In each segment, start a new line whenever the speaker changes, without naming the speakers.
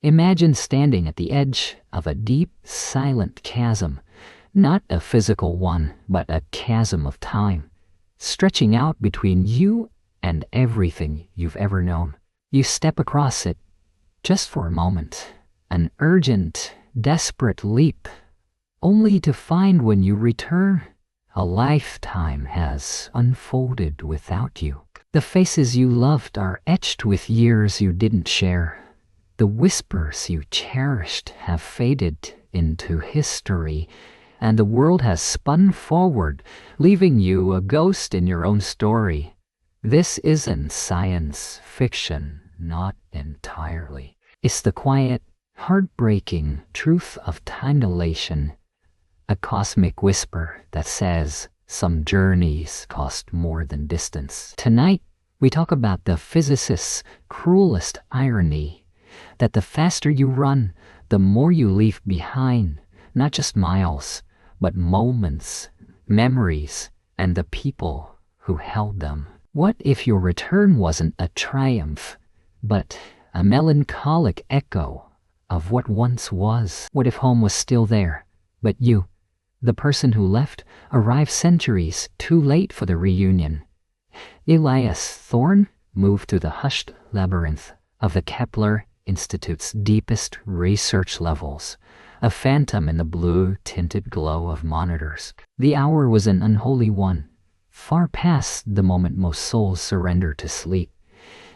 Imagine standing at the edge of a deep, silent chasm, not a physical one, but a chasm of time, stretching out between you and everything you've ever known. You step across it just for a moment, an urgent, desperate leap, only to find when you return, a lifetime has unfolded without you. The faces you loved are etched with years you didn't share. The whispers you cherished have faded into history, and the world has spun forward, leaving you a ghost in your own story. This isn't science fiction, not entirely. It's the quiet, heartbreaking truth of time dilation, a cosmic whisper that says some journeys cost more than distance. Tonight, we talk about the physicist's cruelest irony, that the faster you run, the more you leave behind, not just miles, but moments, memories, and the people who held them. What if your return wasn't a triumph, but a melancholic echo of what once was? What if home was still there, but you, the person who left, arrived centuries too late for the reunion? Elias Thorne moved to the hushed labyrinth of the Kepler Institute's deepest research levels, a phantom in the blue-tinted glow of monitors. The hour was an unholy one, far past the moment most souls surrender to sleep.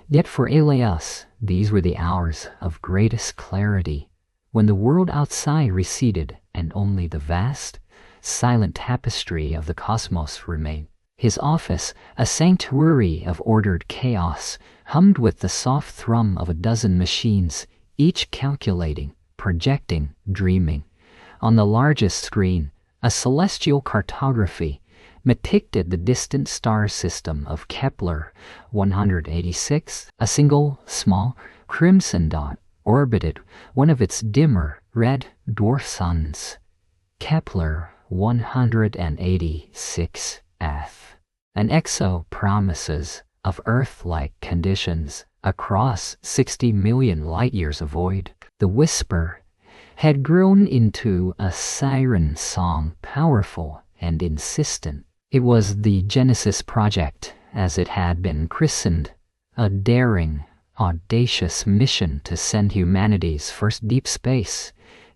Yet for Elias, these were the hours of greatest clarity, when the world outside receded and only the vast, silent tapestry of the cosmos remained. His office, a sanctuary of ordered chaos, hummed with the soft thrum of a dozen machines, each calculating, projecting, dreaming. On the largest screen, a celestial cartography depicted the distant star system of Kepler 186. A single, small, crimson dot orbited one of its dimmer, red dwarf suns, Kepler 186 F. An exo-promises of Earth-like conditions across 60 million light-years of void. The whisper had grown into a siren song, powerful and insistent. It was the Genesis Project, as it had been christened, a daring, audacious mission to send humanity's first deep space,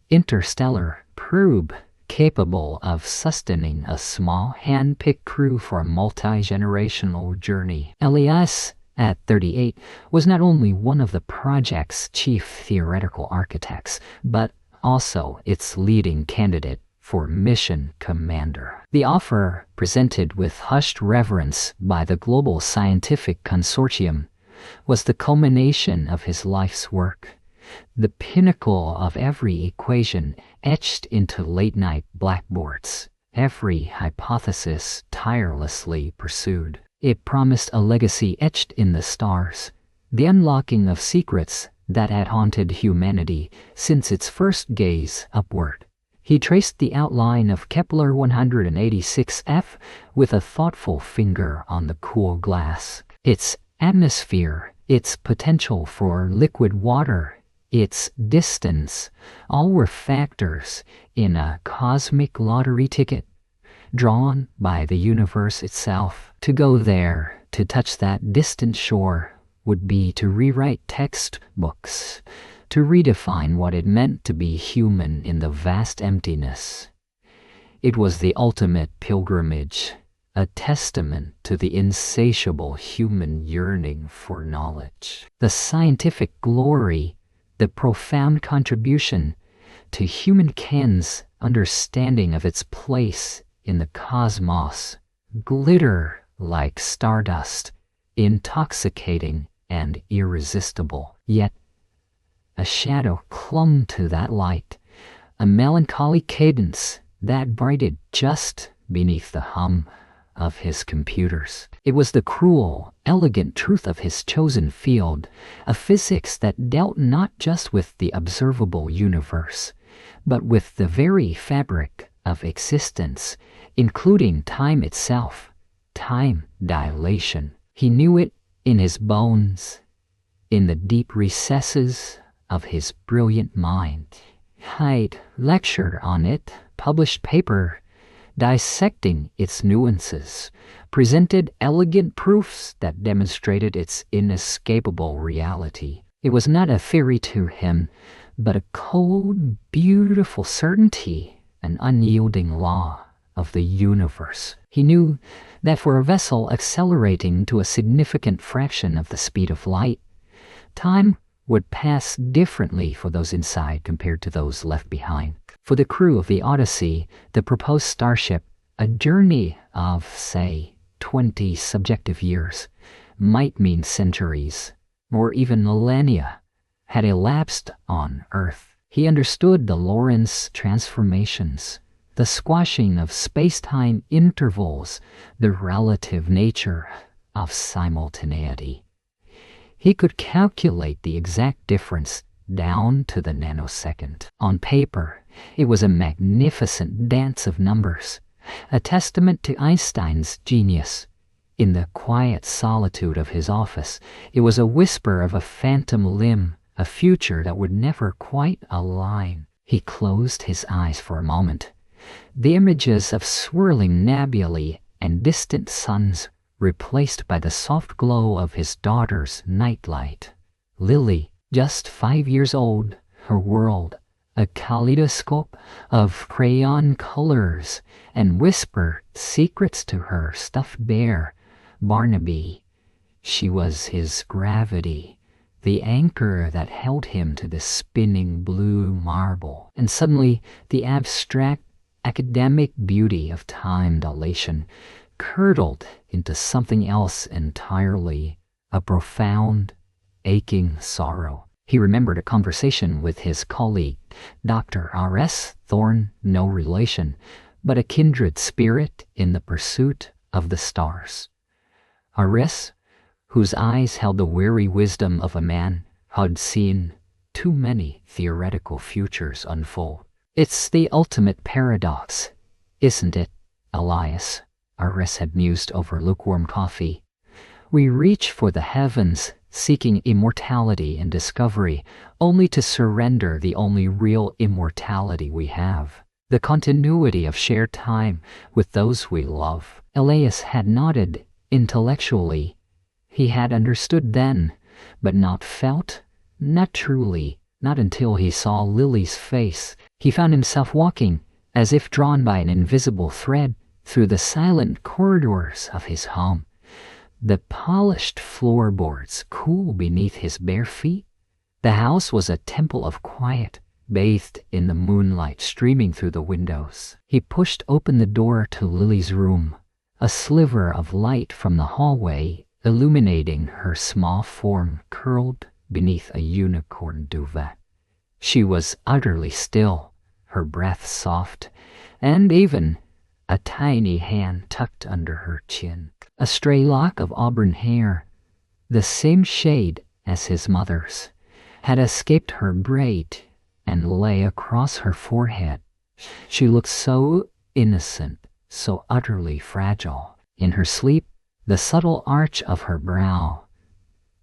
interstellar probe capable of sustaining a small, hand-picked crew for a multi-generational journey. Elias, at 38, was not only one of the project's chief theoretical architects, but also its leading candidate for mission commander. The offer, presented with hushed reverence by the global scientific consortium, was the culmination of his life's work, the pinnacle of every equation etched into late-night blackboards, every hypothesis tirelessly pursued. It promised a legacy etched in the stars, the unlocking of secrets that had haunted humanity since its first gaze upward. He traced the outline of Kepler 186f with a thoughtful finger on the cool glass. Its atmosphere, its potential for liquid water, its distance, all were factors in a cosmic lottery ticket, drawn by the universe itself. To go there, to touch that distant shore, would be to rewrite textbooks, to redefine what it meant to be human in the vast emptiness. It was the ultimate pilgrimage, a testament to the insatiable human yearning for knowledge. The scientific glory, the profound contribution to humankind's understanding of its place in the cosmos, glitter like stardust, intoxicating and irresistible. Yet a shadow clung to that light, a melancholy cadence that brightened just beneath the hum of his computers. It was the cruel, elegant truth of his chosen field, a physics that dealt not just with the observable universe, but with the very fabric of existence, including time itself, time dilation. He knew it in his bones, in the deep recesses of his brilliant mind. I'd lectured on it, published paper dissecting its nuances, presented elegant proofs that demonstrated its inescapable reality. It was not a theory to him, but a cold, beautiful certainty, an unyielding law of the universe. He knew that for a vessel accelerating to a significant fraction of the speed of light, time would pass differently for those inside compared to those left behind. For the crew of the Odyssey, the proposed starship, a journey of, say, 20 subjective years might mean centuries, or even millennia, had elapsed on Earth. He understood the Lorentz transformations, the squashing of space-time intervals, the relative nature of simultaneity. He could calculate the exact difference down to the nanosecond. On paper, it was a magnificent dance of numbers, a testament to Einstein's genius. In the quiet solitude of his office, it was a whisper of a phantom limb, a future that would never quite align. He closed his eyes for a moment. The images of swirling nebulae and distant suns replaced by the soft glow of his daughter's nightlight. Lily, just 5 years old, her world, a kaleidoscope of crayon colors, and whispered secrets to her stuffed bear, Barnaby. She was his gravity, the anchor that held him to the spinning blue marble. And suddenly, the abstract academic beauty of time dilation curdled into something else entirely, a profound, aching sorrow. He remembered a conversation with his colleague, Dr. R.S. Thorne, no relation, but a kindred spirit in the pursuit of the stars. R.S., whose eyes held the weary wisdom of a man who had seen too many theoretical futures unfold. It's the ultimate paradox, isn't it, Elias? R.S. had mused over lukewarm coffee. We reach for the heavens, seeking immortality and discovery, only to surrender the only real immortality we have, the continuity of shared time with those we love. Elias had nodded intellectually. He had understood then, but not felt, not truly, not until he saw Lily's face. He found himself walking, as if drawn by an invisible thread, through the silent corridors of his home. The polished floorboards cool beneath his bare feet. The house was a temple of quiet, bathed in the moonlight streaming through the windows. He pushed open the door to Lily's room, a sliver of light from the hallway illuminating her small form curled beneath a unicorn duvet. She was utterly still, her breath soft, and even a tiny hand tucked under her chin. A stray lock of auburn hair, the same shade as his mother's, had escaped her braid and lay across her forehead. She looked so innocent, so utterly fragile. In her sleep, the subtle arch of her brow,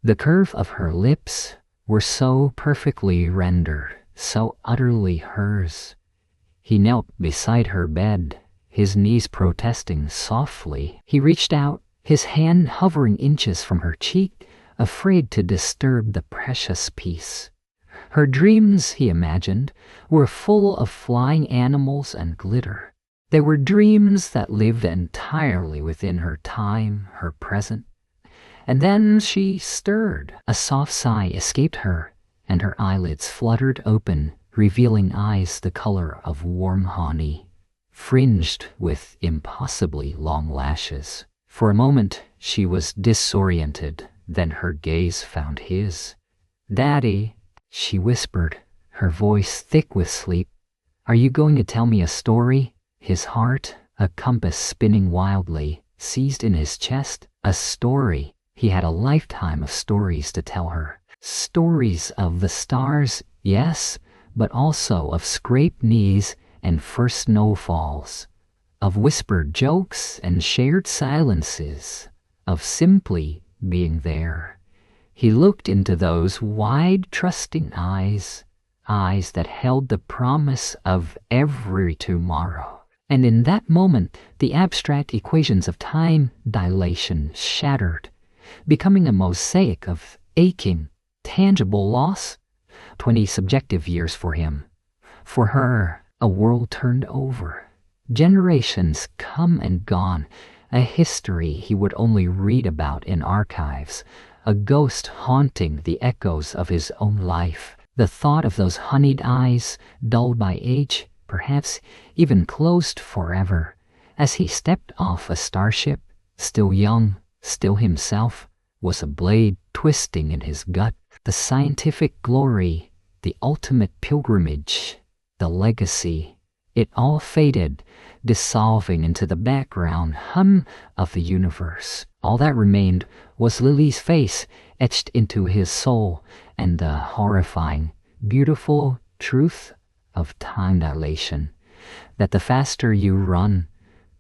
the curve of her lips were so perfectly rendered, so utterly hers. He knelt beside her bed, his knees protesting softly. He reached out, his hand hovering inches from her cheek, afraid to disturb the precious peace. Her dreams, he imagined, were full of flying animals and glitter. They were dreams that lived entirely within her time, her present. And then she stirred. A soft sigh escaped her, and her eyelids fluttered open, revealing eyes the color of warm honey, fringed with impossibly long lashes. For a moment, she was disoriented, then her gaze found his. "Daddy," she whispered, her voice thick with sleep, "are you going to tell me a story?" His heart, a compass spinning wildly, seized in his chest. A story. He had a lifetime of stories to tell her. Stories of the stars, yes, but also of scraped knees and first snowfalls, of whispered jokes and shared silences, of simply being there. He looked into those wide, trusting eyes, eyes that held the promise of every tomorrow. And in that moment, the abstract equations of time dilation shattered, becoming a mosaic of aching, tangible loss. 20 subjective years for him. For her, a world turned over. Generations come and gone, a history he would only read about in archives, a ghost haunting the echoes of his own life. The thought of those honeyed eyes, dulled by age, perhaps even closed forever, as he stepped off a starship, still young, still himself, was a blade twisting in his gut. The scientific glory, the ultimate pilgrimage, the legacy, it all faded, dissolving into the background hum of the universe. All that remained was Lily's face etched into his soul and the horrifying, beautiful truth of time dilation, that the faster you run,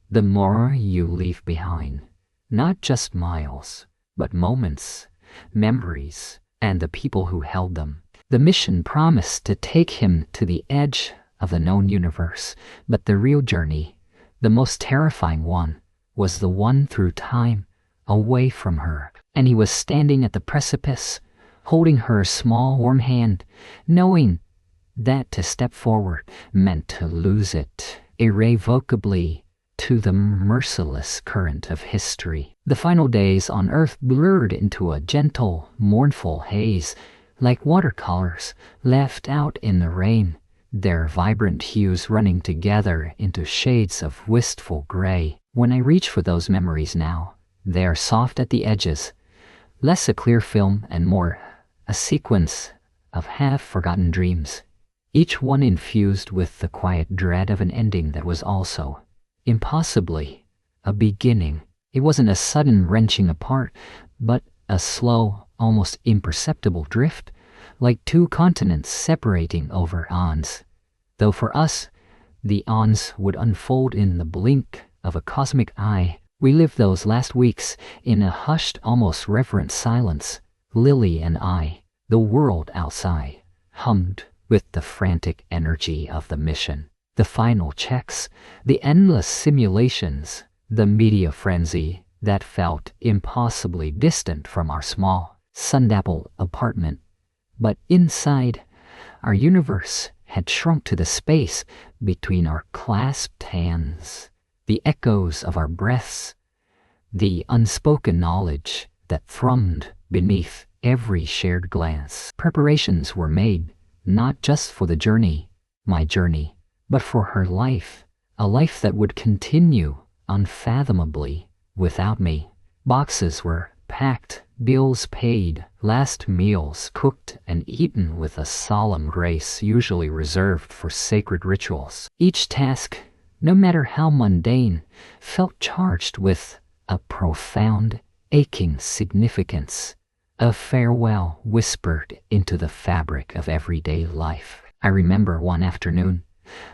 the more you leave behind. Not just miles, but moments, memories, and the people who held them. The mission promised to take him to the edge of the known universe, but the real journey, the most terrifying one, was the one through time, away from her. And he was standing at the precipice, holding her small warm hand, knowing that to step forward meant to lose it irrevocably to the merciless current of history. The final days on Earth blurred into a gentle, mournful haze, like watercolors left out in the rain, their vibrant hues running together into shades of wistful gray. When I reach for those memories now, they are soft at the edges, less a clear film and more a sequence of half-forgotten dreams, each one infused with the quiet dread of an ending that was also, impossibly, a beginning. It wasn't a sudden wrenching apart, but a slow, almost imperceptible drift, like two continents separating over aeons. Though for us, the aeons would unfold in the blink of a cosmic eye. We lived those last weeks in a hushed, almost reverent silence. Lily and I, the world outside, hummed with the frantic energy of the mission. The final checks, the endless simulations, the media frenzy that felt impossibly distant from our small, sun-dappled apartment. But inside, our universe had shrunk to the space between our clasped hands, the echoes of our breaths, the unspoken knowledge that thrummed beneath every shared glance. Preparations were made, not just for the journey, my journey, but for her life, a life that would continue unfathomably without me. Boxes were packed, bills paid, last meals cooked and eaten with a solemn grace usually reserved for sacred rituals. Each task, no matter how mundane, felt charged with a profound, aching significance, a farewell whispered into the fabric of everyday life. I remember one afternoon,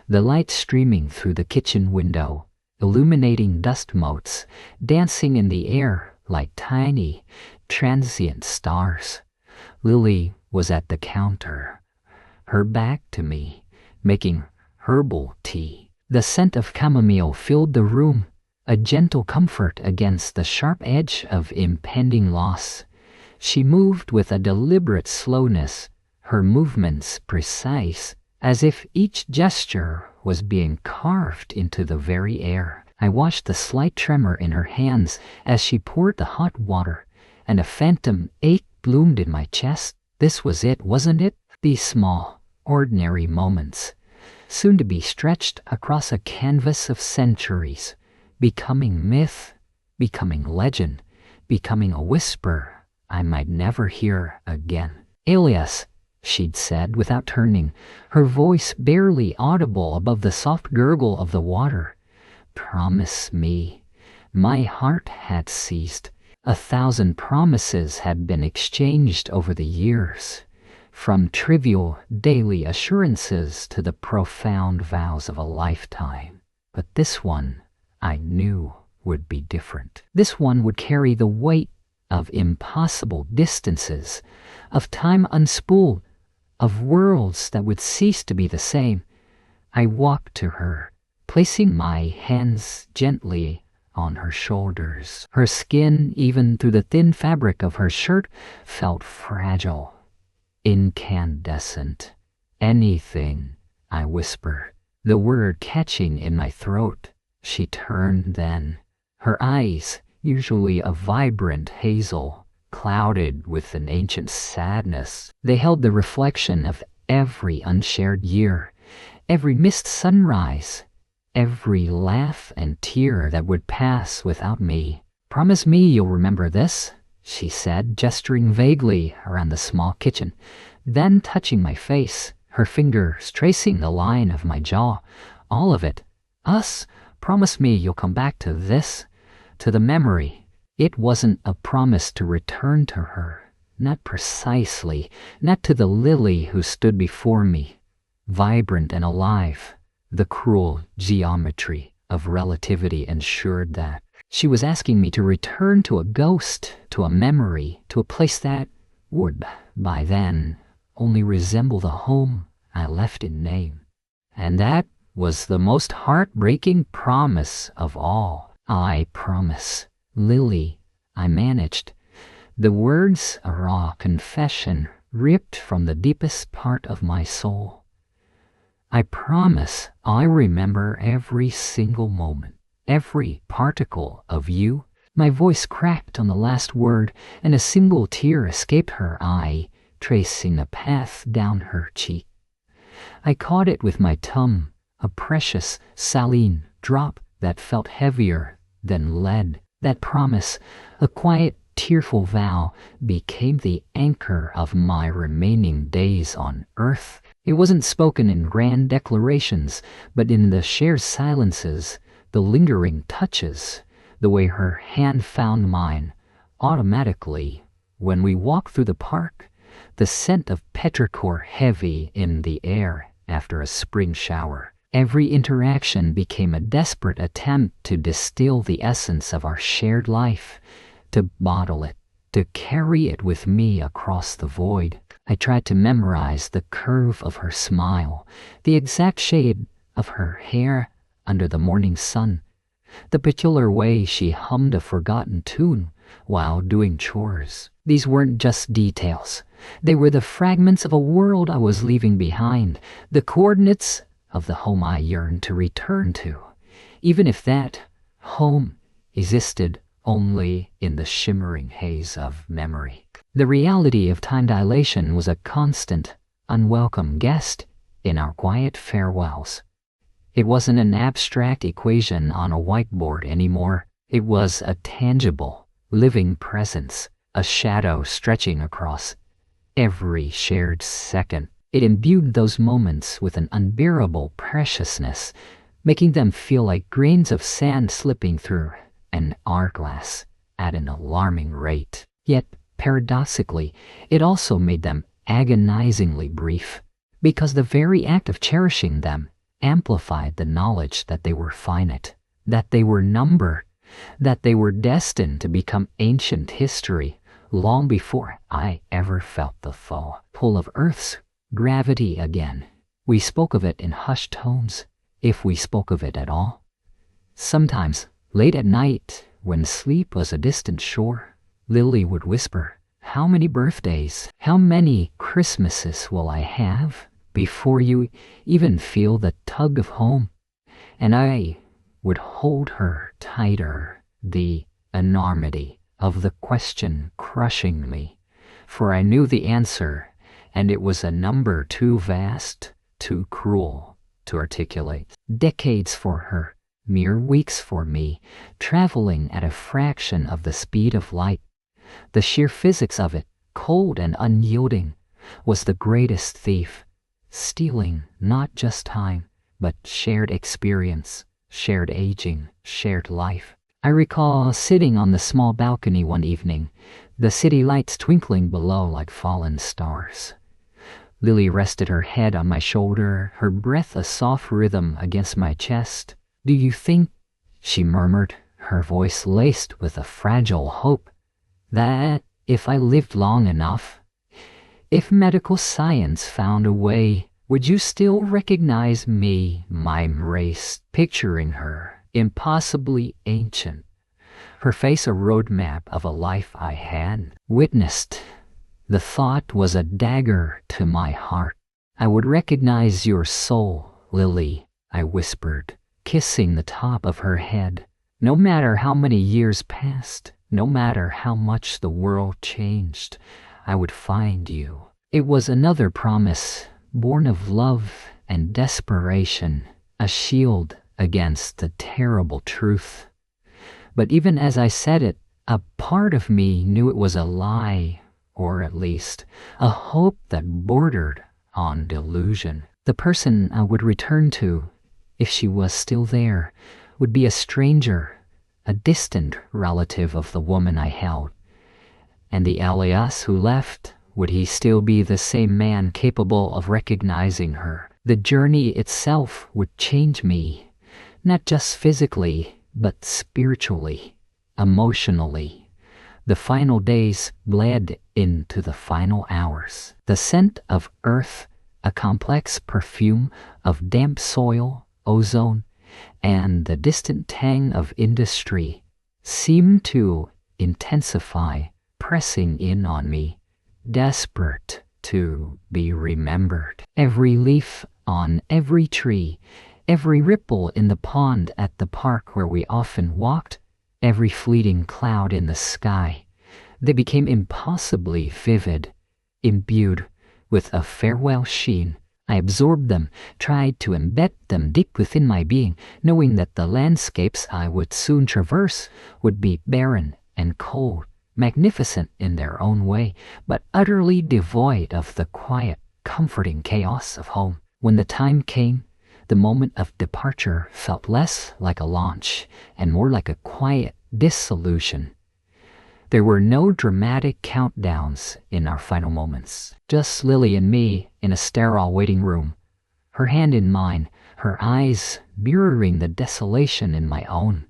the light streaming through the kitchen window, illuminating dust motes, dancing in the air like tiny, transient stars. Lily was at the counter, her back to me, making herbal tea. The scent of chamomile filled the room, a gentle comfort against the sharp edge of impending loss. She moved with a deliberate slowness, her movements precise, as if each gesture was being carved into the very air. I watched the slight tremor in her hands as she poured the hot water, and a phantom ache bloomed in my chest. This was it, wasn't it? These small, ordinary moments, soon to be stretched across a canvas of centuries, becoming myth, becoming legend, becoming a whisper I might never hear again. Alias, she'd said without turning, her voice barely audible above the soft gurgle of the water. Promise me. My heart had ceased. 1,000 promises had been exchanged over the years, from trivial daily assurances to the profound vows of a lifetime. But this one, I knew, would be different. This one would carry the weight of impossible distances, of time unspooled, of worlds that would cease to be the same. I walked to her, placing my hands gently on her shoulders. Her skin, even through the thin fabric of her shirt, felt fragile, incandescent. Anything, I whispered, the word catching in my throat. She turned then, her eyes, usually a vibrant hazel, clouded with an ancient sadness. They held the reflection of every unshared year, every missed sunrise, every laugh and tear that would pass without me. "Promise me you'll remember this," she said, gesturing vaguely around the small kitchen, then touching my face, her fingers tracing the line of my jaw. "All of it. Us. Promise me you'll come back to this, to the memory." It wasn't a promise to return to her, not precisely, not to the Lily who stood before me, vibrant and alive. The cruel geometry of relativity ensured that. She was asking me to return to a ghost, to a memory, to a place that would, by then, only resemble the home I left in name. And that was the most heartbreaking promise of all. "I promise, Lily," I managed. The words a raw confession ripped from the deepest part of my soul. "I promise I remember every single moment, every particle of you." My voice cracked on the last word, and a single tear escaped her eye, tracing a path down her cheek. I caught it with my tongue, a precious saline drop that felt heavier than lead. That promise, a quiet, tearful vow, became the anchor of my remaining days on Earth. It wasn't spoken in grand declarations, but in the shared silences, the lingering touches, the way her hand found mine, automatically, when we walked through the park, the scent of petrichor heavy in the air after a spring shower. Every interaction became a desperate attempt to distill the essence of our shared life, to bottle it, to carry it with me across the void. I tried to memorize the curve of her smile, the exact shade of her hair under the morning sun, the peculiar way she hummed a forgotten tune while doing chores. These weren't just details. They were the fragments of a world I was leaving behind, the coordinates of the home I yearned to return to, even if that home existed only in the shimmering haze of memory. The reality of time dilation was a constant, unwelcome guest in our quiet farewells. It wasn't an abstract equation on a whiteboard anymore. It was a tangible, living presence, a shadow stretching across every shared second. It imbued those moments with an unbearable preciousness, making them feel like grains of sand slipping through an hourglass at an alarming rate. Yet, paradoxically, it also made them agonizingly brief, because the very act of cherishing them amplified the knowledge that they were finite, that they were numbered, that they were destined to become ancient history long before I ever felt the full pull of Earth's gravity again. We spoke of it in hushed tones, if we spoke of it at all. Sometimes, late at night, when sleep was a distant shore, Lily would whisper, "How many birthdays, how many Christmases will I have before you even feel the tug of home?" And I would hold her tighter, the enormity of the question crushing me, for I knew the answer, and it was a number too vast, too cruel to articulate. Decades for her, mere weeks for me, traveling at a fraction of the speed of light. The sheer physics of it, cold and unyielding, was the greatest thief, stealing not just time, but shared experience, shared aging, shared life. I recall sitting on the small balcony one evening, the city lights twinkling below like fallen stars. Lily rested her head on my shoulder, her breath a soft rhythm against my chest. "Do you think," she murmured, her voice laced with a fragile hope, that if I lived long enough, if medical science found a way, would you still recognize me, my race, picturing her, impossibly ancient, her face a roadmap of a life I had witnessed? The thought was a dagger to my heart. I would recognize your soul, Lily, I whispered, kissing the top of her head. No matter how many years passed, no matter how much the world changed, I would find you. It was another promise, born of love and desperation, a shield against the terrible truth. But even as I said it, a part of me knew it was a lie, or at least a hope that bordered on delusion. The person I would return to, if she was still there, would be a stranger, a distant relative of the woman I held. And the Elias who left, would he still be the same man capable of recognizing her? The journey itself would change me, not just physically, but spiritually, emotionally. The final days bled into the final hours. The scent of earth, a complex perfume of damp soil, ozone, and the distant tang of industry seemed to intensify, pressing in on me, desperate to be remembered. Every leaf on every tree, every ripple in the pond at the park where we often walked, every fleeting cloud in the sky, they became impossibly vivid, imbued with a farewell sheen. I absorbed them, tried to embed them deep within my being, knowing that the landscapes I would soon traverse would be barren and cold, magnificent in their own way, but utterly devoid of the quiet, comforting chaos of home. When the time came, the moment of departure felt less like a launch and more like a quiet dissolution. There were no dramatic countdowns in our final moments, just Lily and me in a sterile waiting room, her hand in mine, her eyes mirroring the desolation in my own.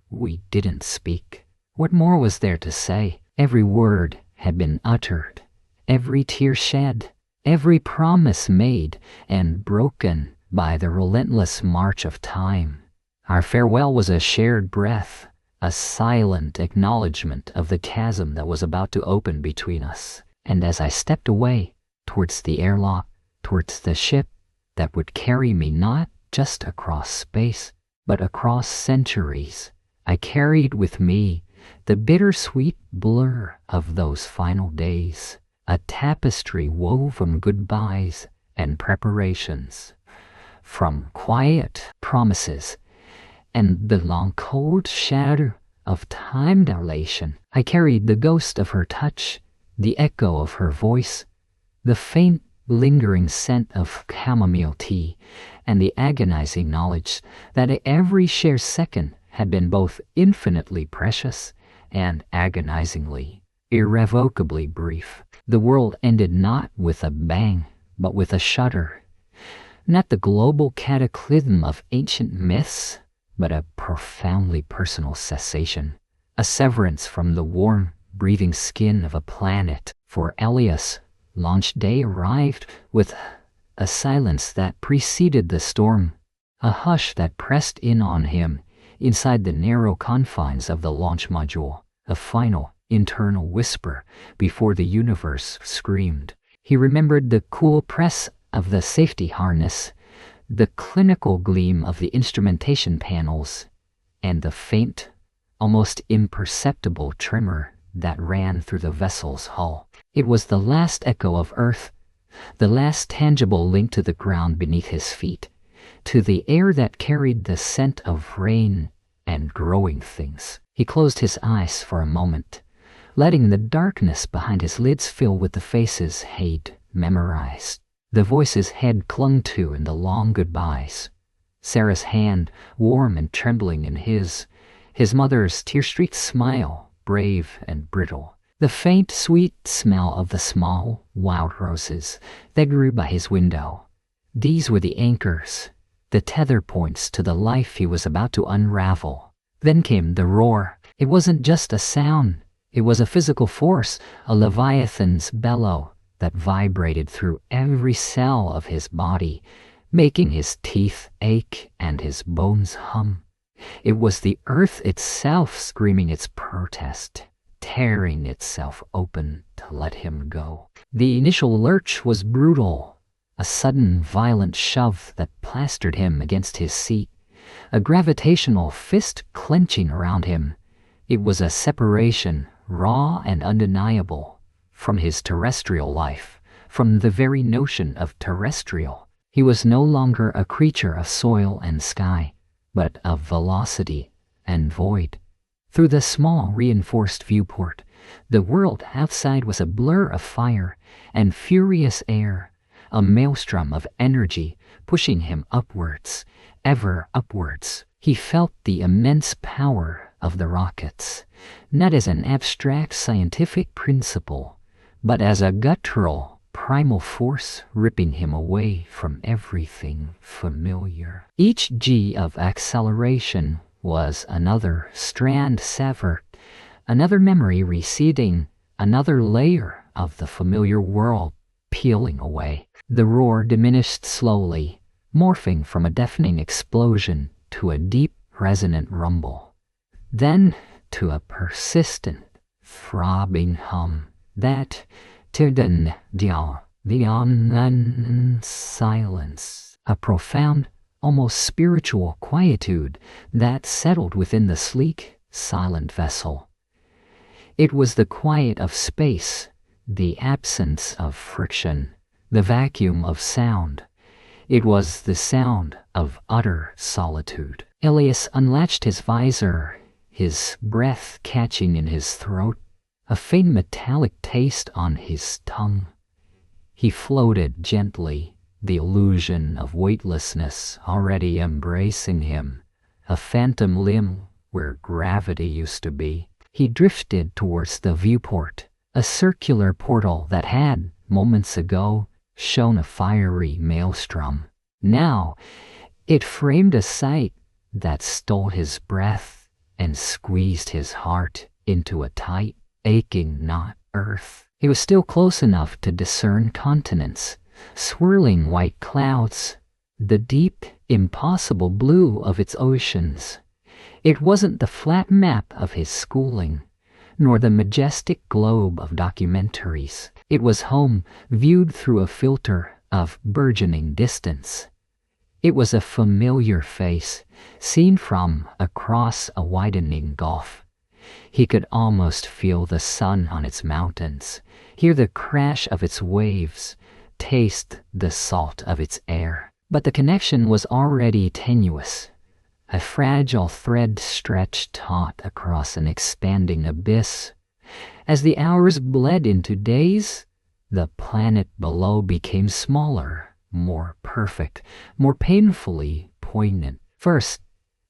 We didn't speak. What more was there to say? Every word had been uttered, every tear shed, every promise made and broken by the relentless march of time. Our farewell was a shared breath, a silent acknowledgement of the chasm that was about to open between us. And as I stepped away, towards the airlock, towards the ship that would carry me not just across space, but across centuries, I carried with me the bittersweet blur of those final days, a tapestry wove from goodbyes and preparations, from quiet promises and the long cold shadow of time dilation. I carried the ghost of her touch, the echo of her voice, the faint lingering scent of chamomile tea, and the agonizing knowledge that every shared second had been both infinitely precious and agonizingly, irrevocably brief. The world ended not with a bang, but with a shudder. Not the global cataclysm of ancient myths, but a profoundly personal cessation, a severance from the warm, breathing skin of a planet. For Elias, launch day arrived with a silence that preceded the storm, a hush that pressed in on him inside the narrow confines of the launch module, a final, internal whisper before the universe screamed. He remembered the cool press of the safety harness, the clinical gleam of the instrumentation panels, and the faint, almost imperceptible tremor that ran through the vessel's hull. It was the last echo of Earth, the last tangible link to the ground beneath his feet, to the air that carried the scent of rain and growing things. He closed his eyes for a moment, letting the darkness behind his lids fill with the faces he'd memorized, the voices he'd clung to in the long goodbyes. Sarah's hand, warm and trembling in his mother's tear-streaked smile, brave and brittle, the faint, sweet smell of the small, wild roses that grew by his window. These were the anchors, the tether points to the life he was about to unravel. Then came the roar. It wasn't just a sound, It was a physical force, a leviathan's bellow that vibrated through every cell of his body, making his teeth ache and his bones hum. It was the earth itself screaming its protest, tearing itself open to let him go. The initial lurch was brutal, a sudden violent shove that plastered him against his seat, a gravitational fist clenching around him. It was a separation, raw and undeniable, from his terrestrial life, from the very notion of terrestrial. He was no longer a creature of soil and sky, but of velocity and void. Through the small reinforced viewport, the world outside was a blur of fire and furious air, a maelstrom of energy pushing him upwards, ever upwards. He felt the immense power of the rockets, not as an abstract scientific principle, but as a guttural, primal force ripping him away from everything familiar. Each G of acceleration was another strand severed, another memory receding, another layer of the familiar world peeling away. The roar diminished slowly, morphing from a deafening explosion to a deep, resonant rumble, then to a persistent, throbbing hum that turned the silence, a profound, almost spiritual quietude that settled within the sleek, silent vessel. It was the quiet of space, the absence of friction, the vacuum of sound. It was the sound of utter solitude. Elias unlatched his visor, his breath catching in his throat, a faint metallic taste on his tongue. He floated gently, the illusion of weightlessness already embracing him, a phantom limb where gravity used to be. He drifted towards the viewport, a circular portal that had, moments ago, shown a fiery maelstrom. Now, it framed a sight that stole his breath and squeezed his heart into a tight, aching knot. Earth. He was still close enough to discern continents, swirling white clouds, the deep, impossible blue of its oceans. It wasn't the flat map of his schooling, nor the majestic globe of documentaries. It was home, viewed through a filter of burgeoning distance. It was a familiar face, seen from across a widening gulf. He could almost feel the sun on its mountains, hear the crash of its waves, taste the salt of its air. But the connection was already tenuous, a fragile thread stretched taut across an expanding abyss. As the hours bled into days, the planet below became smaller, more perfect, more painfully poignant. First,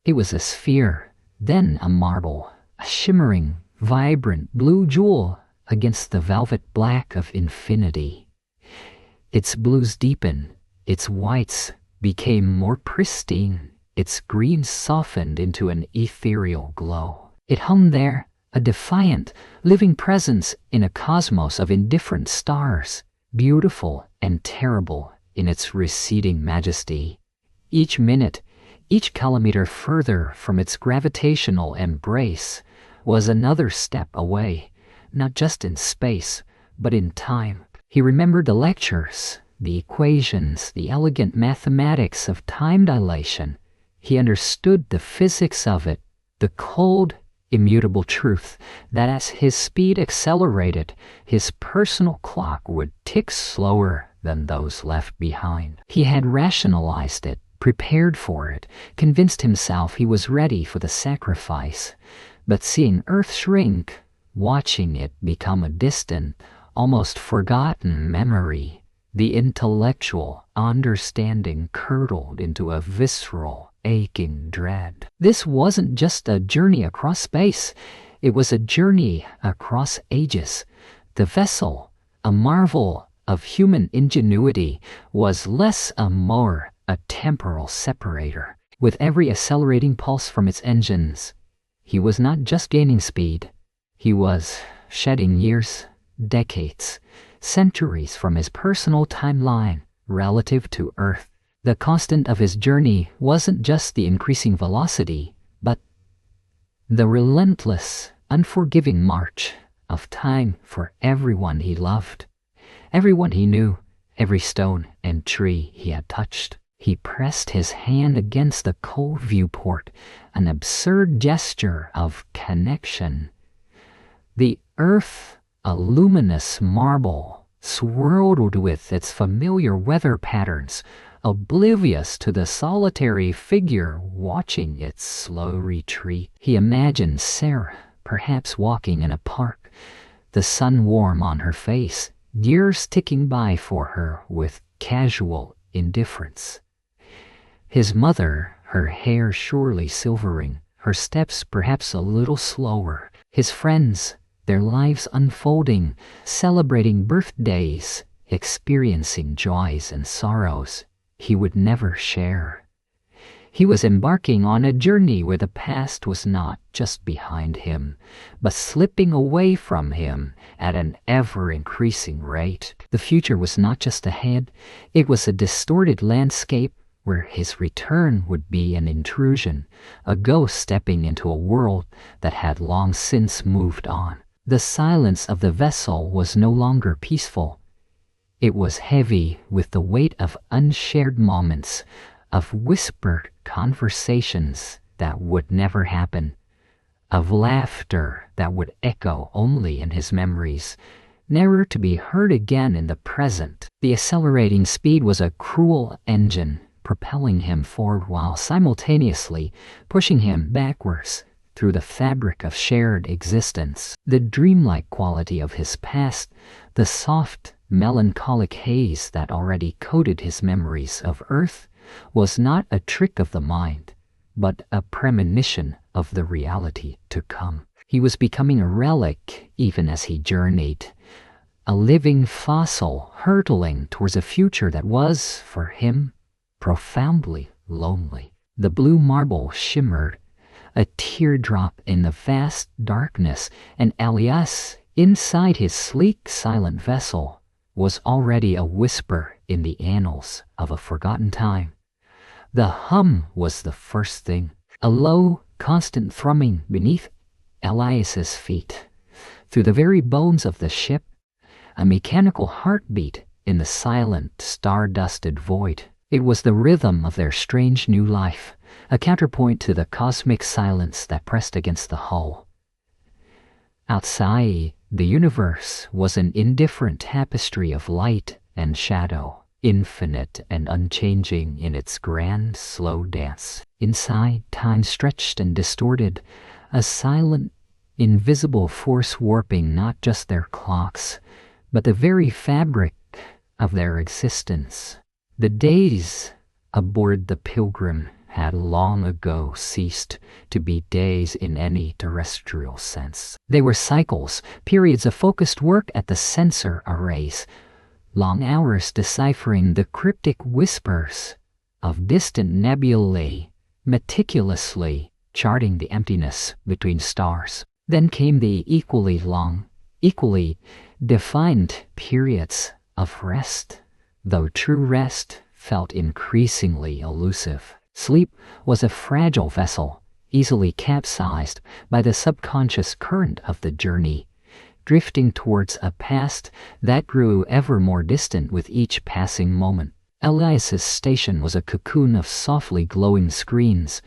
it was a sphere, then a marble, a shimmering, vibrant blue jewel against the velvet black of infinity. Its blues deepened, its whites became more pristine, its greens softened into an ethereal glow. It hung there, a defiant, living presence in a cosmos of indifferent stars, beautiful and terrible in its receding majesty. Each minute, each kilometer further from its gravitational embrace was another step away, not just in space, but in time. He remembered the lectures, the equations, the elegant mathematics of time dilation. He understood the physics of it, the cold, immutable truth that as his speed accelerated, his personal clock would tick slower than those left behind. He had rationalized it, prepared for it, convinced himself he was ready for the sacrifice. But seeing Earth shrink, watching it become a distant, almost forgotten memory, the intellectual understanding curdled into a visceral, aching dread. This wasn't just a journey across space, it was a journey across ages. The vessel, a marvel of human ingenuity, was less more a temporal separator. With every accelerating pulse from its engines, he was not just gaining speed, He was shedding years, decades, centuries from his personal timeline relative to Earth. The constant of his journey wasn't just the increasing velocity, but the relentless, unforgiving march of time for everyone he loved, everyone he knew, every stone and tree he had touched. He pressed his hand against the cold viewport, an absurd gesture of connection. The Earth, a luminous marble, swirled with its familiar weather patterns, oblivious to the solitary figure watching its slow retreat. He imagined Sarah, perhaps walking in a park, the sun warm on her face, years ticking by for her with casual indifference. His mother, her hair surely silvering, her steps perhaps a little slower. His friends, their lives unfolding, celebrating birthdays, experiencing joys and sorrows he would never share. He was embarking on a journey where the past was not just behind him, but slipping away from him at an ever-increasing rate. The future was not just ahead, it was a distorted landscape where his return would be an intrusion, a ghost stepping into a world that had long since moved on. The silence of the vessel was no longer peaceful. It was heavy with the weight of unshared moments, of whispered conversations that would never happen, of laughter that would echo only in his memories, never to be heard again in the present. The accelerating speed was a cruel engine, propelling him forward while simultaneously pushing him backwards through the fabric of shared existence. The dreamlike quality of his past, the soft, melancholic haze that already coated his memories of Earth, was not a trick of the mind, but a premonition of the reality to come. He was becoming a relic even as he journeyed, a living fossil hurtling towards a future that was, for him, profoundly lonely. The blue marble shimmered, a teardrop in the vast darkness, and Elias, inside his sleek, silent vessel, was already a whisper in the annals of a forgotten time. The hum was the first thing, a low, constant thrumming beneath Elias's feet. Through the very bones of the ship, a mechanical heartbeat in the silent, star-dusted void. It was the rhythm of their strange new life, a counterpoint to the cosmic silence that pressed against the hull. Outside, the universe was an indifferent tapestry of light and shadow, infinite and unchanging in its grand, slow dance. Inside, time stretched and distorted, a silent, invisible force warping not just their clocks, but the very fabric of their existence. The days aboard the Pilgrim had long ago ceased to be days in any terrestrial sense. They were cycles, periods of focused work at the sensor arrays, long hours deciphering the cryptic whispers of distant nebulae, meticulously charting the emptiness between stars. Then came the equally long, equally defined periods of rest, though true rest felt increasingly elusive. Sleep was a fragile vessel, easily capsized by the subconscious current of the journey, drifting towards a past that grew ever more distant with each passing moment. Elias's station was a cocoon of softly glowing screens,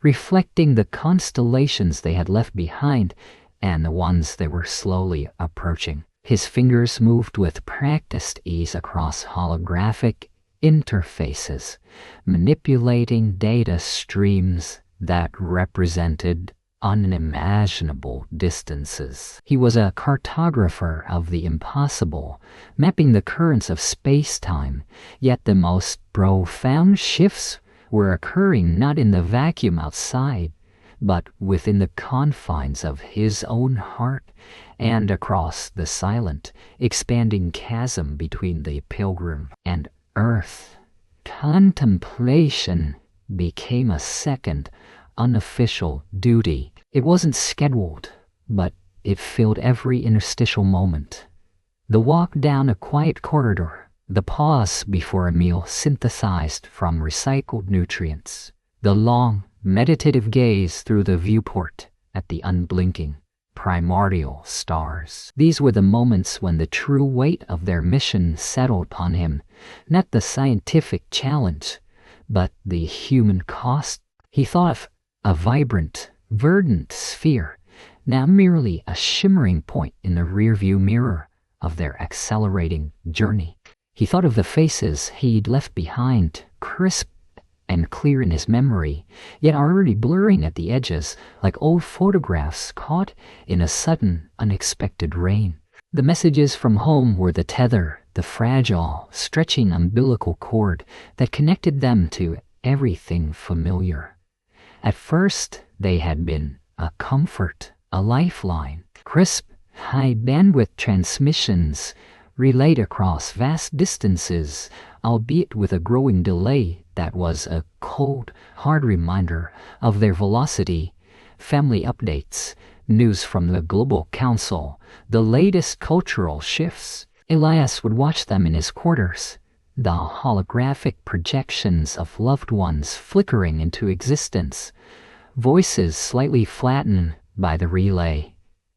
reflecting the constellations they had left behind and the ones they were slowly approaching. His fingers moved with practiced ease across holographic interfaces, manipulating data streams that represented unimaginable distances. He was a cartographer of the impossible, mapping the currents of space-time, yet the most profound shifts were occurring not in the vacuum outside, but within the confines of his own heart and across the silent, expanding chasm between the Pilgrim and Earth. Contemplation became a second, unofficial duty. It wasn't scheduled, but it filled every interstitial moment. The walk down a quiet corridor, the pause before a meal synthesized from recycled nutrients, the long, meditative gaze through the viewport at the unblinking, primordial stars. These were the moments when the true weight of their mission settled upon him, not the scientific challenge, but the human cost. He thought of a vibrant, verdant sphere, now merely a shimmering point in the rearview mirror of their accelerating journey. He thought of the faces he'd left behind, crisp and clear in his memory, yet already blurring at the edges like old photographs caught in a sudden, unexpected rain. The messages from home were the tether, the fragile, stretching umbilical cord that connected them to everything familiar. At first, they had been a comfort, a lifeline. Crisp, high-bandwidth transmissions relayed across vast distances, albeit with a growing delay that was a cold, hard reminder of their velocity. Family updates, news from the Global Council, the latest cultural shifts. Elias would watch them in his quarters, the holographic projections of loved ones flickering into existence, voices slightly flattened by the relay,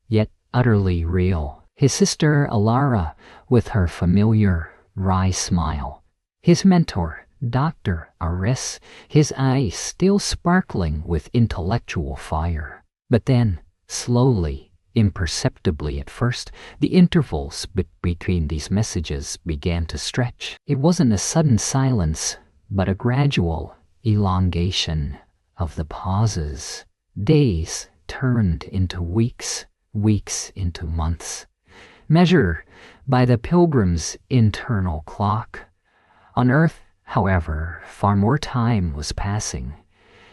yet utterly real. His sister Alara, with her familiar, wry smile. His mentor, Dr. Aris, his eyes still sparkling with intellectual fire. But then, slowly, imperceptibly at first, the intervals between these messages began to stretch. It wasn't a sudden silence, but a gradual elongation of the pauses. Days turned into weeks, weeks into months, measured by the pilgrim's internal clock. On Earth, however, far more time was passing.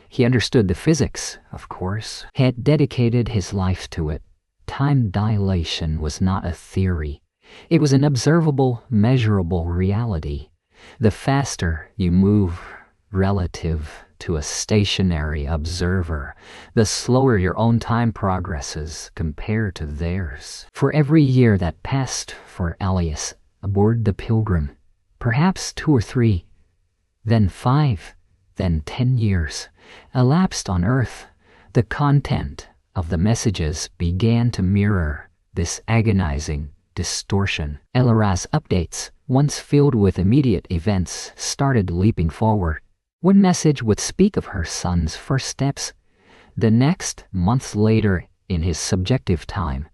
He understood the physics, of course, had dedicated his life to it. Time dilation was not a theory. It was an observable, measurable reality. The faster you move relative to a stationary observer, the slower your own time progresses compared to theirs. For every year that passed for Elias aboard the Pilgrim, perhaps 2 or 3, then 5, then 10 years elapsed on Earth, the content of the messages began to mirror this agonizing distortion. Elara's updates, once filled with immediate events, started leaping forward. One message would speak of her son's first steps. The next, months later, in his subjective time,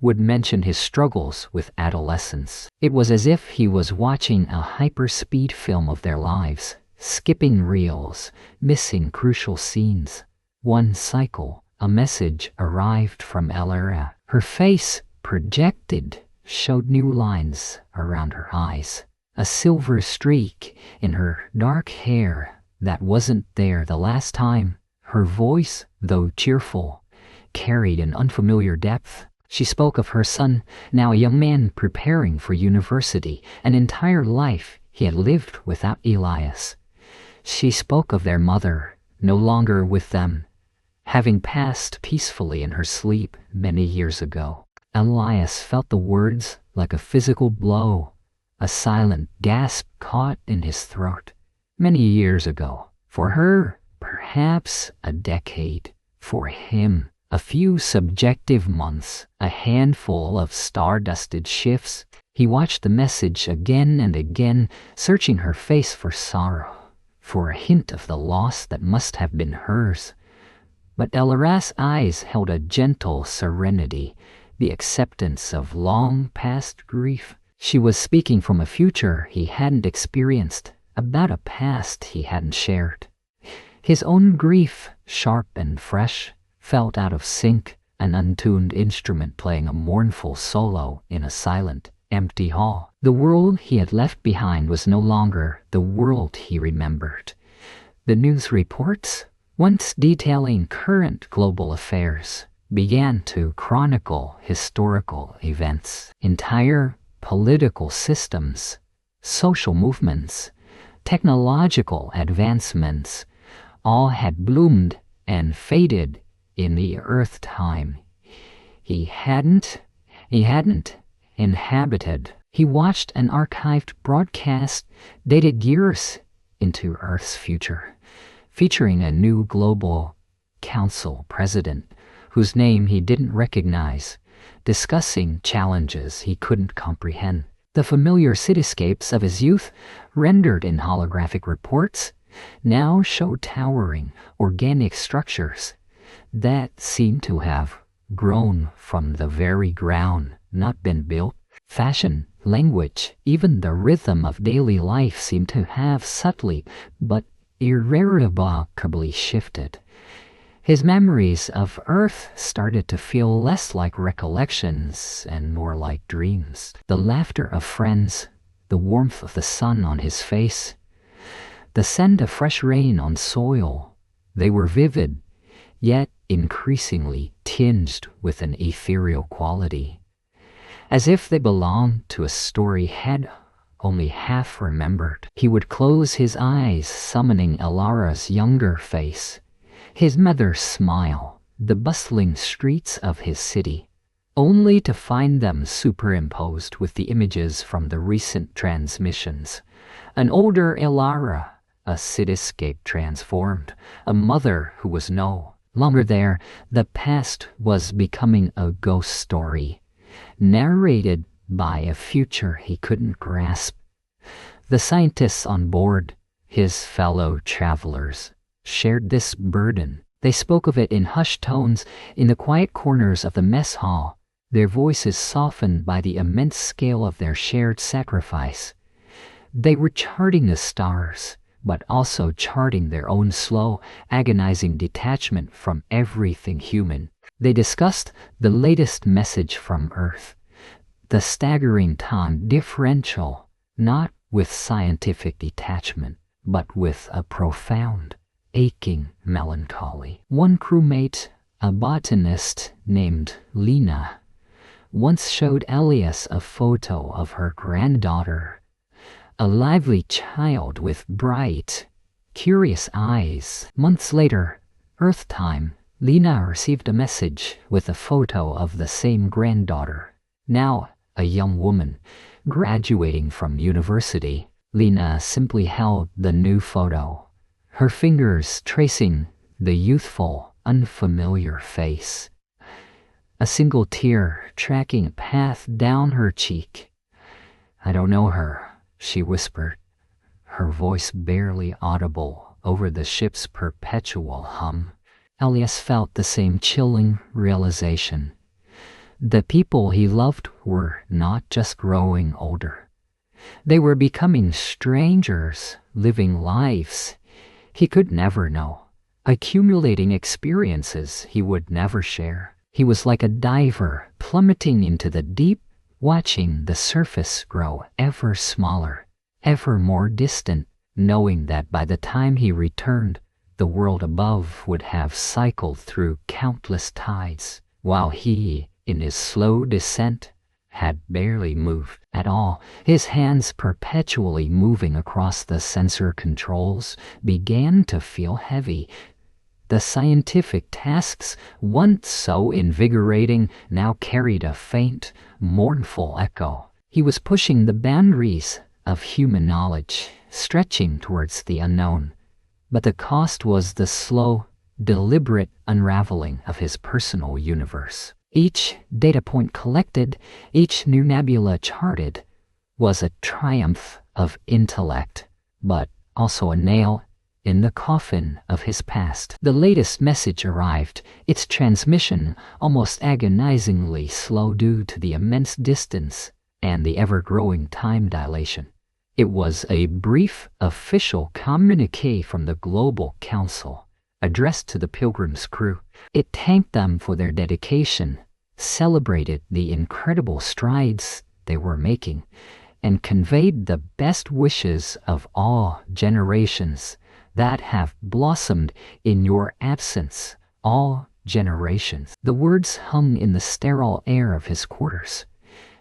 would mention his struggles with adolescence. It was as if he was watching a hyperspeed film of their lives, skipping reels, missing crucial scenes. One cycle, a message arrived from Elara. Her face, projected, showed new lines around her eyes, a silver streak in her dark hair that wasn't there the last time. Her voice, though cheerful, carried an unfamiliar depth. She spoke of her son, now a young man preparing for university, an entire life he had lived without Elias. She spoke of their mother, no longer with them, having passed peacefully in her sleep many years ago. Elias felt the words like a physical blow, a silent gasp caught in his throat. Many years ago. For her, perhaps a decade. For him, a few subjective months, a handful of star-dusted shifts. He watched the message again and again, searching her face for sorrow, for a hint of the loss that must have been hers. But Elara's eyes held a gentle serenity, the acceptance of long-past grief. She was speaking from a future he hadn't experienced, about a past he hadn't shared. His own grief, sharp and fresh, felt out of sync, an untuned instrument playing a mournful solo in a silent, empty hall. The world he had left behind was no longer the world he remembered. The news reports, once detailing current global affairs, began to chronicle historical events. Entire political systems, social movements, technological advancements, all had bloomed and faded in the Earth time he hadn't inhabited. He watched an archived broadcast dated years into Earth's future, featuring a new global council president whose name he didn't recognize, discussing challenges he couldn't comprehend. The familiar cityscapes of his youth, rendered in holographic reports, now show towering organic structures that seem to have grown from the very ground, not been built. Fashion, language, even the rhythm of daily life seem to have subtly but irrevocably shifted. His memories of Earth started to feel less like recollections and more like dreams. The laughter of friends, the warmth of the sun on his face, the scent of fresh rain on soil, they were vivid, yet increasingly tinged with an ethereal quality, as if they belonged to a story he'd only half remembered. He would close his eyes, summoning Elara's younger face, his mother's smile, the bustling streets of his city, only to find them superimposed with the images from the recent transmissions. An older Elara, a cityscape transformed, a mother who was no longer there. The past was becoming a ghost story, narrated by a future he couldn't grasp. The scientists on board, his fellow travelers, shared this burden. They spoke of it in hushed tones in the quiet corners of the mess hall, their voices softened by the immense scale of their shared sacrifice. They were charting the stars, but also charting their own slow, agonizing detachment from everything human. They discussed the latest message from Earth, the staggering time differential, not with scientific detachment, but with a profound, aching melancholy. One crewmate, a botanist named Lena, once showed Elias a photo of her granddaughter, a lively child with bright, curious eyes. Months later, Earth time, Lena received a message with a photo of the same granddaughter, now a young woman, graduating from university. Lena simply held the new photo, her fingers tracing the youthful, unfamiliar face. A single tear tracking a path down her cheek. "I don't know her," she whispered, her voice barely audible over the ship's perpetual hum. Elias felt the same chilling realization. The people he loved were not just growing older. They were becoming strangers, living lives he could never know, accumulating experiences he would never share. He was like a diver plummeting into the deep, watching the surface grow ever smaller, ever more distant, knowing that by the time he returned, the world above would have cycled through countless tides, while he, in his slow descent, had barely moved at all. His hands, perpetually moving across the sensor controls, began to feel heavy. The scientific tasks, once so invigorating, now carried a faint, mournful echo. He was pushing the boundaries of human knowledge, stretching towards the unknown. But the cost was the slow, deliberate unraveling of his personal universe. Each data point collected, each new nebula charted, was a triumph of intellect, but also a nail in the coffin of his past. The latest message arrived, its transmission almost agonizingly slow due to the immense distance and the ever-growing time dilation. It was a brief official communique from the Global Council, addressed to the Pilgrim's crew. It thanked them for their dedication, celebrated the incredible strides they were making, and conveyed the best wishes of all generations that have blossomed in your absence, all generations. The words hung in the sterile air of his quarters,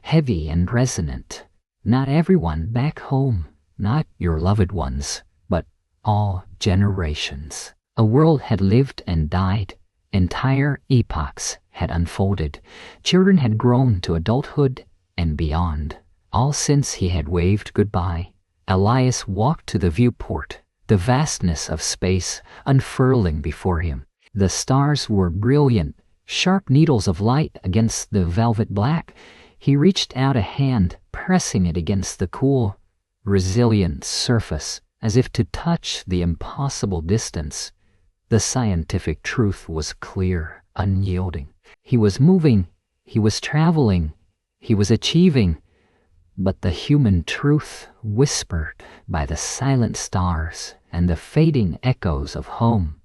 heavy and resonant. Not everyone back home, not your loved ones, but all generations. A world had lived and died, entire epochs had unfolded. Children had grown to adulthood and beyond. All since he had waved goodbye, Elias walked to the viewport, the vastness of space unfurling before him. The stars were brilliant, sharp needles of light against the velvet black. He reached out a hand, pressing it against the cool, resilient surface, as if to touch the impossible distance. The scientific truth was clear, unyielding. He was moving, he was traveling, he was achieving, but the human truth, whispered by the silent stars and the fading echoes of home,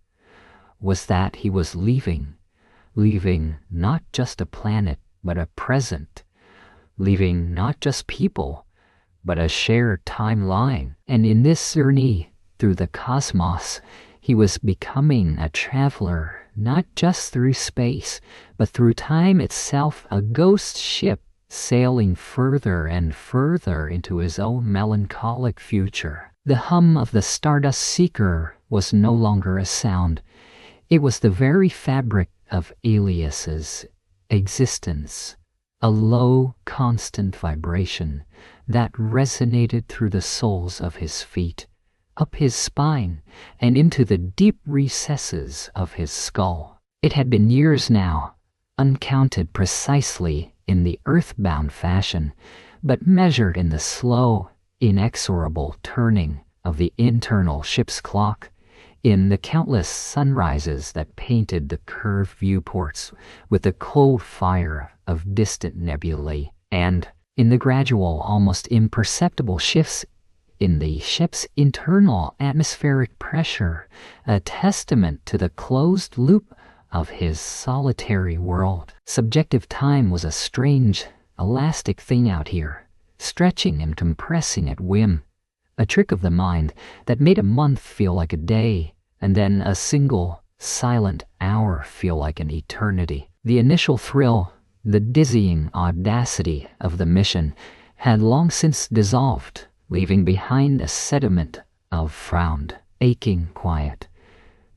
was that he was leaving not just a planet, but a present, leaving not just people, but a shared timeline. And in this journey through the cosmos, he was becoming a traveler, not just through space, but through time itself, a ghost ship sailing further and further into his own melancholic future. The hum of the Stardust Seeker was no longer a sound. It was the very fabric of Elias's existence, a low, constant vibration that resonated through the soles of his feet, up his spine, and into the deep recesses of his skull. It had been years now, uncounted precisely in the earthbound fashion, but measured in the slow, inexorable turning of the internal ship's clock, in the countless sunrises that painted the curved viewports with the cold fire of distant nebulae, and in the gradual, almost imperceptible shifts in the ship's internal atmospheric pressure, a testament to the closed loop of his solitary world. Subjective time was a strange, elastic thing out here, stretching and compressing at whim, a trick of the mind that made a month feel like a day, and then a single, silent hour feel like an eternity. The initial thrill, the dizzying audacity of the mission, had long since dissolved, leaving behind a sediment of frowned, aching quiet.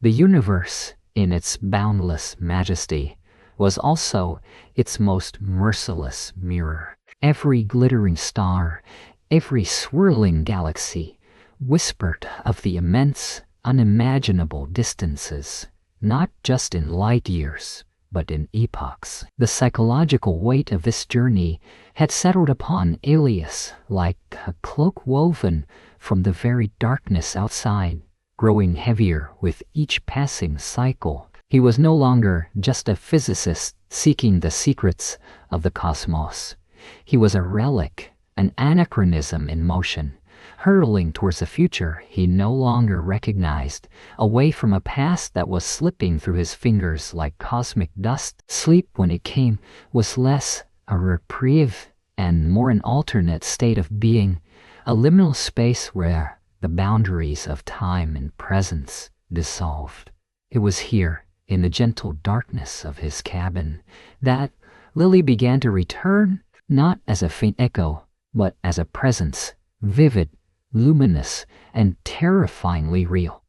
The universe, in its boundless majesty, was also its most merciless mirror. Every glittering star, every swirling galaxy, whispered of the immense, unimaginable distances, not just in light years, but in epochs. The psychological weight of this journey had settled upon Elias like a cloak woven from the very darkness outside, growing heavier with each passing cycle. He was no longer just a physicist seeking the secrets of the cosmos. He was a relic, an anachronism in motion, hurtling towards a future he no longer recognized, away from a past that was slipping through his fingers like cosmic dust. Sleep, when it came, was less a reprieve and more an alternate state of being, a liminal space where the boundaries of time and presence dissolved. It was here, in the gentle darkness of his cabin, that Lily began to return, not as a faint echo, but as a presence, vivid, luminous, and terrifyingly real.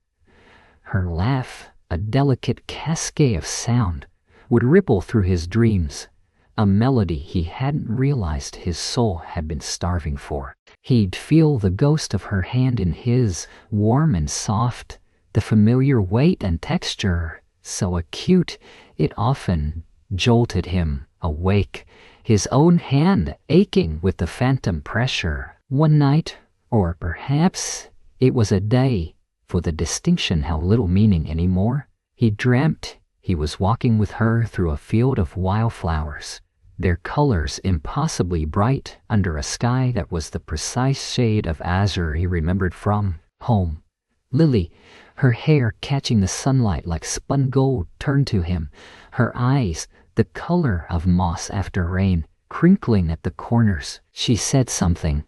Her laugh, a delicate cascade of sound, would ripple through his dreams, a melody he hadn't realized his soul had been starving for. He'd feel the ghost of her hand in his, warm and soft, the familiar weight and texture, so acute it often jolted him awake, his own hand aching with the phantom pressure. One night, or perhaps it was a day, for the distinction held little meaning anymore, he dreamt he was walking with her through a field of wildflowers, their colors impossibly bright under a sky that was the precise shade of azure he remembered from home. Lily, her hair catching the sunlight like spun gold, turned to him, her eyes the color of moss after rain, crinkling at the corners. She said something,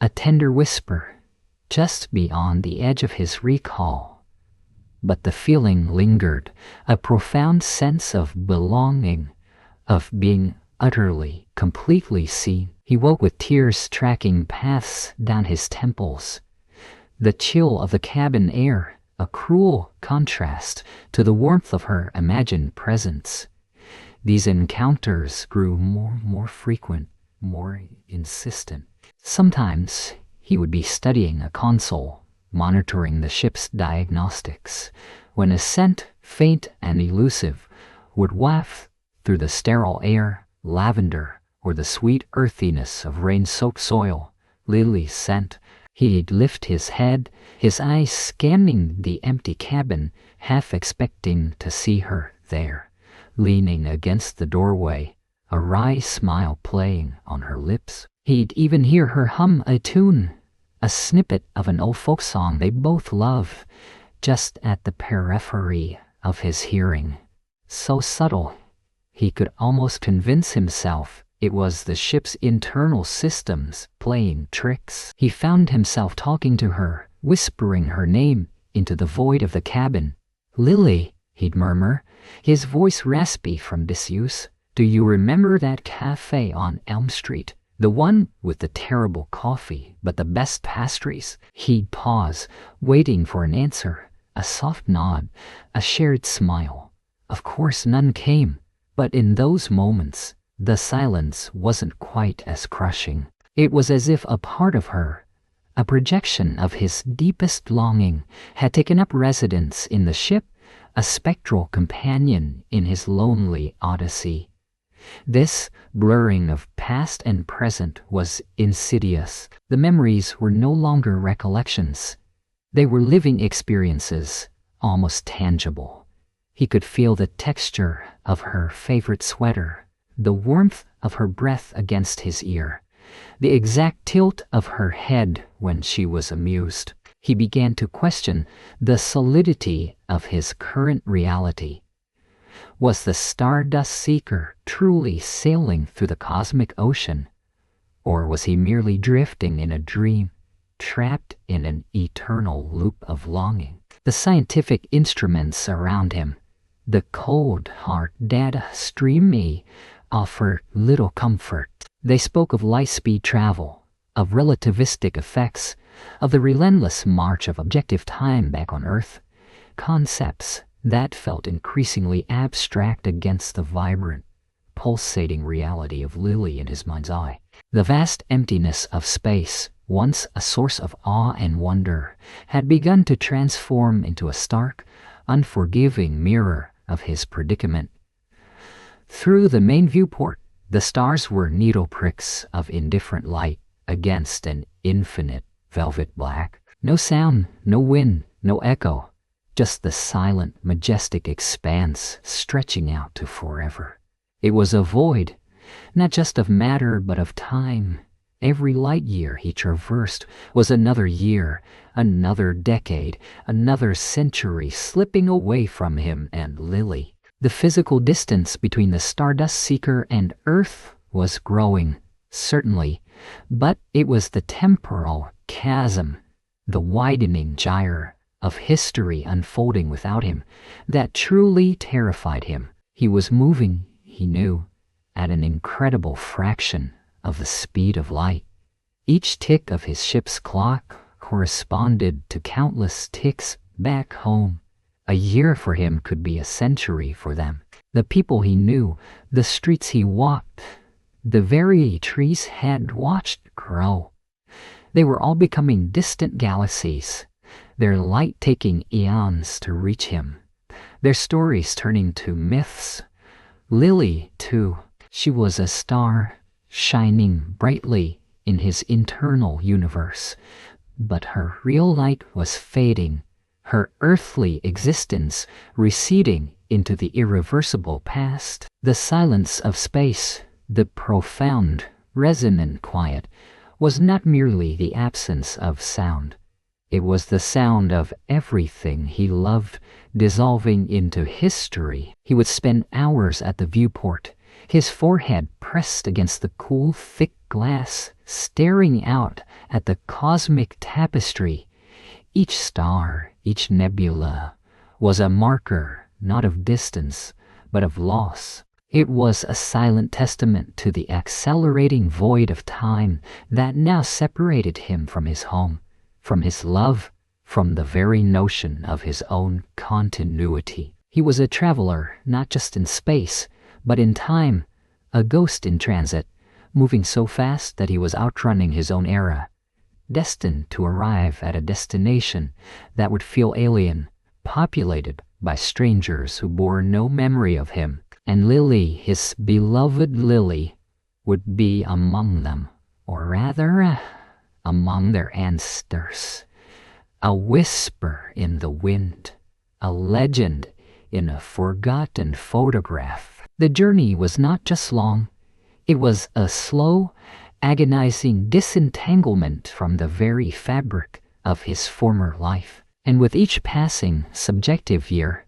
a tender whisper, just beyond the edge of his recall. But the feeling lingered, a profound sense of belonging, of being utterly, completely seen. He woke with tears tracking paths down his temples. The chill of the cabin air, a cruel contrast to the warmth of her imagined presence. These encounters grew more frequent, more insistent. Sometimes he would be studying a console, monitoring the ship's diagnostics, when a scent, faint and elusive, would waft through the sterile air, lavender, or the sweet earthiness of rain-soaked soil, Lily's scent. He'd lift his head, his eyes scanning the empty cabin, half expecting to see her there, leaning against the doorway, a wry smile playing on her lips. He'd even hear her hum a tune, a snippet of an old folk song they both loved, just at the periphery of his hearing. So subtle, he could almost convince himself it was the ship's internal systems playing tricks. He found himself talking to her, whispering her name into the void of the cabin. "Lily," he'd murmur, his voice raspy from disuse. "Do you remember that cafe on Elm Street? The one with the terrible coffee, but the best pastries?" He'd pause, waiting for an answer, a soft nod, a shared smile. Of course none came, but in those moments, the silence wasn't quite as crushing. It was as if a part of her, a projection of his deepest longing, had taken up residence in the ship, a spectral companion in his lonely odyssey. This blurring of past and present was insidious. The memories were no longer recollections. They were living experiences, almost tangible. He could feel the texture of her favorite sweater, the warmth of her breath against his ear, the exact tilt of her head when she was amused. He began to question the solidity of his current reality. Was the Stardust Seeker truly sailing through the cosmic ocean? Or was he merely drifting in a dream, trapped in an eternal loop of longing? The scientific instruments around him, the cold, hard data streaming, offered little comfort. They spoke of light-speed travel, of relativistic effects, of the relentless march of objective time back on Earth, concepts that felt increasingly abstract against the vibrant, pulsating reality of Lily in his mind's eye. The vast emptiness of space, once a source of awe and wonder, had begun to transform into a stark, unforgiving mirror of his predicament. Through the main viewport, the stars were needle pricks of indifferent light against an infinite velvet black. No sound, no wind, no echo, just the silent, majestic expanse stretching out to forever. It was a void, not just of matter but of time. Every light year he traversed was another year, another decade, another century slipping away from him and Lily. The physical distance between the Stardust Seeker and Earth was growing, certainly, but it was the temporal chasm, the widening gyre of history unfolding without him, that truly terrified him. He was moving, he knew, at an incredible fraction of the speed of light. Each tick of his ship's clock corresponded to countless ticks back home. A year for him could be a century for them. The people he knew, the streets he walked, the very trees had watched grow. They were all becoming distant galaxies, their light taking eons to reach him, their stories turning to myths. Lily, too, she was a star, shining brightly in his internal universe, but her real light was fading, her earthly existence receding into the irreversible past. The silence of space, the profound, resonant quiet, was not merely the absence of sound. It was the sound of everything he loved dissolving into history. He would spend hours at the viewport, his forehead pressed against the cool, thick glass, staring out at the cosmic tapestry. Each star, each nebula, was a marker not of distance, but of loss. It was a silent testament to the accelerating void of time that now separated him from his home, from his love, from the very notion of his own continuity. He was a traveler, not just in space, but in time, a ghost in transit, moving so fast that he was outrunning his own era, destined to arrive at a destination that would feel alien, populated by strangers who bore no memory of him, and Lily, his beloved Lily, would be among them, or rather, among their ancestors. A whisper in the wind, a legend in a forgotten photograph. The journey was not just long, it was a slow, agonizing disentanglement from the very fabric of his former life. And with each passing subjective year,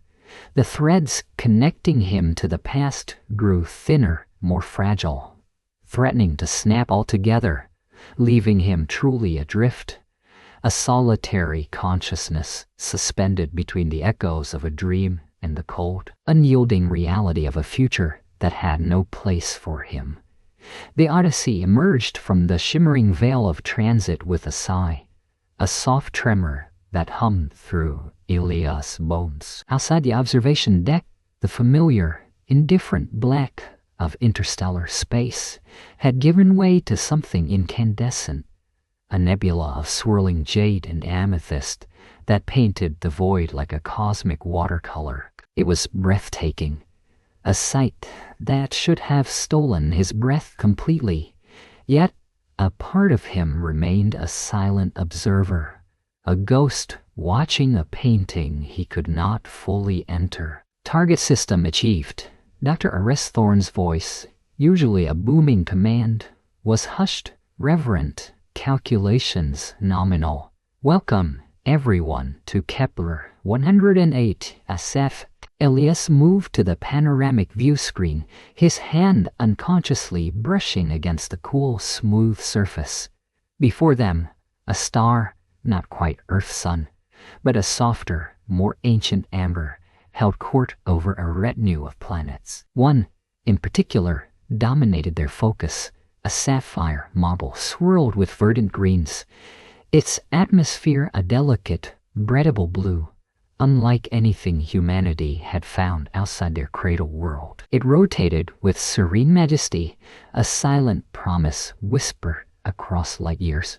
the threads connecting him to the past grew thinner, more fragile, threatening to snap altogether, leaving him truly adrift, a solitary consciousness suspended between the echoes of a dream and the cold, unyielding reality of a future that had no place for him. The Odyssey emerged from the shimmering veil of transit with a sigh, a soft tremor that hummed through Ilias' bones. Outside the observation deck, the familiar, indifferent black of interstellar space had given way to something incandescent, a nebula of swirling jade and amethyst that painted the void like a cosmic watercolor. It was breathtaking, a sight that should have stolen his breath completely, yet a part of him remained a silent observer, a ghost watching a painting he could not fully enter. Target system achieved. Dr. Aresthorn's voice, usually a booming command, was hushed, reverent, calculations nominal. Welcome, everyone, to Kepler 108 SF. Elias moved to the panoramic view screen, his hand unconsciously brushing against the cool, smooth surface. Before them, a star, not quite Earth's sun, but a softer, more ancient amber, held court over a retinue of planets. One, in particular, dominated their focus, a sapphire marble swirled with verdant greens, its atmosphere a delicate, breathable blue, unlike anything humanity had found outside their cradle world. It rotated with serene majesty, a silent promise whispered across light years.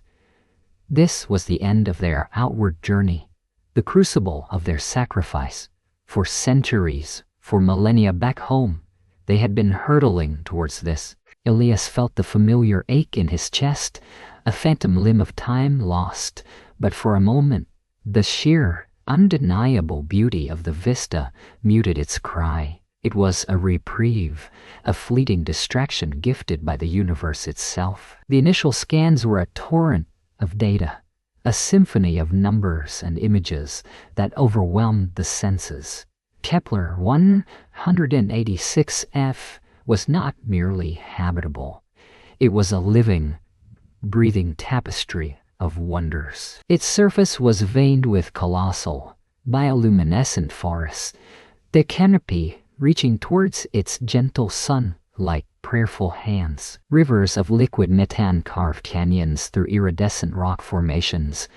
This was the end of their outward journey, the crucible of their sacrifice. For centuries, for millennia back home, they had been hurtling towards this. Elias felt the familiar ache in his chest, a phantom limb of time lost, but for a moment, the sheer, undeniable beauty of the vista muted its cry. It was a reprieve, a fleeting distraction gifted by the universe itself. The initial scans were a torrent of data, a symphony of numbers and images that overwhelmed the senses. Kepler 186f was not merely habitable. It was a living, breathing tapestry of wonders. Its surface was veined with colossal, bioluminescent forests, their canopy reaching towards its gentle sun like prayerful hands. Rivers of liquid methane carved canyons through iridescent rock formations,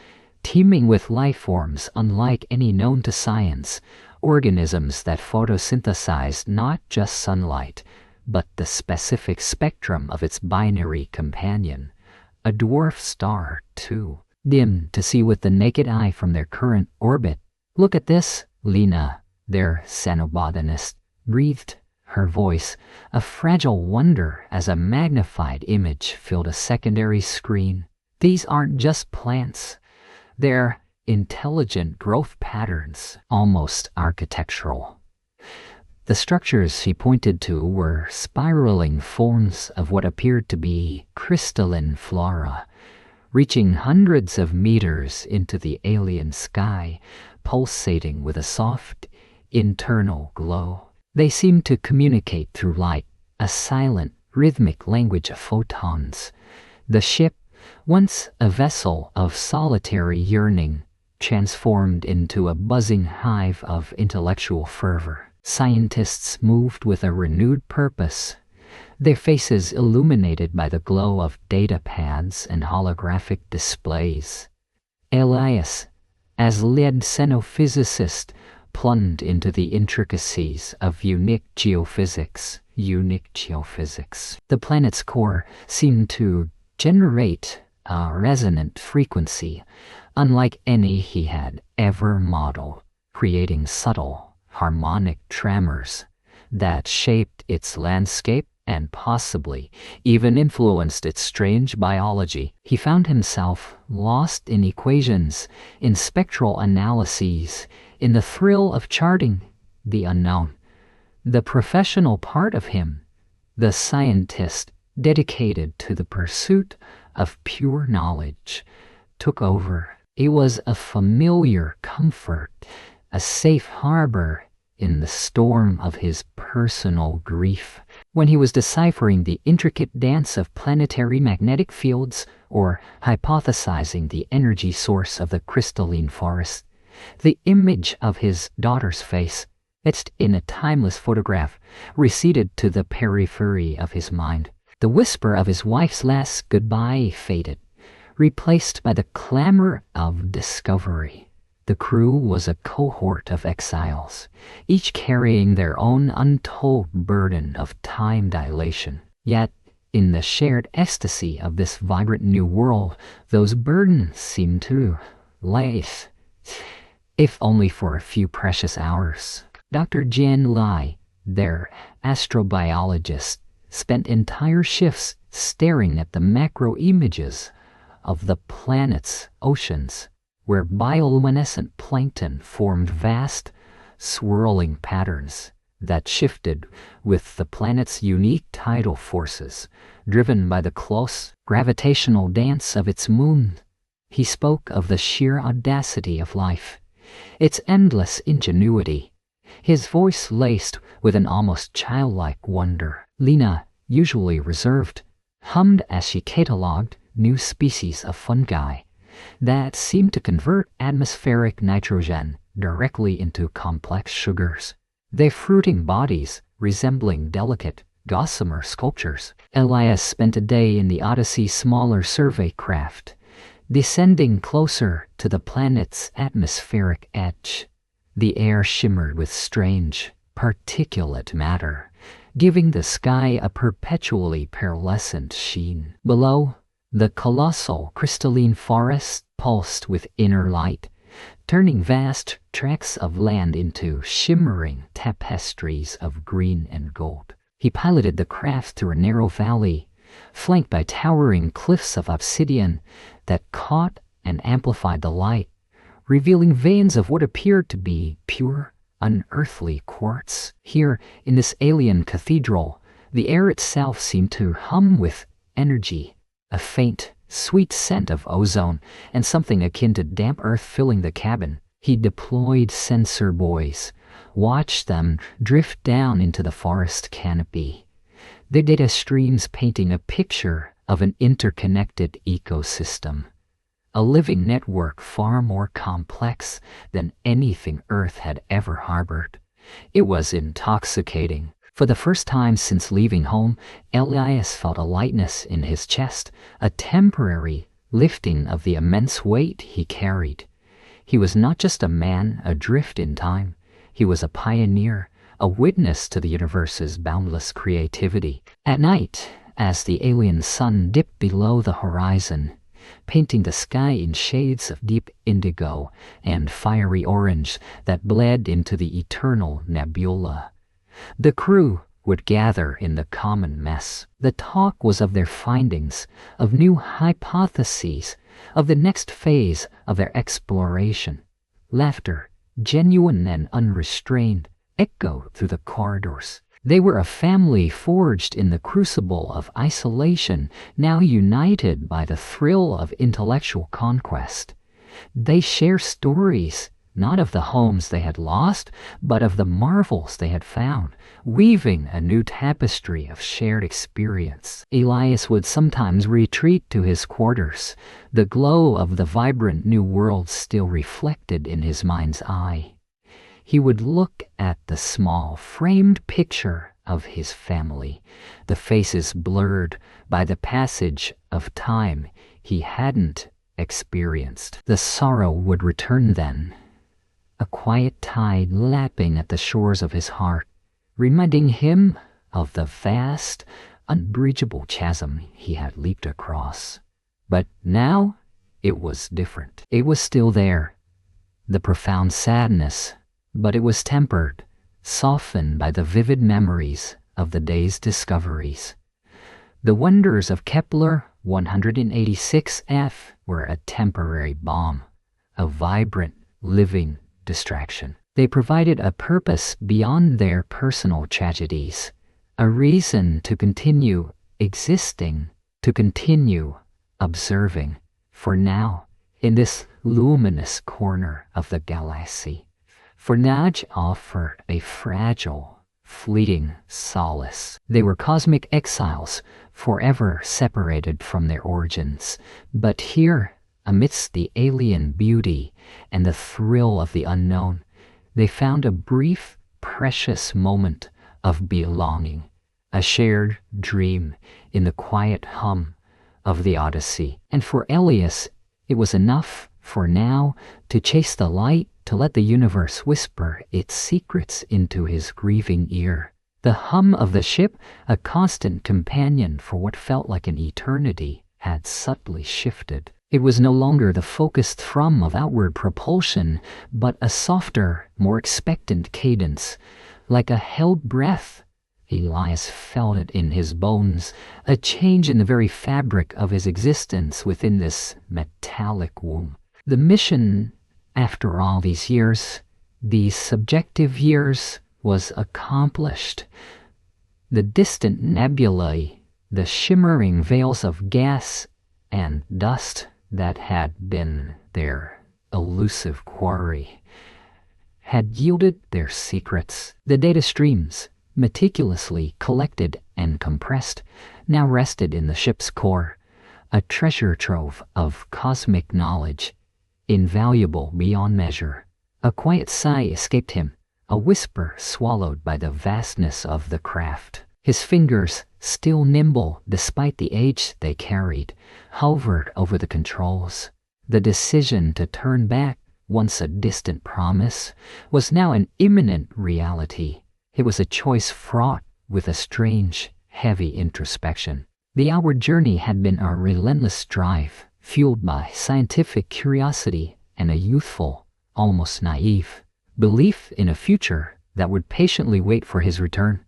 teeming with life forms unlike any known to science, organisms that photosynthesized not just sunlight, but the specific spectrum of its binary companion, a dwarf star, too, dim to see with the naked eye from their current orbit. Look at this, Lena, their xenobotanist, breathed, her voice a fragile wonder as a magnified image filled a secondary screen. These aren't just plants. They're intelligent growth patterns, almost architectural. The structures he pointed to were spiraling forms of what appeared to be crystalline flora, reaching hundreds of meters into the alien sky, pulsating with a soft, internal glow. They seemed to communicate through light, a silent, rhythmic language of photons. The ship, once a vessel of solitary yearning, transformed into a buzzing hive of intellectual fervor. Scientists moved with a renewed purpose, their faces illuminated by the glow of data pads and holographic displays. Elias, as lead xenophysicist, plumbed into the intricacies of unique geophysics. The planet's core seemed to generate a resonant frequency unlike any he had ever modeled, creating subtle, harmonic tremors that shaped its landscape and possibly even influenced its strange biology. He found himself lost in equations, in spectral analyses, in the thrill of charting the unknown. The professional part of him, the scientist dedicated to the pursuit of pure knowledge, took over. It was a familiar comfort, a safe harbor in the storm of his personal grief. When he was deciphering the intricate dance of planetary magnetic fields or hypothesizing the energy source of the crystalline forest, the image of his daughter's face, etched in a timeless photograph, receded to the periphery of his mind. The whisper of his wife's last goodbye faded, replaced by the clamor of discovery. The crew was a cohort of exiles, each carrying their own untold burden of time dilation. Yet, in the shared ecstasy of this vibrant new world, those burdens seemed to light, if only for a few precious hours. Dr. Jian Lai, their astrobiologist, spent entire shifts staring at the macro images of the planet's oceans, where bioluminescent plankton formed vast, swirling patterns that shifted with the planet's unique tidal forces, driven by the close gravitational dance of its moon. He spoke of the sheer audacity of life, its endless ingenuity, his voice laced with an almost childlike wonder. Lena, usually reserved, hummed as she catalogued new species of fungi that seemed to convert atmospheric nitrogen directly into complex sugars, their fruiting bodies resembling delicate, gossamer sculptures. Elias spent a day in the Odyssey's smaller survey craft, descending closer to the planet's atmospheric edge. The air shimmered with strange, particulate matter, giving the sky a perpetually pearlescent sheen. Below, the colossal crystalline forest pulsed with inner light, turning vast tracts of land into shimmering tapestries of green and gold. He piloted the craft through a narrow valley, flanked by towering cliffs of obsidian that caught and amplified the light, revealing veins of what appeared to be pure, unearthly quartz. Here, in this alien cathedral, the air itself seemed to hum with energy, a faint, sweet scent of ozone, and something akin to damp earth filling the cabin. He deployed sensor buoys, watched them drift down into the forest canopy, their data streams painting a picture of an interconnected ecosystem, a living network far more complex than anything Earth had ever harbored. It was intoxicating. For the first time since leaving home, Elias felt a lightness in his chest, a temporary lifting of the immense weight he carried. He was not just a man adrift in time. He was a pioneer, a witness to the universe's boundless creativity. At night, as the alien sun dipped below the horizon, painting the sky in shades of deep indigo and fiery orange that bled into the eternal nebula, the crew would gather in the common mess. The talk was of their findings, of new hypotheses, of the next phase of their exploration. Laughter, genuine and unrestrained, echoed through the corridors. They were a family forged in the crucible of isolation, now united by the thrill of intellectual conquest. They share stories, not of the homes they had lost, but of the marvels they had found, weaving a new tapestry of shared experience. Elias would sometimes retreat to his quarters, the glow of the vibrant new world still reflected in his mind's eye. He would look at the small, framed picture of his family, the faces blurred by the passage of time he hadn't experienced. The sorrow would return then, a quiet tide lapping at the shores of his heart, reminding him of the vast, unbridgeable chasm he had leaped across. But now it was different. It was still there, the profound sadness, but it was tempered, softened by the vivid memories of the day's discoveries. The wonders of Kepler 186f were a temporary balm, a vibrant, living distraction. They provided a purpose beyond their personal tragedies, a reason to continue existing, to continue observing. For now, in this luminous corner of the galaxy, Fornage offered a fragile, fleeting solace. They were cosmic exiles, forever separated from their origins. But here, amidst the alien beauty and the thrill of the unknown, they found a brief, precious moment of belonging, a shared dream in the quiet hum of the Odyssey. And for Elias, it was enough for now to chase the light, to let the universe whisper its secrets into his grieving ear. The hum of the ship, a constant companion for what felt like an eternity, had subtly shifted. It was no longer the focused thrum of outward propulsion, but a softer, more expectant cadence, like a held breath. Elias felt it in his bones, a change in the very fabric of his existence within this metallic womb. The mission, after all these years, these subjective years, was accomplished. The distant nebulae, the shimmering veils of gas and dust that had been their elusive quarry, had yielded their secrets. The data streams, meticulously collected and compressed, now rested in the ship's core, a treasure trove of cosmic knowledge, invaluable beyond measure. A quiet sigh escaped him, a whisper swallowed by the vastness of the craft. His fingers, still nimble despite the age they carried, hovered over the controls. The decision to turn back, once a distant promise, was now an imminent reality. It was a choice fraught with a strange, heavy introspection. The outward journey had been a relentless drive, fueled by scientific curiosity and a youthful, almost naive, belief in a future that would patiently wait for his return.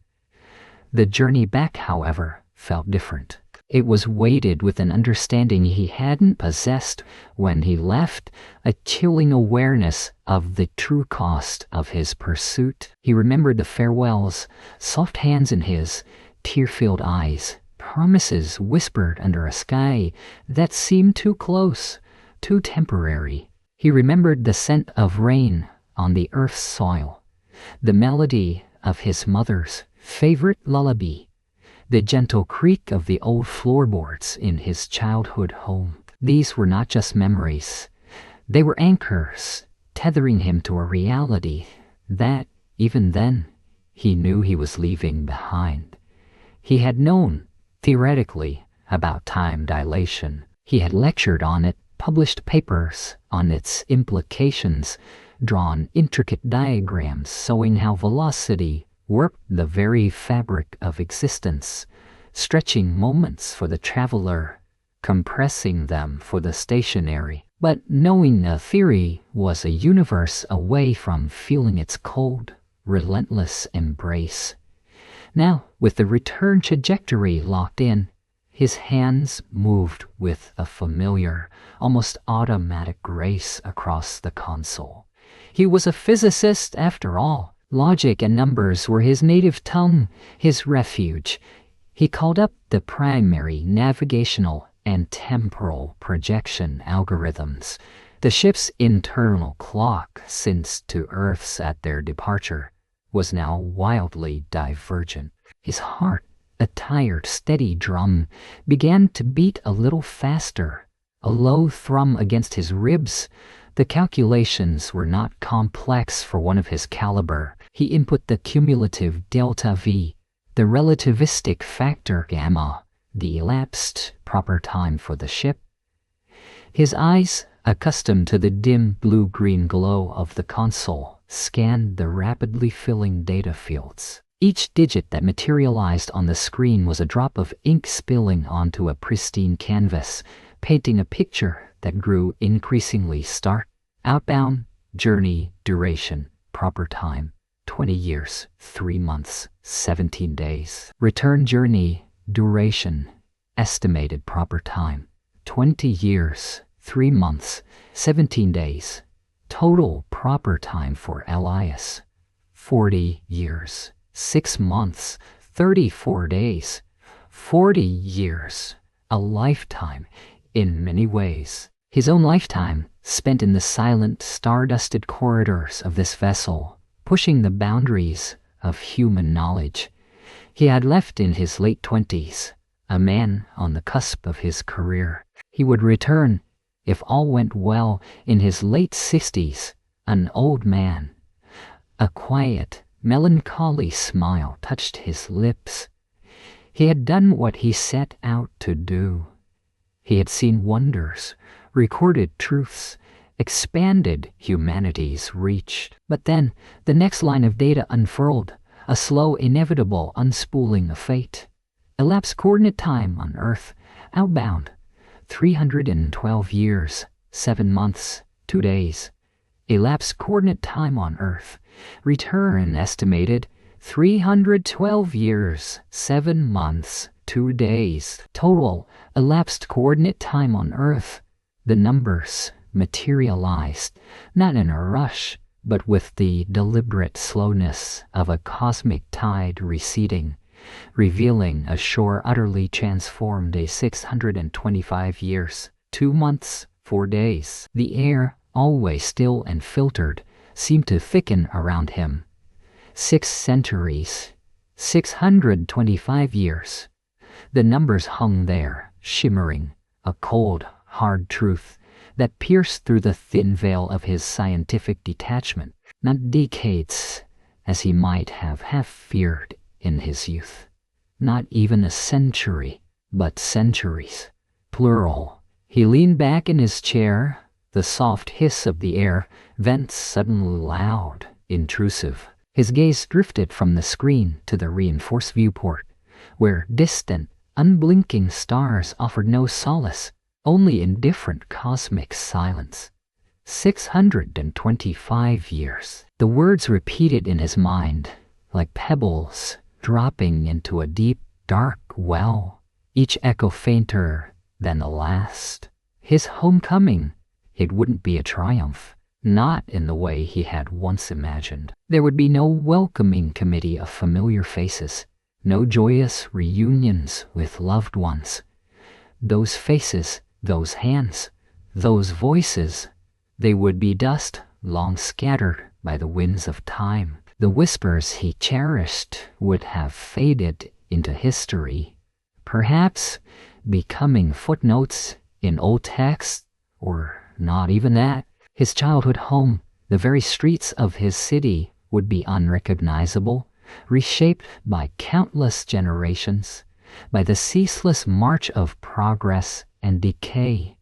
The journey back, however, felt different. It was weighted with an understanding he hadn't possessed when he left, a chilling awareness of the true cost of his pursuit. He remembered the farewells, soft hands in his, tear-filled eyes, promises whispered under a sky that seemed too close, too temporary. He remembered the scent of rain on the earth's soil, the melody of his mother's favorite lullaby, the gentle creak of the old floorboards in his childhood home. These were not just memories. They were anchors, tethering him to a reality that, even then, he knew he was leaving behind. He had known, theoretically, about time dilation. He had lectured on it, published papers on its implications, drawn intricate diagrams showing how velocity worked the very fabric of existence, stretching moments for the traveler, compressing them for the stationary. But knowing a theory was a universe away from feeling its cold, relentless embrace. Now, with the return trajectory locked in, his hands moved with a familiar, almost automatic grace across the console. He was a physicist after all. Logic and numbers were his native tongue, his refuge. He called up the primary navigational and temporal projection algorithms. The ship's internal clock, since to Earth's at their departure, was now wildly divergent. His heart, a tired, steady drum, began to beat a little faster, a low thrum against his ribs. The calculations were not complex for one of his caliber. He input the cumulative delta V, the relativistic factor gamma, the elapsed proper time for the ship. His eyes, accustomed to the dim blue-green glow of the console, scanned the rapidly filling data fields. Each digit that materialized on the screen was a drop of ink spilling onto a pristine canvas, painting a picture that grew increasingly stark. Outbound, journey, duration, proper time, 20 years, 3 months, 17 days. Return journey, duration, estimated proper time, 20 years, 3 months, 17 days. Total proper time for Elias, 40 years, 6 months, 34 days. 40 years, a lifetime in many ways. His own lifetime spent in the silent, star-dusted corridors of this vessel, pushing the boundaries of human knowledge. He had left in his late 20s, a man on the cusp of his career. He would return, if all went well, in his late 60s, an old man. A quiet, melancholy smile touched his lips. He had done what he set out to do. He had seen wonders, recorded truths, expanded humanity's reach. But then, the next line of data unfurled, a slow, inevitable unspooling of fate. Elapsed coordinate time on Earth, outbound, 312 years, 7 months, 2 days. Elapsed coordinate time on Earth, return estimated, 312 years, 7 months, 2 days. Total elapsed coordinate time on Earth. The numbers materialized, not in a rush, but with the deliberate slowness of a cosmic tide receding, revealing a shore utterly transformed. 625 years, 2 months, 4 days. The air, always still and filtered, seemed to thicken around him. 6 centuries, 625 years. The numbers hung there, shimmering, a cold, hard truth that pierced through the thin veil of his scientific detachment. Not decades, as he might have half feared in his youth. Not even a century, but centuries. Plural. He leaned back in his chair, the soft hiss of the air vents suddenly loud, intrusive. His gaze drifted from the screen to the reinforced viewport, where distant, unblinking stars offered no solace, only indifferent cosmic silence. 625 years. The words repeated in his mind, like pebbles dropping into a deep, dark well, each echo fainter than the last. His homecoming, it wouldn't be a triumph, not in the way he had once imagined. There would be no welcoming committee of familiar faces, no joyous reunions with loved ones. Those faces, those hands, those voices, they would be dust long scattered by the winds of time. The whispers he cherished would have faded into history, perhaps becoming footnotes in old texts, or not even that. His childhood home, the very streets of his city, would be unrecognizable, reshaped by countless generations, by the ceaseless march of progress and decay.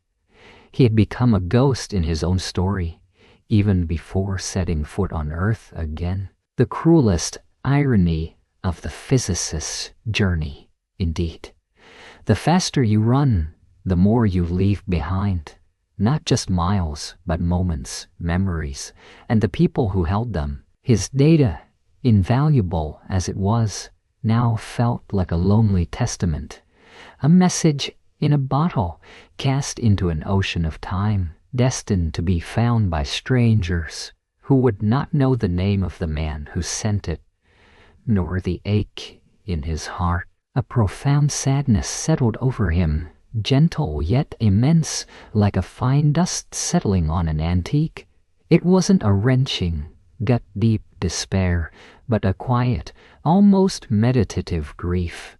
He had become a ghost in his own story, even before setting foot on Earth again. The cruelest irony of the physicist's journey, indeed. The faster you run, the more you leave behind. Not just miles, but moments, memories, and the people who held them. His data, invaluable as it was, now felt like a lonely testament, a message in a bottle cast into an ocean of time, destined to be found by strangers who would not know the name of the man who sent it, nor the ache in his heart. A profound sadness settled over him, gentle yet immense, like a fine dust settling on an antique. It wasn't a wrenching, gut-deep despair, but a quiet, almost meditative grief.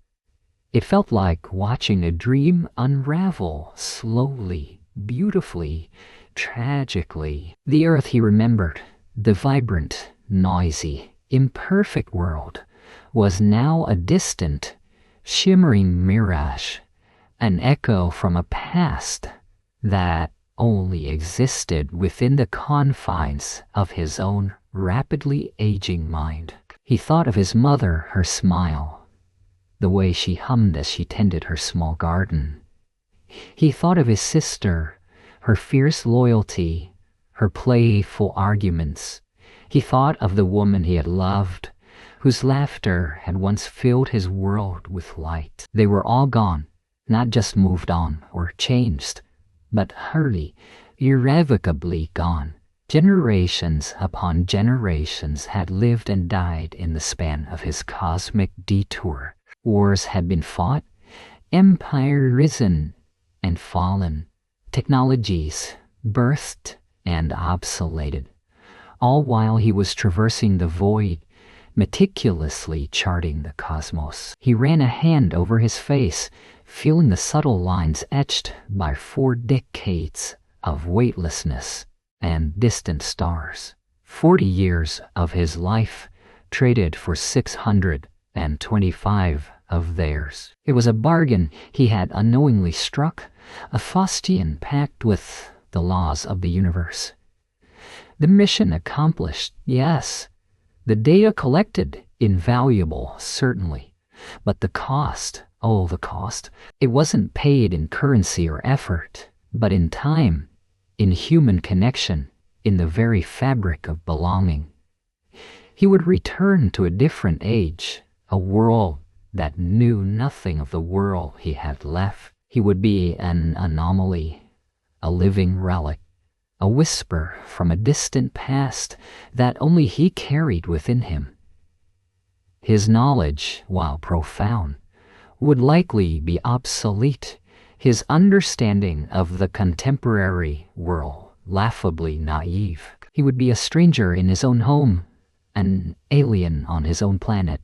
It felt like watching a dream unravel slowly, beautifully, tragically. The Earth he remembered, the vibrant, noisy, imperfect world, was now a distant, shimmering mirage, an echo from a past that only existed within the confines of his own rapidly aging mind. He thought of his mother, her smile, the way she hummed as she tended her small garden. He thought of his sister, her fierce loyalty, her playful arguments. He thought of the woman he had loved, whose laughter had once filled his world with light. They were all gone, not just moved on or changed, but utterly, irrevocably gone. Generations upon generations had lived and died in the span of his cosmic detour. Wars had been fought, empire risen and fallen, technologies birthed and obsoleted, all while he was traversing the void, meticulously charting the cosmos. He ran a hand over his face, feeling the subtle lines etched by 4 decades of weightlessness and distant stars. 40 years of his life traded for 625 of theirs. It was a bargain he had unknowingly struck, a Faustian pact with the laws of the universe. The mission accomplished, yes. The data collected, invaluable, certainly. But the cost, oh, the cost. It wasn't paid in currency or effort, but in time, in human connection, in the very fabric of belonging. He would return to a different age, a world that knew nothing of the world he had left. He would be an anomaly, a living relic, a whisper from a distant past that only he carried within him. His knowledge, while profound, would likely be obsolete, his understanding of the contemporary world laughably naive. He would be a stranger in his own home, an alien on his own planet.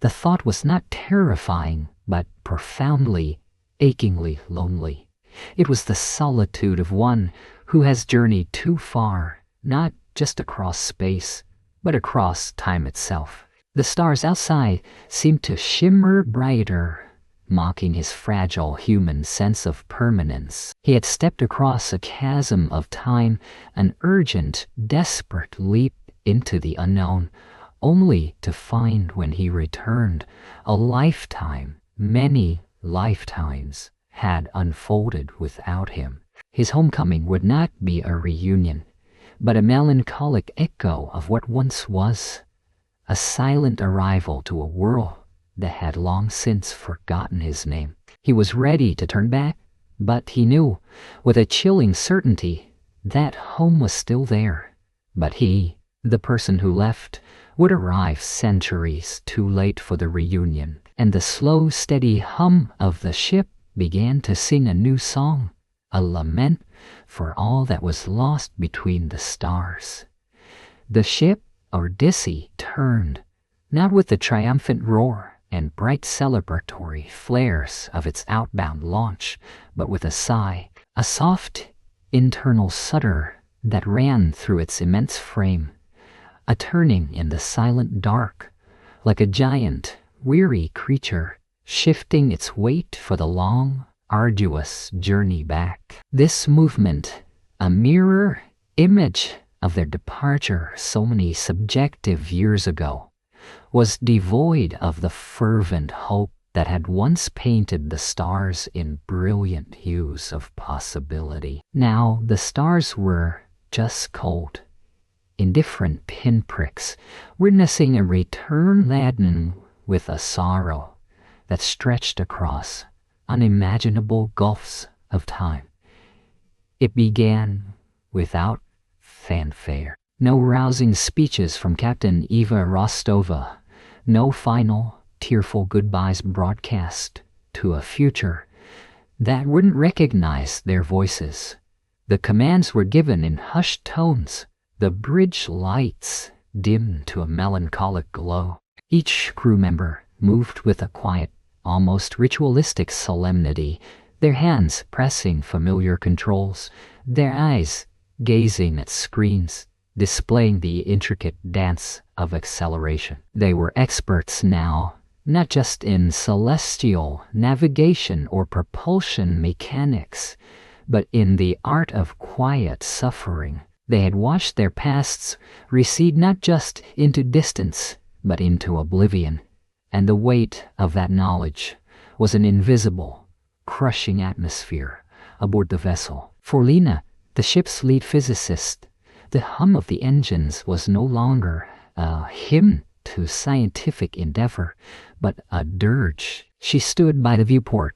The thought was not terrifying, but profoundly, achingly lonely. It was the solitude of one who has journeyed too far, not just across space, but across time itself. The stars outside seemed to shimmer brighter, mocking his fragile human sense of permanence. He had stepped across a chasm of time, an urgent, desperate leap into the unknown, only to find when he returned, a lifetime, many lifetimes, had unfolded without him. His homecoming would not be a reunion, but a melancholic echo of what once was, a silent arrival to a world that had long since forgotten his name. He was ready to turn back, but he knew, with a chilling certainty, that home was still there. But he, the person who left, would arrive centuries too late for the reunion, and the slow, steady hum of the ship began to sing a new song, a lament for all that was lost between the stars. The ship, Odyssey, turned, not with the triumphant roar and bright celebratory flares of its outbound launch, but with a sigh, a soft internal shudder that ran through its immense frame, a turning in the silent dark, like a giant, weary creature shifting its weight for the long, arduous journey back. This movement, a mirror image of their departure so many subjective years ago, was devoid of the fervent hope that had once painted the stars in brilliant hues of possibility. Now the stars were just cold, indifferent pinpricks, witnessing a return laden with a sorrow that stretched across unimaginable gulfs of time. It began without fanfare. No rousing speeches from Captain Eva Rostova, no final, tearful goodbyes broadcast to a future that wouldn't recognize their voices. The commands were given in hushed tones, the bridge lights dimmed to a melancholic glow. Each crew member moved with a quiet, almost ritualistic solemnity, their hands pressing familiar controls, their eyes gazing at screens, displaying the intricate dance of acceleration. They were experts now, not just in celestial navigation or propulsion mechanics, but in the art of quiet suffering. They had watched their pasts recede not just into distance, but into oblivion, and the weight of that knowledge was an invisible, crushing atmosphere aboard the vessel. For Lena, the ship's lead physicist, the hum of the engines was no longer a hymn to scientific endeavor, but a dirge. She stood by the viewport,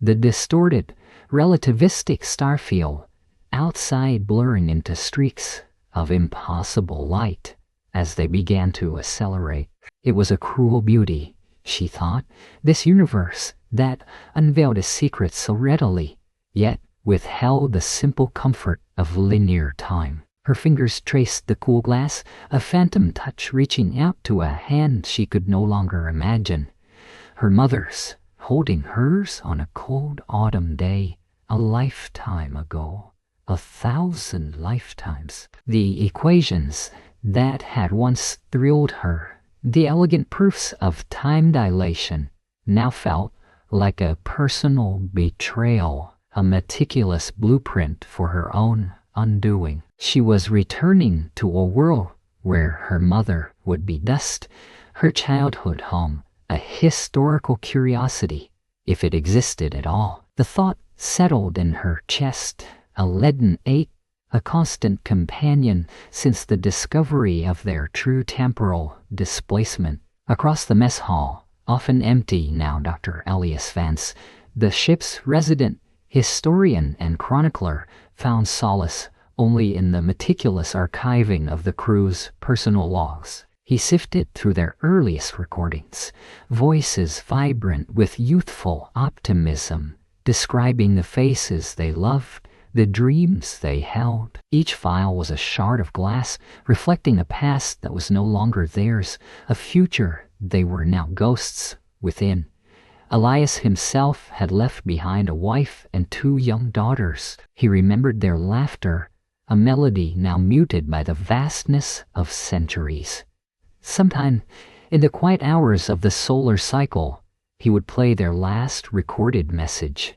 the distorted, relativistic starfield outside blurring into streaks of impossible light as they began to accelerate. It was a cruel beauty, she thought, this universe that unveiled its secrets so readily, yet withheld the simple comfort of linear time. Her fingers traced the cool glass, a phantom touch reaching out to a hand she could no longer imagine. Her mother's, holding hers on a cold autumn day, a lifetime ago, 1,000 lifetimes. The equations that had once thrilled her, the elegant proofs of time dilation, now felt like a personal betrayal, a meticulous blueprint for her own undoing. She was returning to a world where her mother would be dust, her childhood home a historical curiosity, if it existed at all. The thought settled in her chest, a leaden ache, a constant companion since the discovery of their true temporal displacement. Across the mess hall, often empty now, Dr. Elias Vance, the ship's resident historian and chronicler, found solace only in the meticulous archiving of the crew's personal logs. He sifted through their earliest recordings, voices vibrant with youthful optimism, describing the faces they loved, the dreams they held. Each file was a shard of glass, reflecting a past that was no longer theirs, a future they were now ghosts within. Elias himself had left behind a wife and 2 young daughters. He remembered their laughter, a melody now muted by the vastness of centuries. Sometime in the quiet hours of the solar cycle, he would play their last recorded message,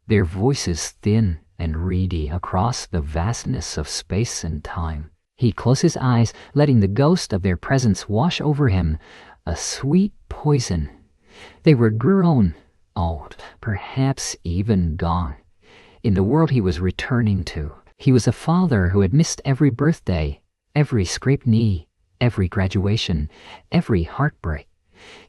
their voices thin and reedy across the vastness of space and time. He'd close his eyes, letting the ghost of their presence wash over him, a sweet poison. They were grown, old, perhaps even gone. In the world he was returning to, he was a father who had missed every birthday, every scraped knee, every graduation, every heartbreak.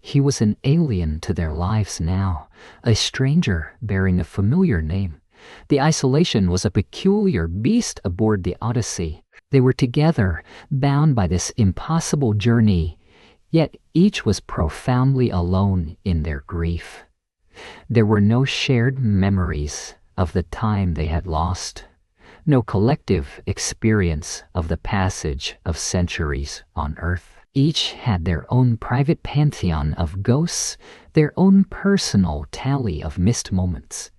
He was an alien to their lives now, a stranger bearing a familiar name. The isolation was a peculiar beast aboard the Odyssey. They were together, bound by this impossible journey, yet each was profoundly alone in their grief. There were no shared memories of the time they had lost, no collective experience of the passage of centuries on Earth. Each had their own private pantheon of ghosts, their own personal tally of missed moments.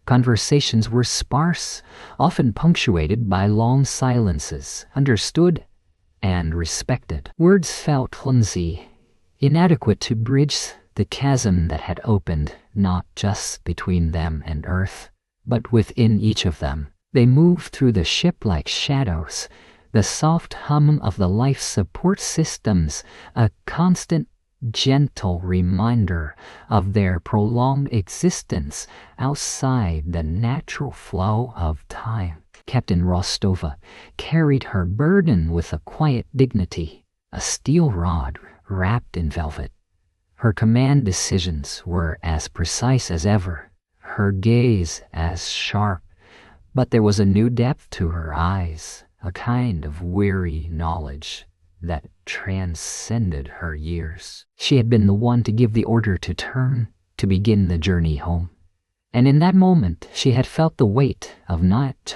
Conversations were sparse, often punctuated by long silences, understood and respected. Words felt clumsy, inadequate to bridge the chasm that had opened not just between them and Earth, but within each of them. They moved through the ship like shadows, the soft hum of the life support systems, a constant, gentle reminder of their prolonged existence outside the natural flow of time. Captain Rostova carried her burden with a quiet dignity, a steel rod wrapped in velvet. Her command decisions were as precise as ever, her gaze as sharp, but there was a new depth to her eyes, a kind of weary knowledge that transcended her years. She had been the one to give the order to turn, to begin the journey home. And in that moment, she had felt the weight of not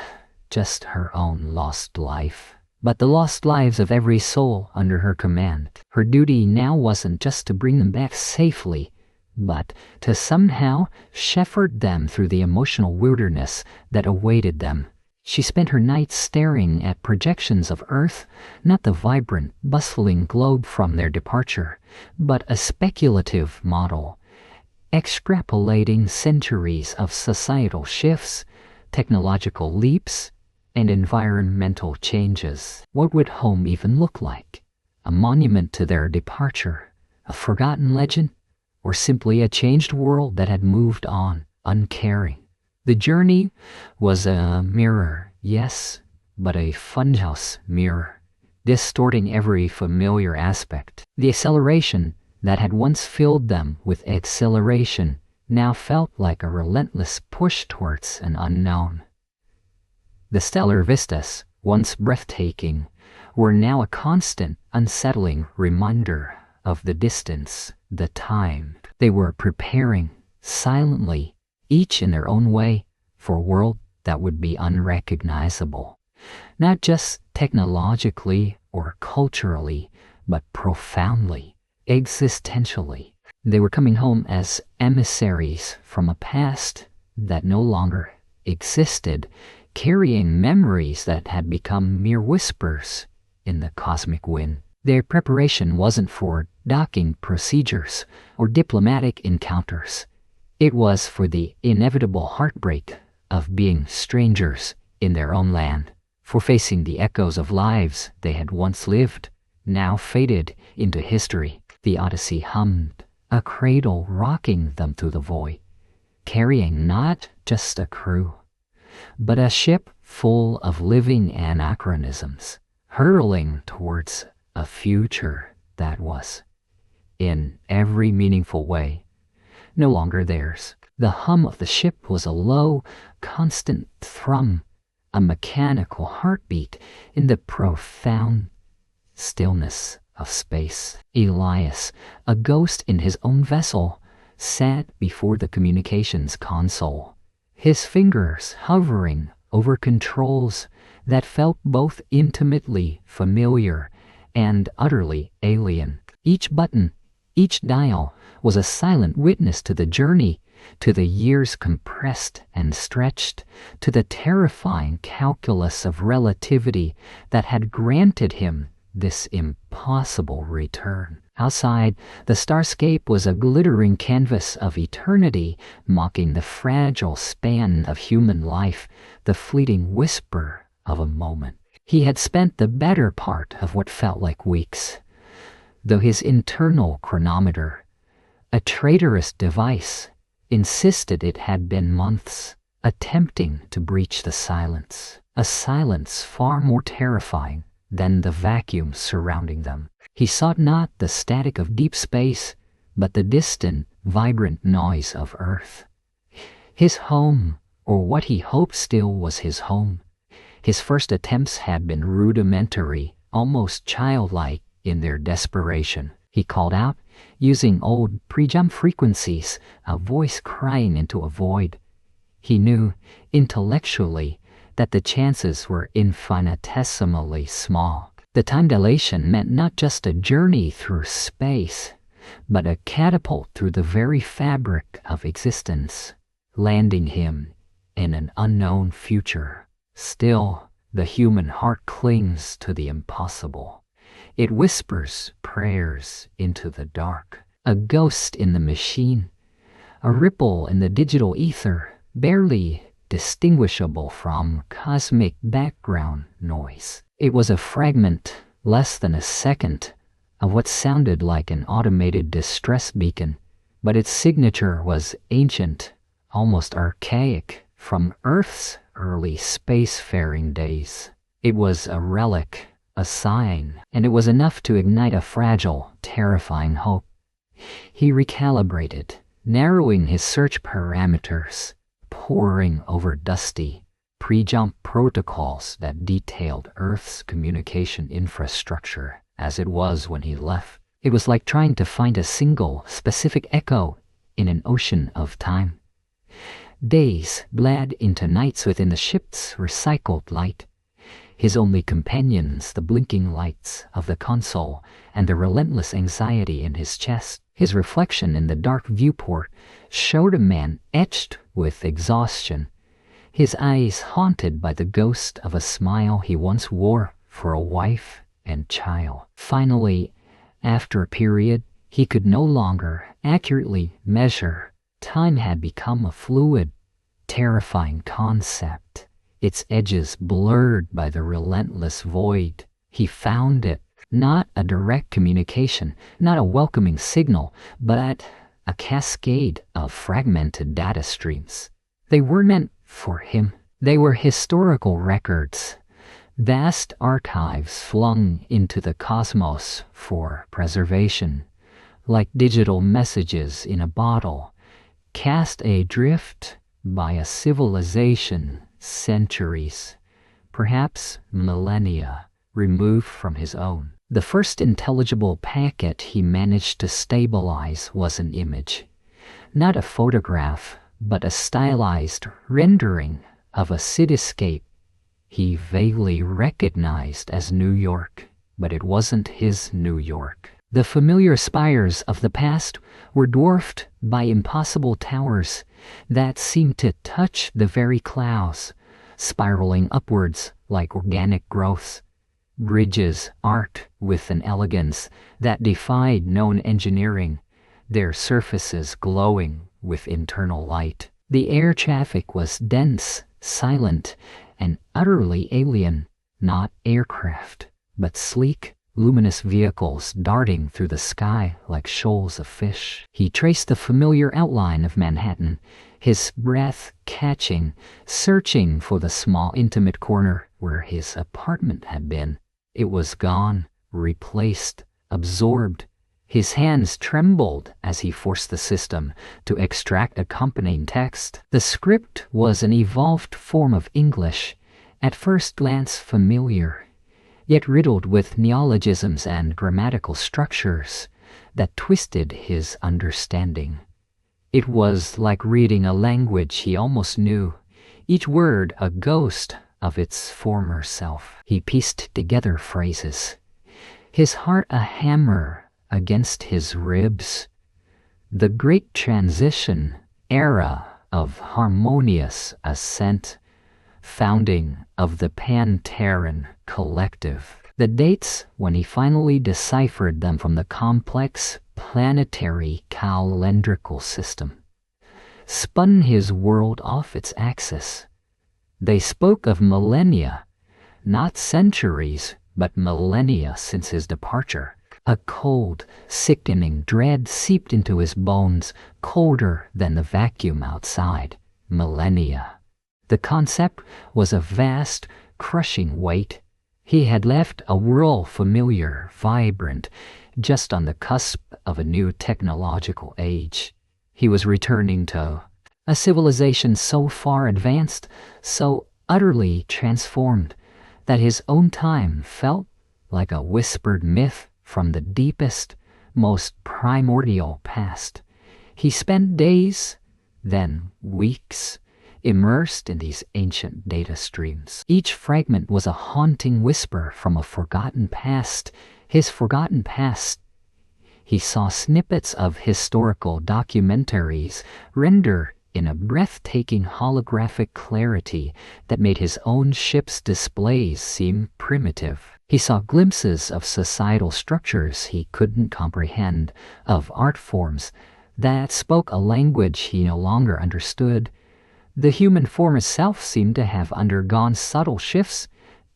just her own lost life, but the lost lives of every soul under her command. Her duty now wasn't just to bring them back safely, but to somehow shepherd them through the emotional wilderness that awaited them. She spent her nights staring at projections of Earth, not the vibrant, bustling globe from their departure, but a speculative model, extrapolating centuries of societal shifts, technological leaps, and environmental changes. What would home even look like? A monument to their departure, a forgotten legend, or simply a changed world that had moved on, uncaring? The journey was a mirror, yes, but a funhouse mirror, distorting every familiar aspect. The acceleration that had once filled them with exhilaration now felt like a relentless push towards an unknown. The stellar vistas, once breathtaking, were now a constant, unsettling reminder of the distance, the time. They were preparing, silently, each in their own way, for a world that would be unrecognizable. Not just technologically or culturally, but profoundly, existentially. They were coming home as emissaries from a past that no longer existed, carrying memories that had become mere whispers in the cosmic wind. Their preparation wasn't for docking procedures or diplomatic encounters. It was for the inevitable heartbreak of being strangers in their own land, for facing the echoes of lives they had once lived, now faded into history. The Odyssey hummed, a cradle rocking them through the void, carrying not just a crew, but a ship full of living anachronisms, hurtling towards a future that was, in every meaningful way, no longer theirs. The hum of the ship was a low, constant thrum, a mechanical heartbeat in the profound stillness of space. Elias, a ghost in his own vessel, sat before the communications console, his fingers hovering over controls that felt both intimately familiar and utterly alien. Each button, each dial, was a silent witness to the journey, to the years compressed and stretched, to the terrifying calculus of relativity that had granted him this impossible return. Outside, the starscape was a glittering canvas of eternity, mocking the fragile span of human life, the fleeting whisper of a moment. He had spent the better part of what felt like weeks, though his internal chronometer, a traitorous device, insisted it had been months, attempting to breach the silence, a silence far more terrifying than the vacuum surrounding them. He sought not the static of deep space, but the distant, vibrant noise of Earth. His home, or what he hoped still was his home. His first attempts had been rudimentary, almost childlike in their desperation. He called out, using old pre-jump frequencies, a voice crying into a void. He knew, intellectually, that the chances were infinitesimally small. The time dilation meant not just a journey through space, but a catapult through the very fabric of existence, landing him in an unknown future. Still, the human heart clings to the impossible. It whispers prayers into the dark, a ghost in the machine, a ripple in the digital ether, barely distinguishable from cosmic background noise. It was a fragment, less than a second, of what sounded like an automated distress beacon, but its signature was ancient, almost archaic, from Earth's early spacefaring days. It was a relic, a sign, and it was enough to ignite a fragile, terrifying hope. He recalibrated, narrowing his search parameters, poring over dusty, pre-jump protocols that detailed Earth's communication infrastructure as it was when he left. It was like trying to find a single, specific echo in an ocean of time. Days bled into nights within the ship's recycled light. His only companions, the blinking lights of the console and the relentless anxiety in his chest. His reflection in the dark viewport showed a man etched with exhaustion, his eyes haunted by the ghost of a smile he once wore for a wife and child. Finally, after a period he could no longer accurately measure, time had become a fluid, terrifying concept, its edges blurred by the relentless void. He found it not a direct communication, not a welcoming signal, but a cascade of fragmented data streams. They weren't meant for him. They were historical records, vast archives flung into the cosmos for preservation, like digital messages in a bottle, cast adrift by a civilization centuries, perhaps millennia, removed from his own. The first intelligible packet he managed to stabilize was an image, not a photograph, but a stylized rendering of a cityscape he vaguely recognized as New York, but it wasn't his New York. The familiar spires of the past were dwarfed by impossible towers that seemed to touch the very clouds, spiraling upwards like organic growths. Bridges arced with an elegance that defied known engineering, their surfaces glowing with internal light. The air traffic was dense, silent, and utterly alien, not aircraft, but sleek, luminous vehicles darting through the sky like shoals of fish. He traced the familiar outline of Manhattan, his breath catching, searching for the small intimate corner where his apartment had been. It was gone, replaced, absorbed. His hands trembled as he forced the system to extract accompanying text. The script was an evolved form of English, at first glance familiar, yet riddled with neologisms and grammatical structures that twisted his understanding. It was like reading a language he almost knew, each word a ghost of its former self. He pieced together phrases, his heart a hammer against his ribs. The Great Transition, era of harmonious ascent, founding of the Pan-Terran Collective. The dates when he finally deciphered them from the complex planetary calendrical system spun his world off its axis. They spoke of millennia, not centuries, but millennia since his departure. A cold, sickening dread seeped into his bones, colder than the vacuum outside. Millennia. The concept was a vast, crushing weight. He had left a world familiar, vibrant, just on the cusp of a new technological age. He was returning to a civilization so far advanced, so utterly transformed, that his own time felt like a whispered myth from the deepest, most primordial past. He spent days, then weeks, immersed in these ancient data streams. Each fragment was a haunting whisper from a forgotten past, his forgotten past. He saw snippets of historical documentaries render in a breathtaking holographic clarity that made his own ship's displays seem primitive. He saw glimpses of societal structures he couldn't comprehend, of art forms that spoke a language he no longer understood. The human form itself seemed to have undergone subtle shifts,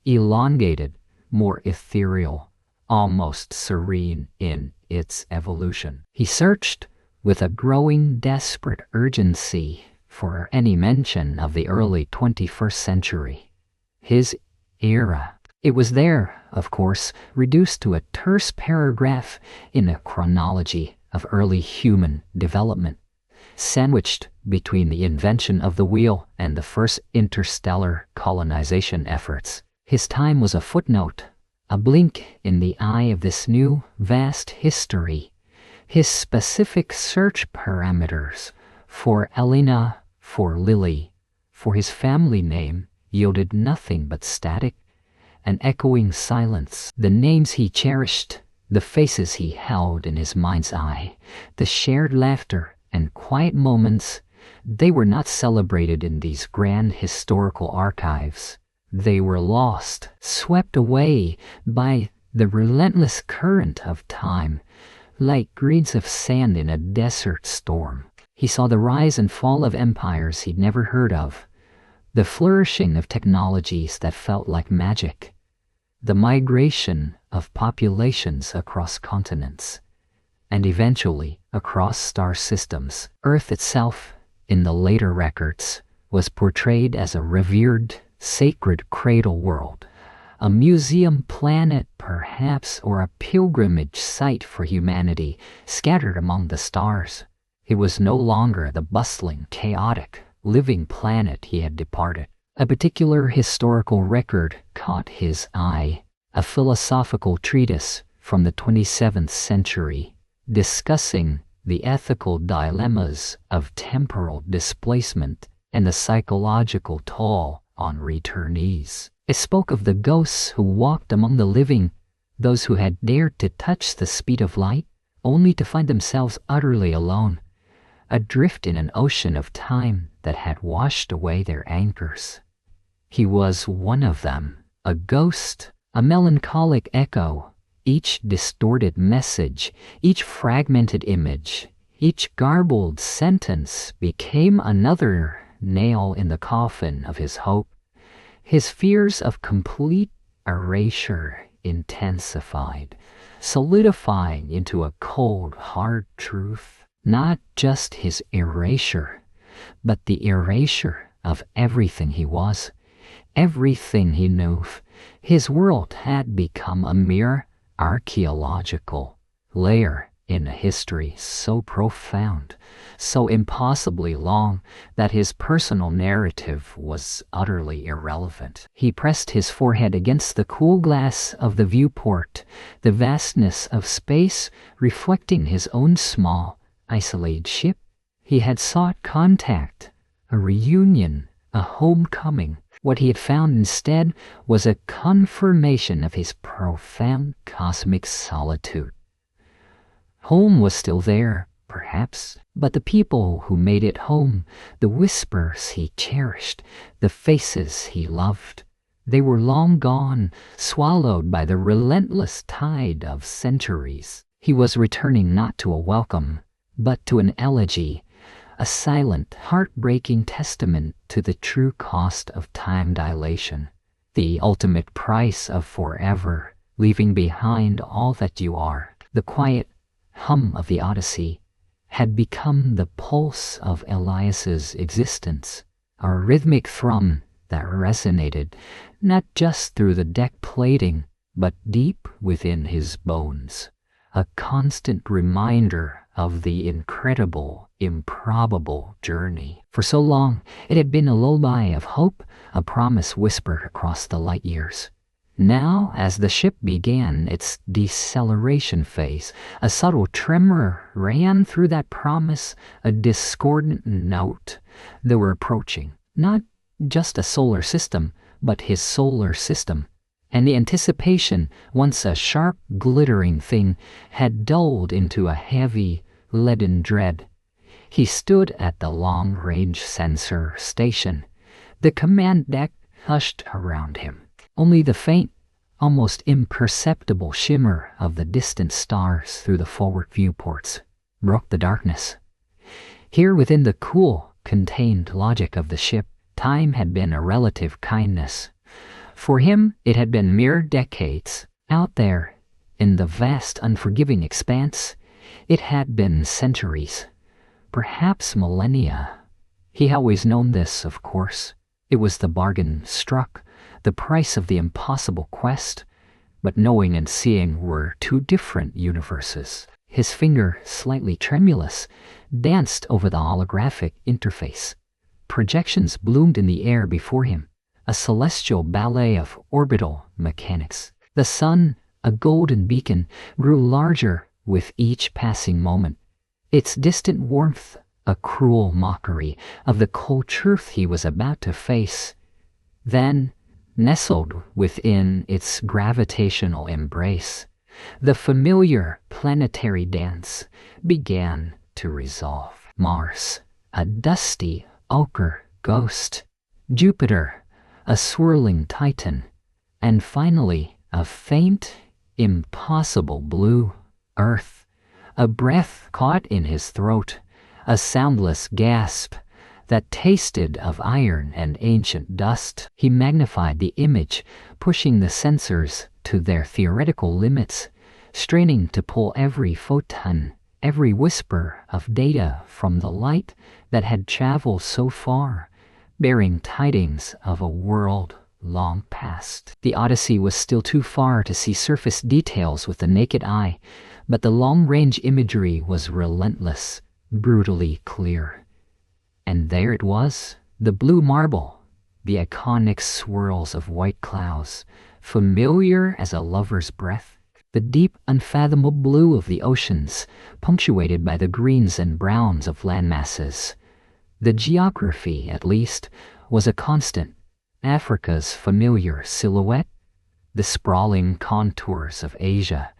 elongated, more ethereal, almost serene in its evolution. He searched with a growing desperate urgency for any mention of the early 21st century. His era. It was there, of course, reduced to a terse paragraph in a chronology of early human development, sandwiched between the invention of the wheel and the first interstellar colonization efforts. His time was a footnote, a blink in the eye of this new, vast history. His specific search parameters for Elena, for Lily, for his family name yielded nothing but static, an echoing silence. The names he cherished, the faces he held in his mind's eye, the shared laughter and quiet moments, they were not celebrated in these grand historical archives. They were lost, swept away by the relentless current of time, like grains of sand in a desert storm. He saw the rise and fall of empires he'd never heard of, the flourishing of technologies that felt like magic, the migration of populations across continents, and eventually across star systems. Earth itself, in the later records, was portrayed as a revered, sacred cradle world, a museum planet perhaps, or a pilgrimage site for humanity scattered among the stars. It was no longer the bustling, chaotic, living planet he had departed. A particular historical record caught his eye, a philosophical treatise from the 27th century discussing the ethical dilemmas of temporal displacement and the psychological toll on returnees. It spoke of the ghosts who walked among the living, those who had dared to touch the speed of light, only to find themselves utterly alone, adrift in an ocean of time that had washed away their anchors. He was one of them, a ghost, a melancholic echo. Each distorted message, each fragmented image, each garbled sentence became another nail in the coffin of his hope. His fears of complete erasure intensified, solidifying into a cold, hard truth. Not just his erasure, but the erasure of everything he was, everything he knew. His world had become a mere archaeological layer in a history so profound, so impossibly long, that his personal narrative was utterly irrelevant. He pressed his forehead against the cool glass of the viewport, the vastness of space reflecting his own small, isolated ship. He had sought contact, a reunion, a homecoming. What he had found instead was a confirmation of his profound cosmic solitude. Home was still there, perhaps, but the people who made it home, the whispers he cherished, the faces he loved, they were long gone, swallowed by the relentless tide of centuries. He was returning not to a welcome, but to an elegy, a silent, heartbreaking testament to the true cost of time dilation, the ultimate price of forever, leaving behind all that you are. The quiet hum of the Odyssey had become the pulse of Elias's existence, a rhythmic thrum that resonated not just through the deck plating, but deep within his bones, a constant reminder of the incredible, improbable journey. For so long, it had been a lullaby of hope, a promise whispered across the light years. Now, as the ship began its deceleration phase, a subtle tremor ran through that promise, a discordant note. They were approaching not just a solar system, but his solar system. And the anticipation, once a sharp, glittering thing, had dulled into a heavy, leaden dread. He stood at the long-range sensor station. The command deck hushed around him. Only the faint, almost imperceptible shimmer of the distant stars through the forward viewports broke the darkness. Here within the cool, contained logic of the ship, time had been a relative kindness. For him, it had been mere decades. Out there, in the vast, unforgiving expanse, it had been centuries, perhaps millennia. He had always known this, of course. It was the bargain struck, the price of the impossible quest. But knowing and seeing were two different universes. His finger, slightly tremulous, danced over the holographic interface. Projections bloomed in the air before him, a celestial ballet of orbital mechanics. The sun, a golden beacon, grew larger with each passing moment, its distant warmth a cruel mockery of the cold truth he was about to face. Then, nestled within its gravitational embrace, the familiar planetary dance began to resolve. Mars, a dusty ochre ghost, Jupiter, a swirling titan, and finally a faint, impossible blue, Earth, a breath caught in his throat, a soundless gasp that tasted of iron and ancient dust. He magnified the image, pushing the sensors to their theoretical limits, straining to pull every photon, every whisper of data from the light that had traveled so far, bearing tidings of a world long past. The Odyssey was still too far to see surface details with the naked eye, but the long-range imagery was relentless, brutally clear. And there it was, the blue marble, the iconic swirls of white clouds, familiar as a lover's breath, the deep, unfathomable blue of the oceans, punctuated by the greens and browns of landmasses. The geography, at least, was a constant. Africa's familiar silhouette, the sprawling contours of Asia,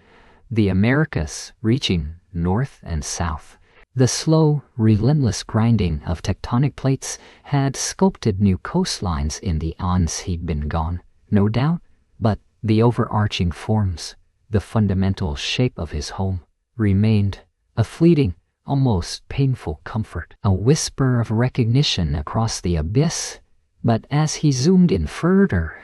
the Americas reaching north and south. The slow, relentless grinding of tectonic plates had sculpted new coastlines in the eons he'd been gone, no doubt, but the overarching forms, the fundamental shape of his home, remained a fleeting, almost painful comfort, a whisper of recognition across the abyss. But as he zoomed in further,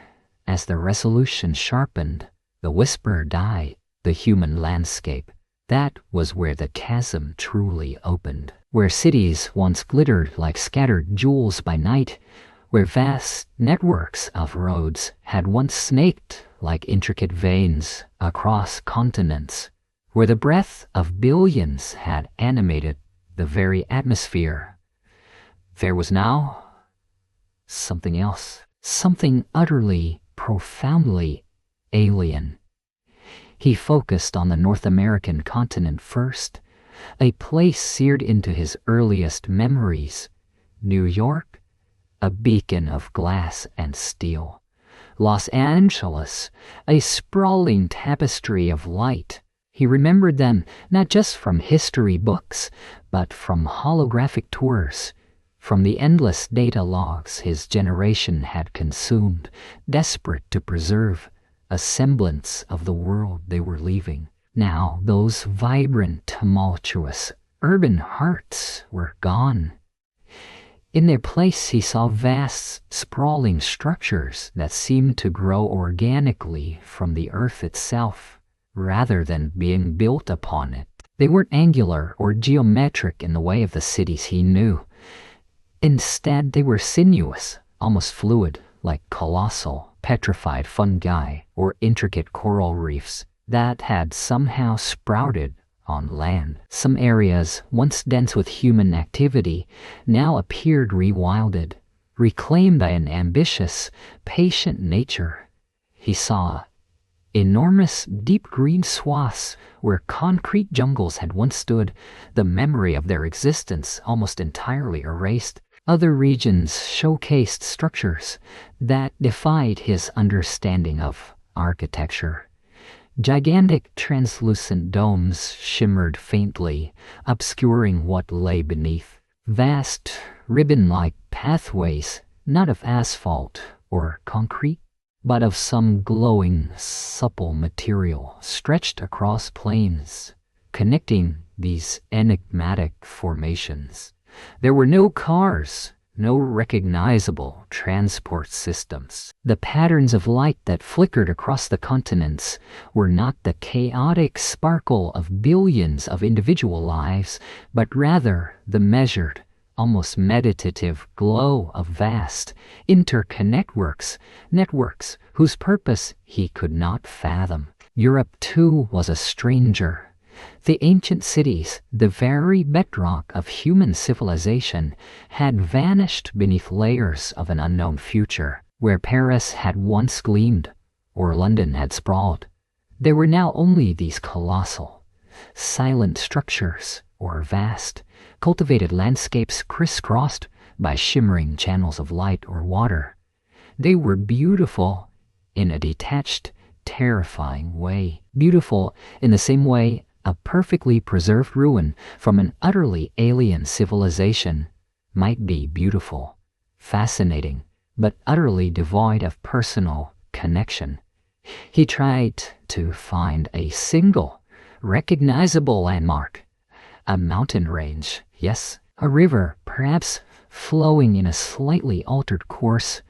as the resolution sharpened, the whisper died. The human landscape, that was where the chasm truly opened, where cities once glittered like scattered jewels by night, where vast networks of roads had once snaked like intricate veins across continents, where the breath of billions had animated the very atmosphere. There was now something else, something utterly, profoundly alien. He focused on the North American continent first, a place seared into his earliest memories. New York, a beacon of glass and steel. Los Angeles, a sprawling tapestry of light. He remembered them not just from history books, but from holographic tours, from the endless data logs his generation had consumed, desperate to preserve a semblance of the world they were leaving. Now those vibrant, tumultuous, urban hearts were gone. In their place he saw vast, sprawling structures that seemed to grow organically from the earth itself, rather than being built upon it. They weren't angular or geometric in the way of the cities he knew. Instead, they were sinuous, almost fluid, like colossal, petrified fungi or intricate coral reefs that had somehow sprouted on land. Some areas, once dense with human activity, now appeared rewilded, reclaimed by an ambitious, patient nature. He saw enormous, deep green swaths where concrete jungles had once stood, the memory of their existence almost entirely erased. Other regions showcased structures that defied his understanding of architecture. Gigantic translucent domes shimmered faintly, obscuring what lay beneath. Vast, ribbon-like pathways, not of asphalt or concrete, but of some glowing, supple material, stretched across plains, connecting these enigmatic formations. There were no cars, no recognizable transport systems. The patterns of light that flickered across the continents were not the chaotic sparkle of billions of individual lives, but rather the measured, almost meditative glow of vast, interconnect networks whose purpose he could not fathom. Europe, too, was a stranger. The ancient cities, the very bedrock of human civilization, had vanished beneath layers of an unknown future. Where Paris had once gleamed, or London had sprawled, there were now only these colossal, silent structures, or vast, cultivated landscapes crisscrossed by shimmering channels of light or water. They were beautiful in a detached, terrifying way. Beautiful in the same way a perfectly preserved ruin from an utterly alien civilization might be beautiful, fascinating, but utterly devoid of personal connection. He tried to find a single, recognizable landmark, a mountain range, yes, A river, perhaps flowing in a slightly altered course,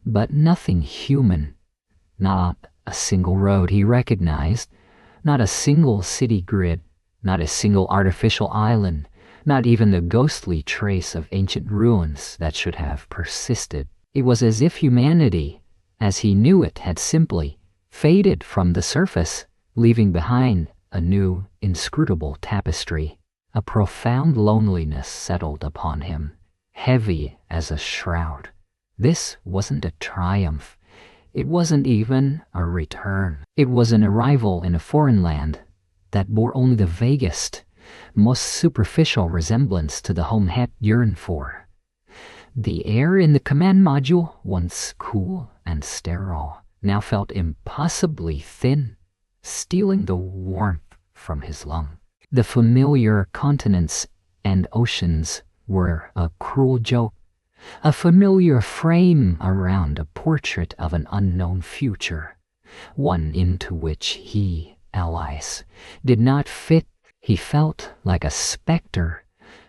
but nothing human. Not a single road he recognized, not a single city grid, not a single artificial island, not even the ghostly trace of ancient ruins that should have persisted. It was as if humanity, as he knew it, had simply faded from the surface, leaving behind a new, inscrutable tapestry. A profound loneliness settled upon him, heavy as a shroud. This wasn't a triumph. It wasn't even a return. It was an arrival in a foreign land that bore only the vaguest, most superficial resemblance to the home he yearned for. The air in the command module, once cool and sterile, now felt impossibly thin, stealing the warmth from his lung. The familiar continents and oceans were a cruel joke, a familiar frame around a portrait of an unknown future, one into which he, Alice, did not fit. He felt like a specter,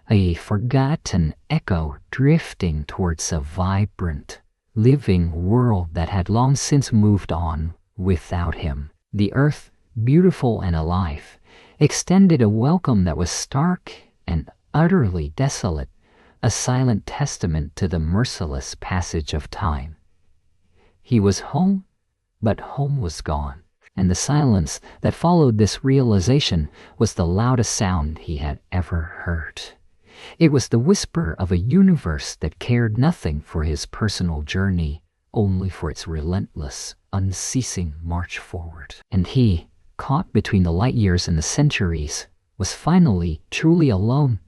a forgotten echo drifting towards a vibrant, living world that had long since moved on without him. The earth, beautiful and alive, extended a welcome that was stark and utterly desolate, a silent testament to the merciless passage of time. He was home, but home was gone, and the silence that followed this realization was the loudest sound he had ever heard. It was the whisper of a universe that cared nothing for his personal journey, only for its relentless, unceasing march forward. And he, caught between the light years and the centuries, was finally truly alone.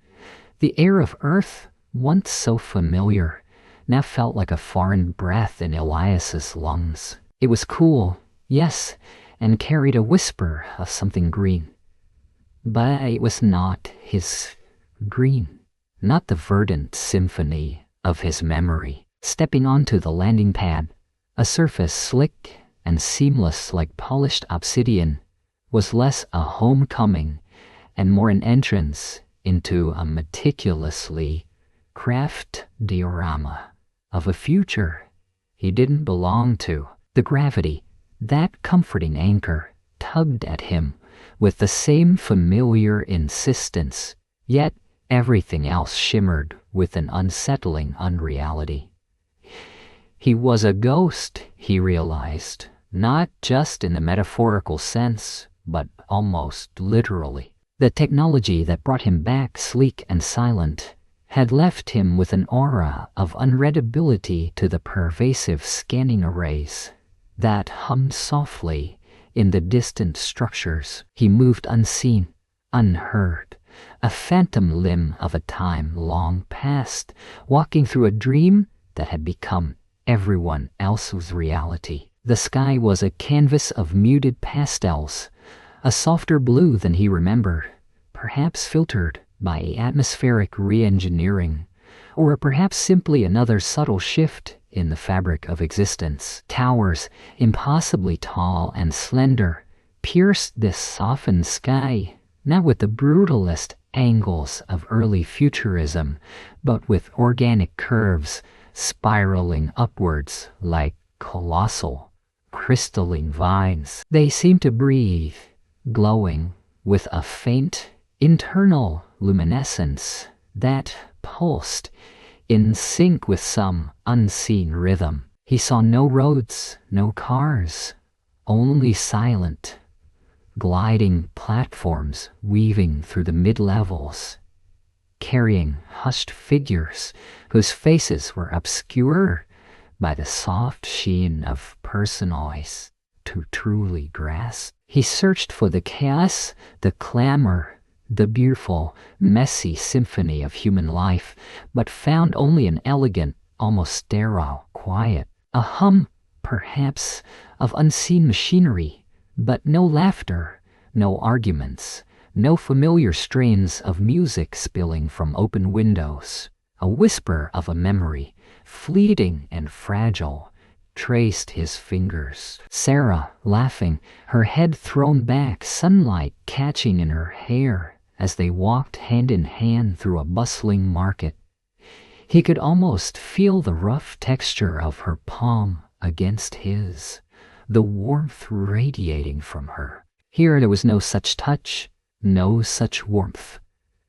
The air of Earth, once so familiar, now felt like a foreign breath in Elias's lungs. It was cool, yes, and carried a whisper of something green. But it was not his green, not the verdant symphony of his memory. Stepping onto the landing pad, a surface slick and seamless like polished obsidian, was less a homecoming and more an entrance into a meticulously crafted diorama of a future he didn't belong to. The gravity, that comforting anchor, tugged at him with the same familiar insistence, yet everything else shimmered with an unsettling unreality. He was a ghost, he realized, not just in the metaphorical sense, but almost literally. The technology that brought him back sleek and silent had left him with an aura of unreadability to the pervasive scanning arrays that hummed softly in the distant structures. He moved unseen, unheard, a phantom limb of a time long past, walking through a dream that had become everyone else's reality. The sky was a canvas of muted pastels, a softer blue than he remembered, perhaps filtered by atmospheric re-engineering, or perhaps simply another subtle shift in the fabric of existence. Towers, impossibly tall and slender, pierced this softened sky, not with the brutalist angles of early futurism, but with organic curves spiraling upwards like colossal, crystalline vines. They seemed to breathe, glowing with a faint, internal luminescence that pulsed in sync with some unseen rhythm. He saw no roads, no cars, only silent, gliding platforms weaving through the mid-levels, carrying hushed figures whose faces were obscured by the soft sheen of personalities. To truly grasp, he searched for the chaos, the clamor, the beautiful, messy symphony of human life, but found only an elegant, almost sterile quiet, a hum, perhaps, of unseen machinery, but no laughter, no arguments, no familiar strains of music spilling from open windows. A whisper of a memory, fleeting and fragile, traced his fingers. Sarah, laughing, her head thrown back, sunlight catching in her hair, as they walked hand in hand through a bustling market. He could almost feel the rough texture of her palm against his, the warmth radiating from her. Here there was no such touch, no such warmth.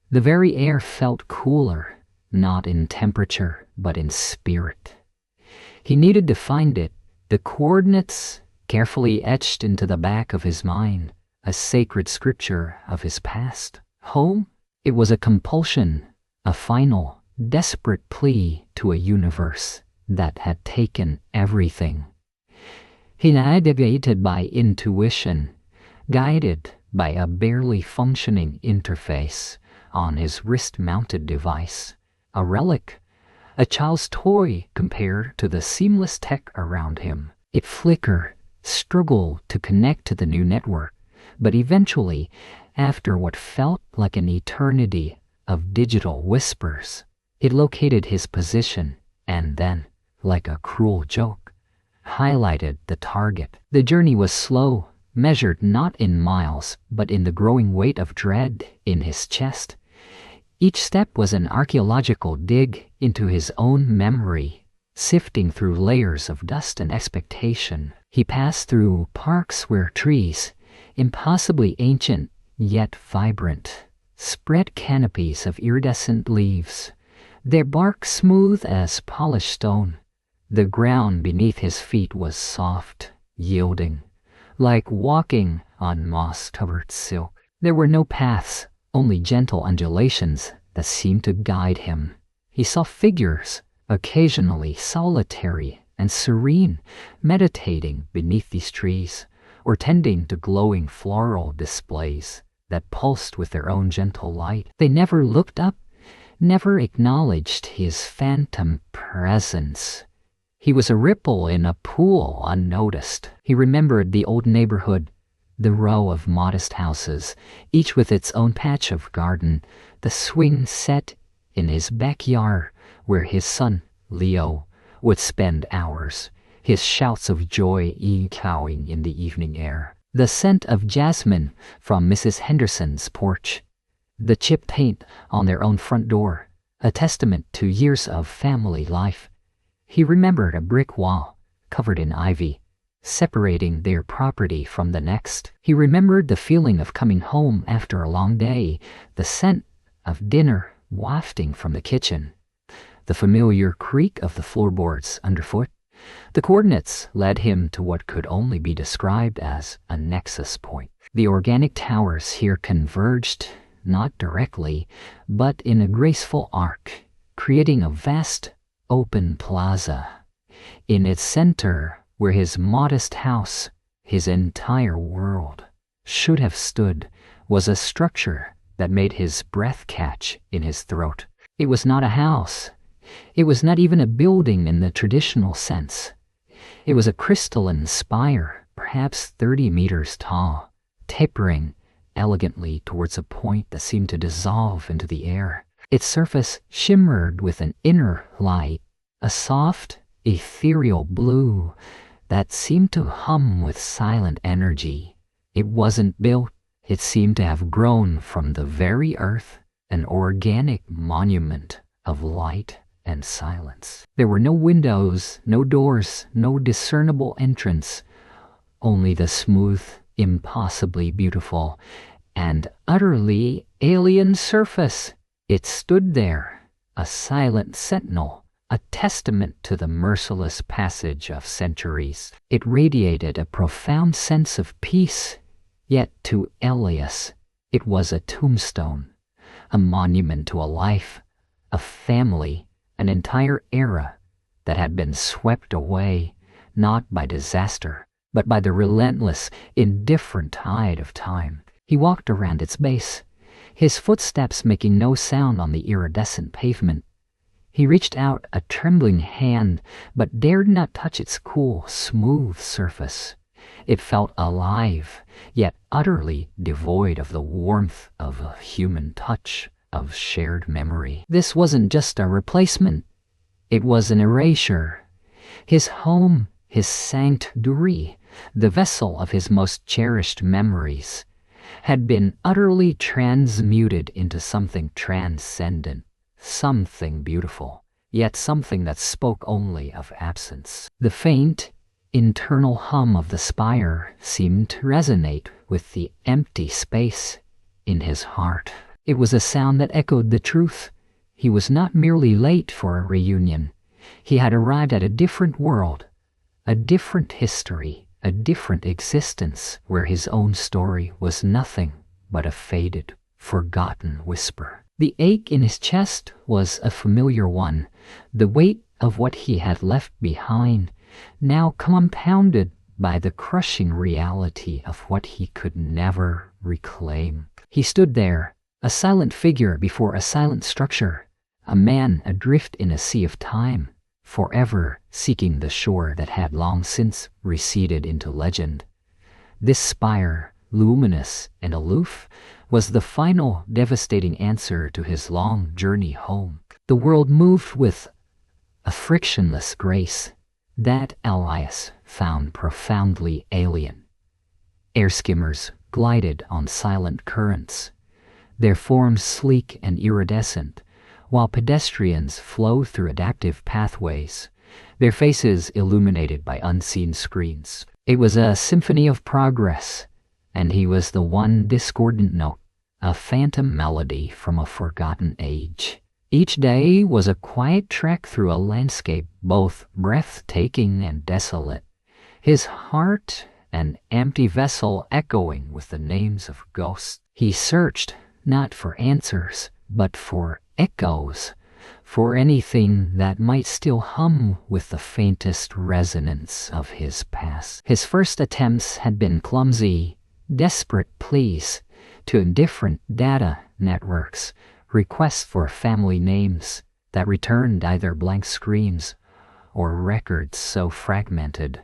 The very air felt cooler, not in temperature, but in spirit. He needed to find it, the coordinates carefully etched into the back of his mind, a sacred scripture of his past. Home? It was a compulsion, a final, desperate plea to a universe that had taken everything. He navigated by intuition, guided by a barely functioning interface on his wrist-mounted device, a relic, a child's toy compared to the seamless tech around him. It flickered, struggled to connect to the new network, but eventually, after what felt like an eternity of digital whispers, it located his position and then, like a cruel joke, highlighted the target. The journey was slow, measured not in miles, but in the growing weight of dread in his chest. Each step was an archaeological dig into his own memory, sifting through layers of dust and expectation. He passed through parks where trees, impossibly ancient yet vibrant, spread canopies of iridescent leaves, their bark smooth as polished stone. The ground beneath his feet was soft, yielding, like walking on moss-covered silk. There were no paths, only gentle undulations that seemed to guide him. He saw figures, occasionally solitary and serene, meditating beneath these trees, or tending to glowing floral displays that pulsed with their own gentle light. They never looked up, never acknowledged his phantom presence. He was a ripple in a pool unnoticed. He remembered the old neighborhood, the row of modest houses, each with its own patch of garden, the swing set in his backyard where his son, Leo, would spend hours, his shouts of joy echoing in the evening air. The scent of jasmine from Mrs. Henderson's porch, the chipped paint on their own front door, a testament to years of family life. He remembered a brick wall covered in ivy, separating their property from the next. He remembered the feeling of coming home after a long day, the scent of dinner wafting from the kitchen, the familiar creak of the floorboards underfoot. The coordinates led him to what could only be described as a nexus point. The organic towers here converged, not directly, but in a graceful arc, creating a vast, open plaza. In its center, where his modest house, his entire world, should have stood, was a structure that made his breath catch in his throat. It was not a house. It was not even a building in the traditional sense. It was a crystalline spire, perhaps 30 meters tall, tapering elegantly towards a point that seemed to dissolve into the air. Its surface shimmered with an inner light, a soft, ethereal blue that seemed to hum with silent energy. It wasn't built. It seemed to have grown from the very earth, an organic monument of light and silence. There were no windows, no doors, no discernible entrance, only the smooth, impossibly beautiful, and utterly alien surface. It stood there, a silent sentinel, a testament to the merciless passage of centuries. It radiated a profound sense of peace, yet to Elias, it was a tombstone, a monument to a life, a family, an entire era that had been swept away, not by disaster, but by the relentless, indifferent tide of time. He walked around its base, his footsteps making no sound on the iridescent pavement. He reached out a trembling hand, but dared not touch its cool, smooth surface. It felt alive, yet utterly devoid of the warmth of a human touch, of shared memory. This wasn't just a replacement. It was an erasure. His home, his sanctuary, the vessel of his most cherished memories, had been utterly transmuted into something transcendent, something beautiful, yet something that spoke only of absence. The faint, internal hum of the spire seemed to resonate with the empty space in his heart. It was a sound that echoed the truth. He was not merely late for a reunion. He had arrived at a different world, a different history, a different existence where his own story was nothing but a faded, forgotten whisper. The ache in his chest was a familiar one, the weight of what he had left behind, now compounded by the crushing reality of what he could never reclaim. He stood there, a silent figure before a silent structure, a man adrift in a sea of time, forever seeking the shore that had long since receded into legend. This spire, luminous and aloof, was the final devastating answer to his long journey home. The world moved with a frictionless grace that Elias found profoundly alien. Air skimmers glided on silent currents, their forms sleek and iridescent, while pedestrians flowed through adaptive pathways, their faces illuminated by unseen screens. It was a symphony of progress, and he was the one discordant note, a phantom melody from a forgotten age. Each day was a quiet trek through a landscape both breathtaking and desolate, his heart an empty vessel echoing with the names of ghosts. He searched not for answers, but for echoes, for anything that might still hum with the faintest resonance of his past. His first attempts had been clumsy, desperate pleas to different data networks, requests for family names that returned either blank screens or records so fragmented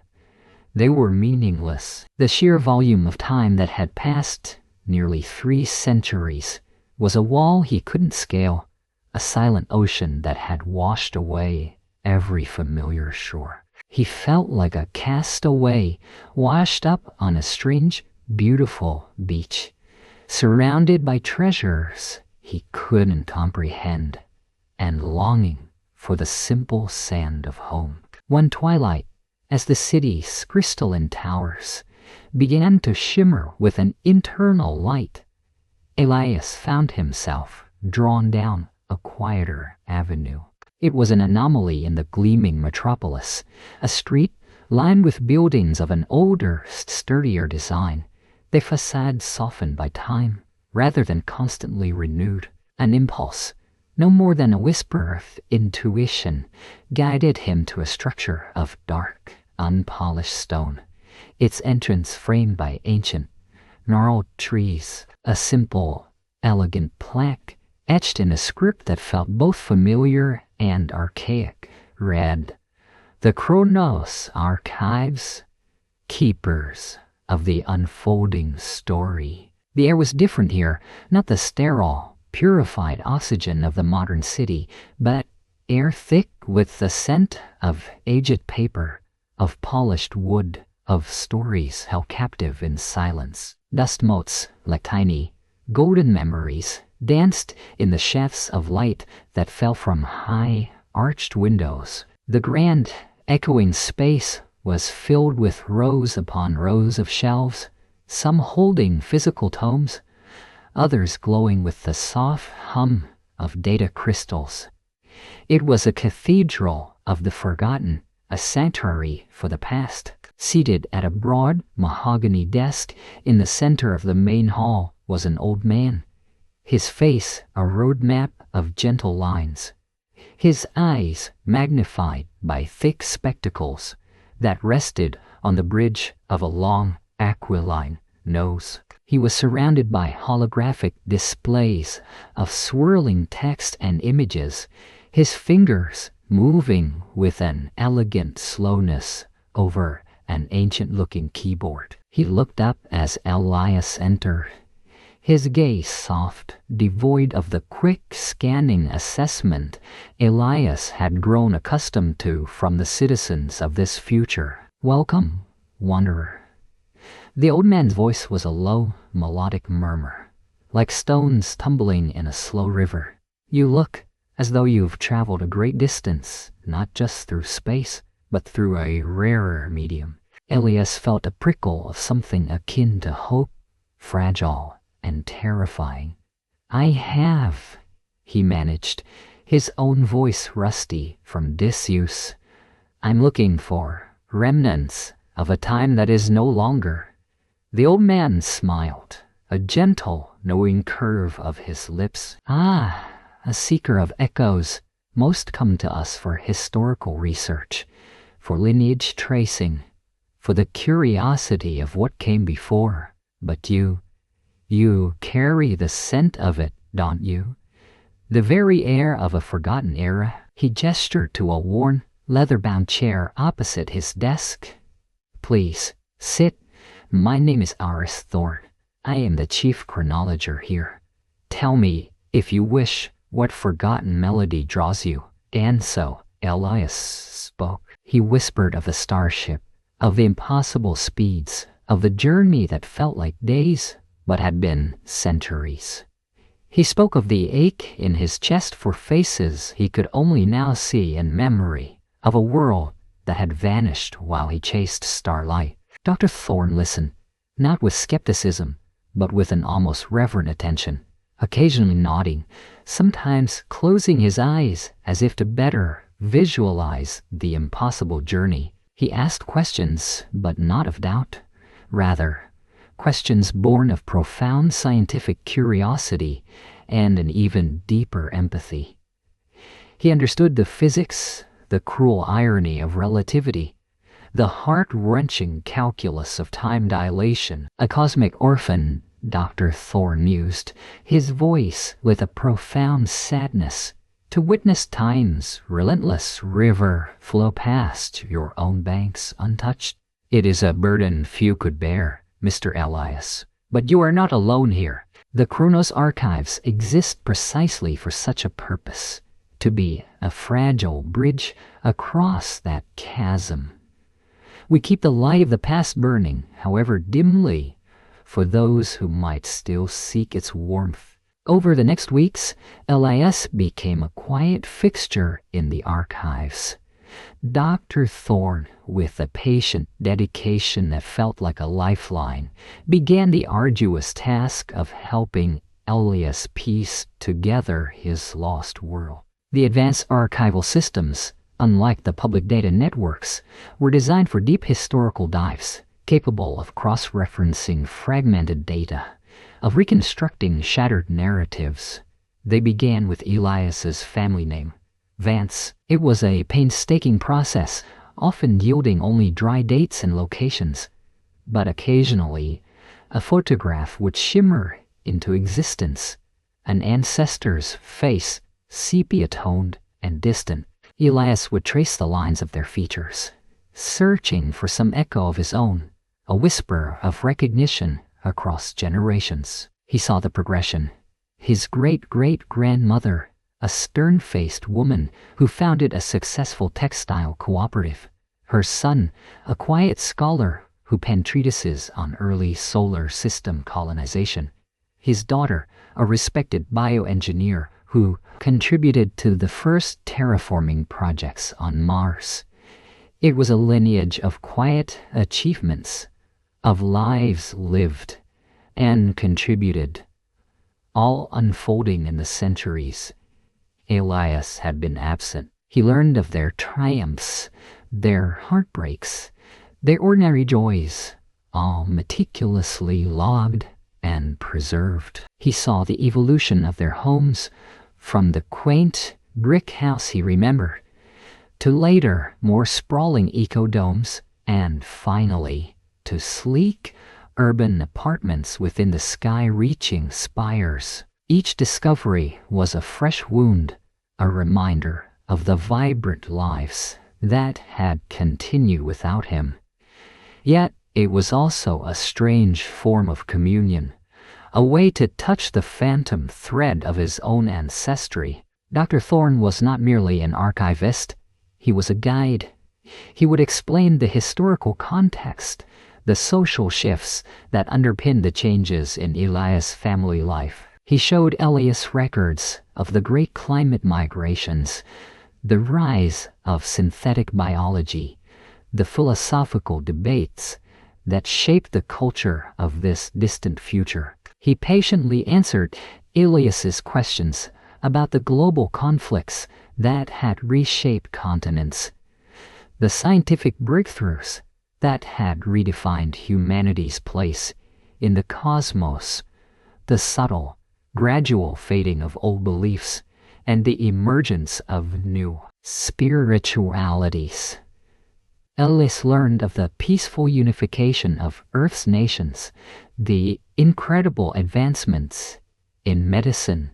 they were meaningless. The sheer volume of time that had passed, nearly 3 centuries, was a wall he couldn't scale, a silent ocean that had washed away every familiar shore. He felt like a castaway washed up on a strange, beautiful beach, surrounded by treasures he couldn't comprehend, and longing for the simple sand of home. One twilight, as the city's crystalline towers began to shimmer with an internal light, Elias found himself drawn down a quieter avenue. It was an anomaly in the gleaming metropolis, a street lined with buildings of an older, sturdier design, their facades softened by time rather than constantly renewed. An impulse, no more than a whisper of intuition, guided him to a structure of dark, unpolished stone, its entrance framed by ancient, gnarled trees. A simple, elegant plaque, etched in a script that felt both familiar and archaic, read, "The Chronos Archives, keepers of the unfolding story." The air was different here, not the sterile, purified oxygen of the modern city, but air thick with the scent of aged paper, of polished wood, of stories held captive in silence. Dust motes, like tiny, golden memories, danced in the shafts of light that fell from high, arched windows. The grand, echoing space was filled with rows upon rows of shelves, some holding physical tomes, others glowing with the soft hum of data crystals. It was a cathedral of the forgotten, a sanctuary for the past. Seated at a broad mahogany desk in the center of the main hall was an old man, his face a roadmap of gentle lines, his eyes magnified by thick spectacles that rested on the bridge of a long, aquiline nose. He was surrounded by holographic displays of swirling text and images, his fingers moving with an elegant slowness over an ancient-looking keyboard. He looked up as Elias entered, his gaze soft, devoid of the quick scanning assessment Elias had grown accustomed to from the citizens of this future. "Welcome, wanderer." The old man's voice was a low, melodic murmur, like stones tumbling in a slow river. You look as though you've traveled a great distance, not just through space, but through a rarer medium. Elias felt a prickle of something akin to hope, fragile and terrifying. I have, he managed, his own voice rusty from disuse. I'm looking for remnants of a time that is no longer. The old man smiled, a gentle, knowing curve of his lips. Ah, a seeker of echoes. Most come to us for historical research, for lineage tracing, for the curiosity of what came before. But you carry the scent of it, don't you? The very air of a forgotten era. He gestured to a worn, leather-bound chair opposite his desk. Please, sit. My name is Aris Thorne. I am the chief chronologer here. Tell me, if you wish, what forgotten melody draws you. And so, Elias spoke. He whispered of the starship, of the impossible speeds, of the journey that felt like days, but had been centuries. He spoke of the ache in his chest for faces he could only now see in memory, of a world that had vanished while he chased starlight. Dr. Thorne listened, not with skepticism, but with an almost reverent attention, occasionally nodding, sometimes closing his eyes as if to better visualize the impossible journey. He asked questions, but not of doubt. Rather, questions born of profound scientific curiosity and an even deeper empathy. He understood the physics, the cruel irony of relativity, the heart-wrenching calculus of time dilation. A cosmic orphan, Dr. Thorne mused, his voice with a profound sadness, to witness time's relentless river flow past your own banks untouched. It is a burden few could bear, Mr. Elias. But you are not alone here. The Chronos archives exist precisely for such a purpose, to be a fragile bridge across that chasm. We keep the light of the past burning, however dimly, for those who might still seek its warmth. Over the next weeks, Elias became a quiet fixture in the archives. Dr. Thorne, with a patient dedication that felt like a lifeline, began the arduous task of helping Elias piece together his lost world. The advanced archival systems, unlike the public data networks, were designed for deep historical dives, capable of cross-referencing fragmented data, of reconstructing shattered narratives. They began with Elias's family name, Vance. It was a painstaking process, often yielding only dry dates and locations, but occasionally a photograph would shimmer into existence, an ancestor's face, sepia-toned and distant. Elias would trace the lines of their features, searching for some echo of his own, a whisper of recognition across generations. He saw the progression. His great-great-grandmother, a stern-faced woman who founded a successful textile cooperative. Her son, a quiet scholar who penned treatises on early solar system colonization. His daughter, a respected bioengineer who contributed to the first terraforming projects on Mars. It was a lineage of quiet achievements, of lives lived and contributed, all unfolding in the centuries. Elias had been absent. He learned of their triumphs, their heartbreaks, their ordinary joys, all meticulously logged and preserved. He saw the evolution of their homes, from the quaint brick house he remembered, to later, more sprawling eco-domes, and finally, to sleek, urban apartments within the sky-reaching spires. Each discovery was a fresh wound, a reminder of the vibrant lives that had continued without him. Yet it was also a strange form of communion, a way to touch the phantom thread of his own ancestry. Dr. Thorne was not merely an archivist, he was a guide. He would explain the historical context, the social shifts that underpinned the changes in Elias' family life. He showed Elias records of the great climate migrations, the rise of synthetic biology, the philosophical debates that shaped the culture of this distant future. He patiently answered Elias's questions about the global conflicts that had reshaped continents, the scientific breakthroughs that had redefined humanity's place in the cosmos, the subtle, gradual fading of old beliefs, and the emergence of new spiritualities. Elias learned of the peaceful unification of Earth's nations, the incredible advancements in medicine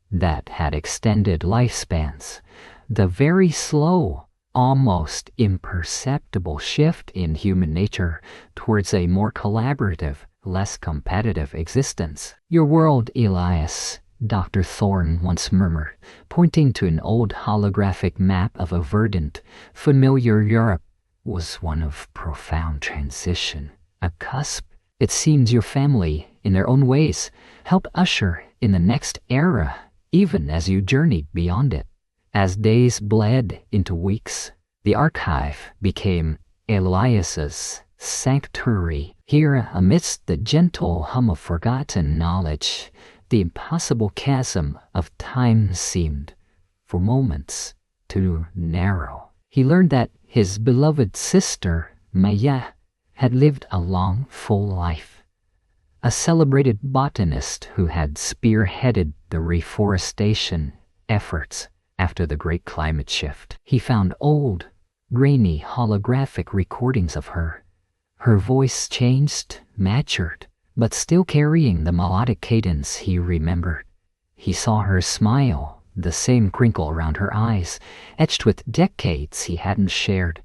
that had extended lifespans, the very slow, almost imperceptible shift in human nature towards a more collaborative, less competitive existence. "Your world, Elias," Dr. Thorne once murmured, pointing to an old holographic map of a verdant, familiar Europe, was one of profound transition, a cusp. It seems your family, in their own ways, helped usher in the next era, even as you journeyed beyond it. As days bled into weeks, the archive became Elias's sanctuary. Here, amidst the gentle hum of forgotten knowledge, the impossible chasm of time seemed, for moments, to narrow. He learned that his beloved sister, Maya, had lived a long, full life. A celebrated botanist who had spearheaded the reforestation efforts after the great climate shift. He found old, grainy holographic recordings of her. Her voice changed, matured, but still carrying the melodic cadence he remembered. He saw her smile, the same crinkle around her eyes, etched with decades he hadn't shared,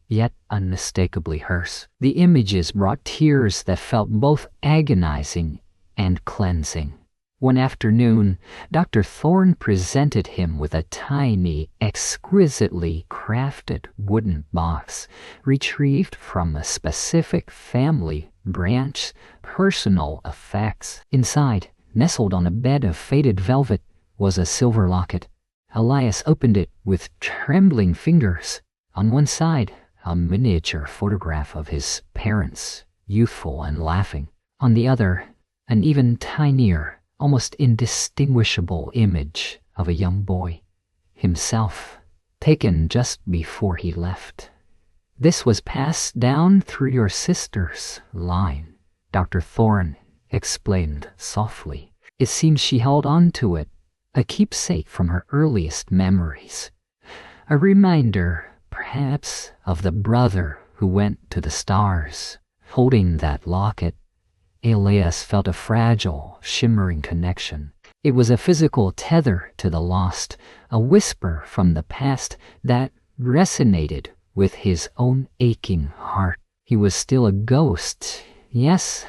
yet unmistakably hers. The images brought tears that felt both agonizing and cleansing. One afternoon, Dr. Thorne presented him with a tiny, exquisitely crafted wooden box retrieved from a specific family branch, personal effects. Inside, nestled on a bed of faded velvet, was a silver locket. Elias opened it with trembling fingers. On one side, a miniature photograph of his parents, youthful and laughing. On the other, an even tinier, almost indistinguishable image of a young boy, himself, taken just before he left. "This was passed down through your sister's line," Dr. Thorne explained softly. It seems she held on to it, a keepsake from her earliest memories. A reminder, perhaps, of the brother who went to the stars. Holding that locket, Elias felt a fragile, shimmering connection. It was a physical tether to the lost, a whisper from the past that resonated with his own aching heart. He was still a ghost, yes,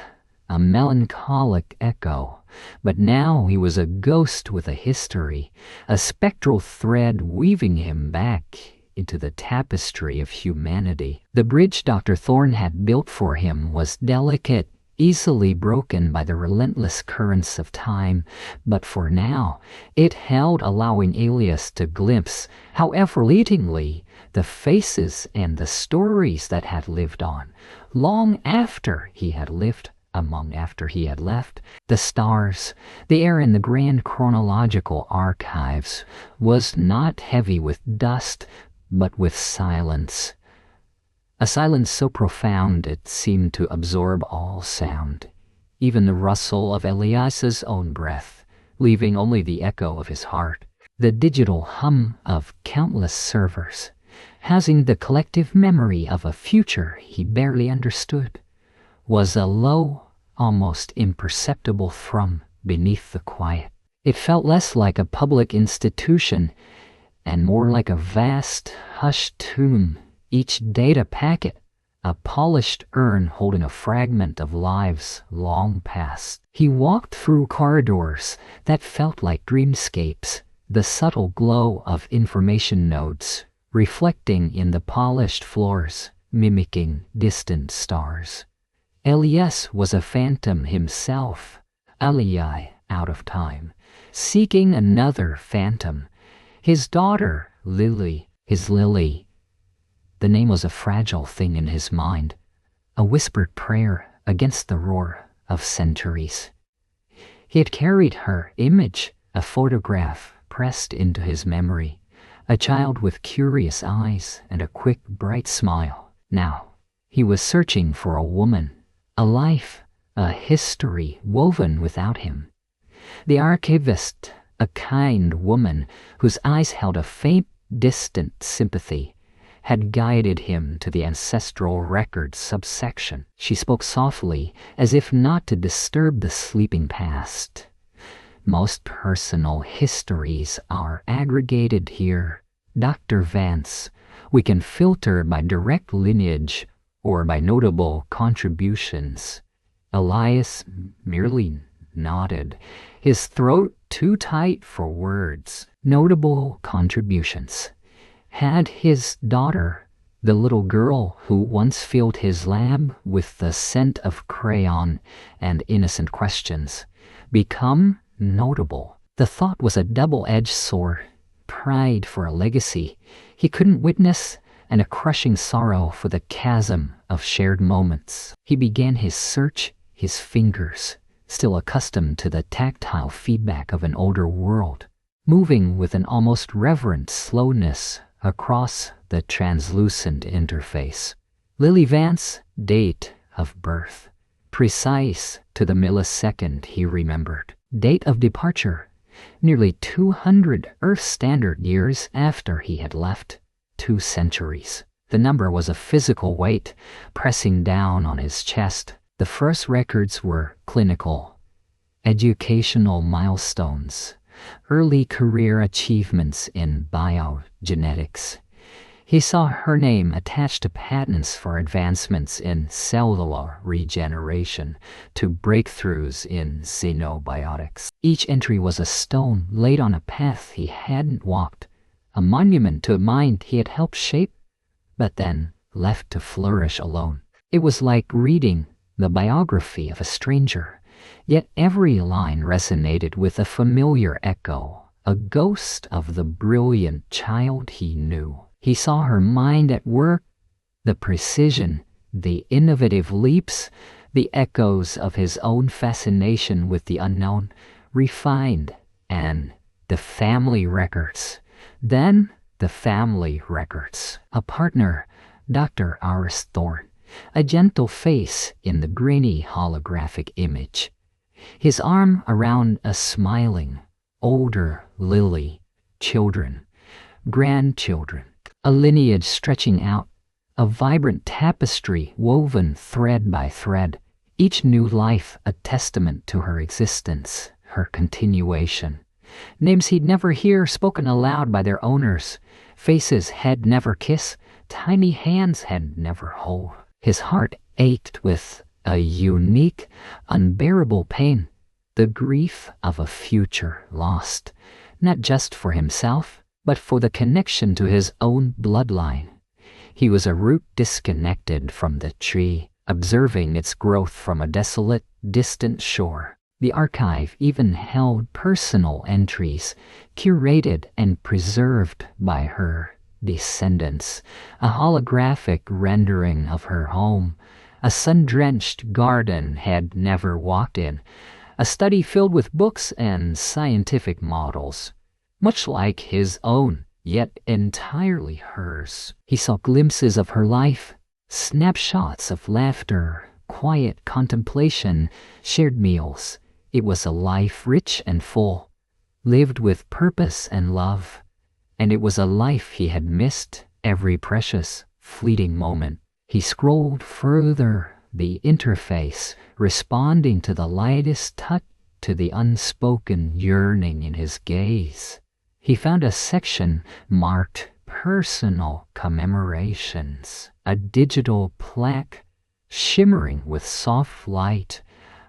a melancholic echo, but now he was a ghost with a history, a spectral thread weaving him back into the tapestry of humanity. The bridge Dr. Thorne had built for him was delicate, easily broken by the relentless currents of time, but for now it held, allowing Elias to glimpse, however fleetingly, the faces and the stories that had lived on, long after he had lived, after he had left. The stars, the air in the grand chronological archives, was not heavy with dust, but with silence. A silence so profound it seemed to absorb all sound, even the rustle of Elias's own breath, leaving only the echo of his heart. The digital hum of countless servers, housing the collective memory of a future he barely understood, was a low, almost imperceptible thrum beneath the quiet. It felt less like a public institution and more like a vast, hushed tomb, each data packet a polished urn holding a fragment of lives long past. He walked through corridors that felt like dreamscapes, the subtle glow of information nodes reflecting in the polished floors, mimicking distant stars. Elias was a phantom himself, Elii out of time, seeking another phantom. His daughter, Lily, his Lily. The name was a fragile thing in his mind, a whispered prayer against the roar of centuries. He had carried her image, a photograph pressed into his memory, a child with curious eyes and a quick, bright smile. Now, he was searching for a woman, a life, a history woven without him. The archivist, a kind woman whose eyes held a faint, distant sympathy, had guided him to the ancestral records subsection. She spoke softly, as if not to disturb the sleeping past. Most personal histories are aggregated here. Dr. Vance, we can filter by direct lineage or by notable contributions. Elias merely nodded, his throat too tight for words. Notable contributions. Had his daughter, the little girl who once filled his lab with the scent of crayon and innocent questions, become notable? The thought was a double-edged sword. Pride for a legacy he couldn't witness, and a crushing sorrow for the chasm of shared moments. He began his search, his fingers, still accustomed to the tactile feedback of an older world, moving with an almost reverent slowness across the translucent interface. Lily Vance, date of birth, precise to the millisecond he remembered. Date of departure, nearly 200 Earth Standard years after he had left. 2 centuries. The number was a physical weight pressing down on his chest. The first records were clinical, educational milestones, early career achievements in biogenetics. He saw her name attached to patents for advancements in cellular regeneration, to breakthroughs in xenobiotics. Each entry was a stone laid on a path he hadn't walked, a monument to a mind he had helped shape, but then left to flourish alone. It was like reading the biography of a stranger, yet every line resonated with a familiar echo, a ghost of the brilliant child he knew. He saw her mind at work, the precision, the innovative leaps, the echoes of his own fascination with the unknown, refined, and the family records. Then the family records. A partner, Dr. Aris Thorne, a gentle face in the grainy holographic image. His arm around a smiling, older Lily, children, grandchildren, a lineage stretching out, a vibrant tapestry woven thread by thread, each new life a testament to her existence, her continuation. Names he'd never hear spoken aloud by their owners, faces he'd never kiss, tiny hands had never hold. His heart ached with a unique, unbearable pain, the grief of a future lost, not just for himself, but for the connection to his own bloodline. He was a root disconnected from the tree, observing its growth from a desolate, distant shore. The archive even held personal entries, curated and preserved by her descendants, a holographic rendering of her home, a sun-drenched garden had never walked in, a study filled with books and scientific models, much like his own, yet entirely hers. He saw glimpses of her life, snapshots of laughter, quiet contemplation, shared meals. It was a life rich and full, lived with purpose and love, and it was a life he had missed every precious, fleeting moment. He scrolled further, the interface, responding to the lightest touch, to the unspoken yearning in his gaze. He found a section marked Personal Commemorations, a digital plaque shimmering with soft light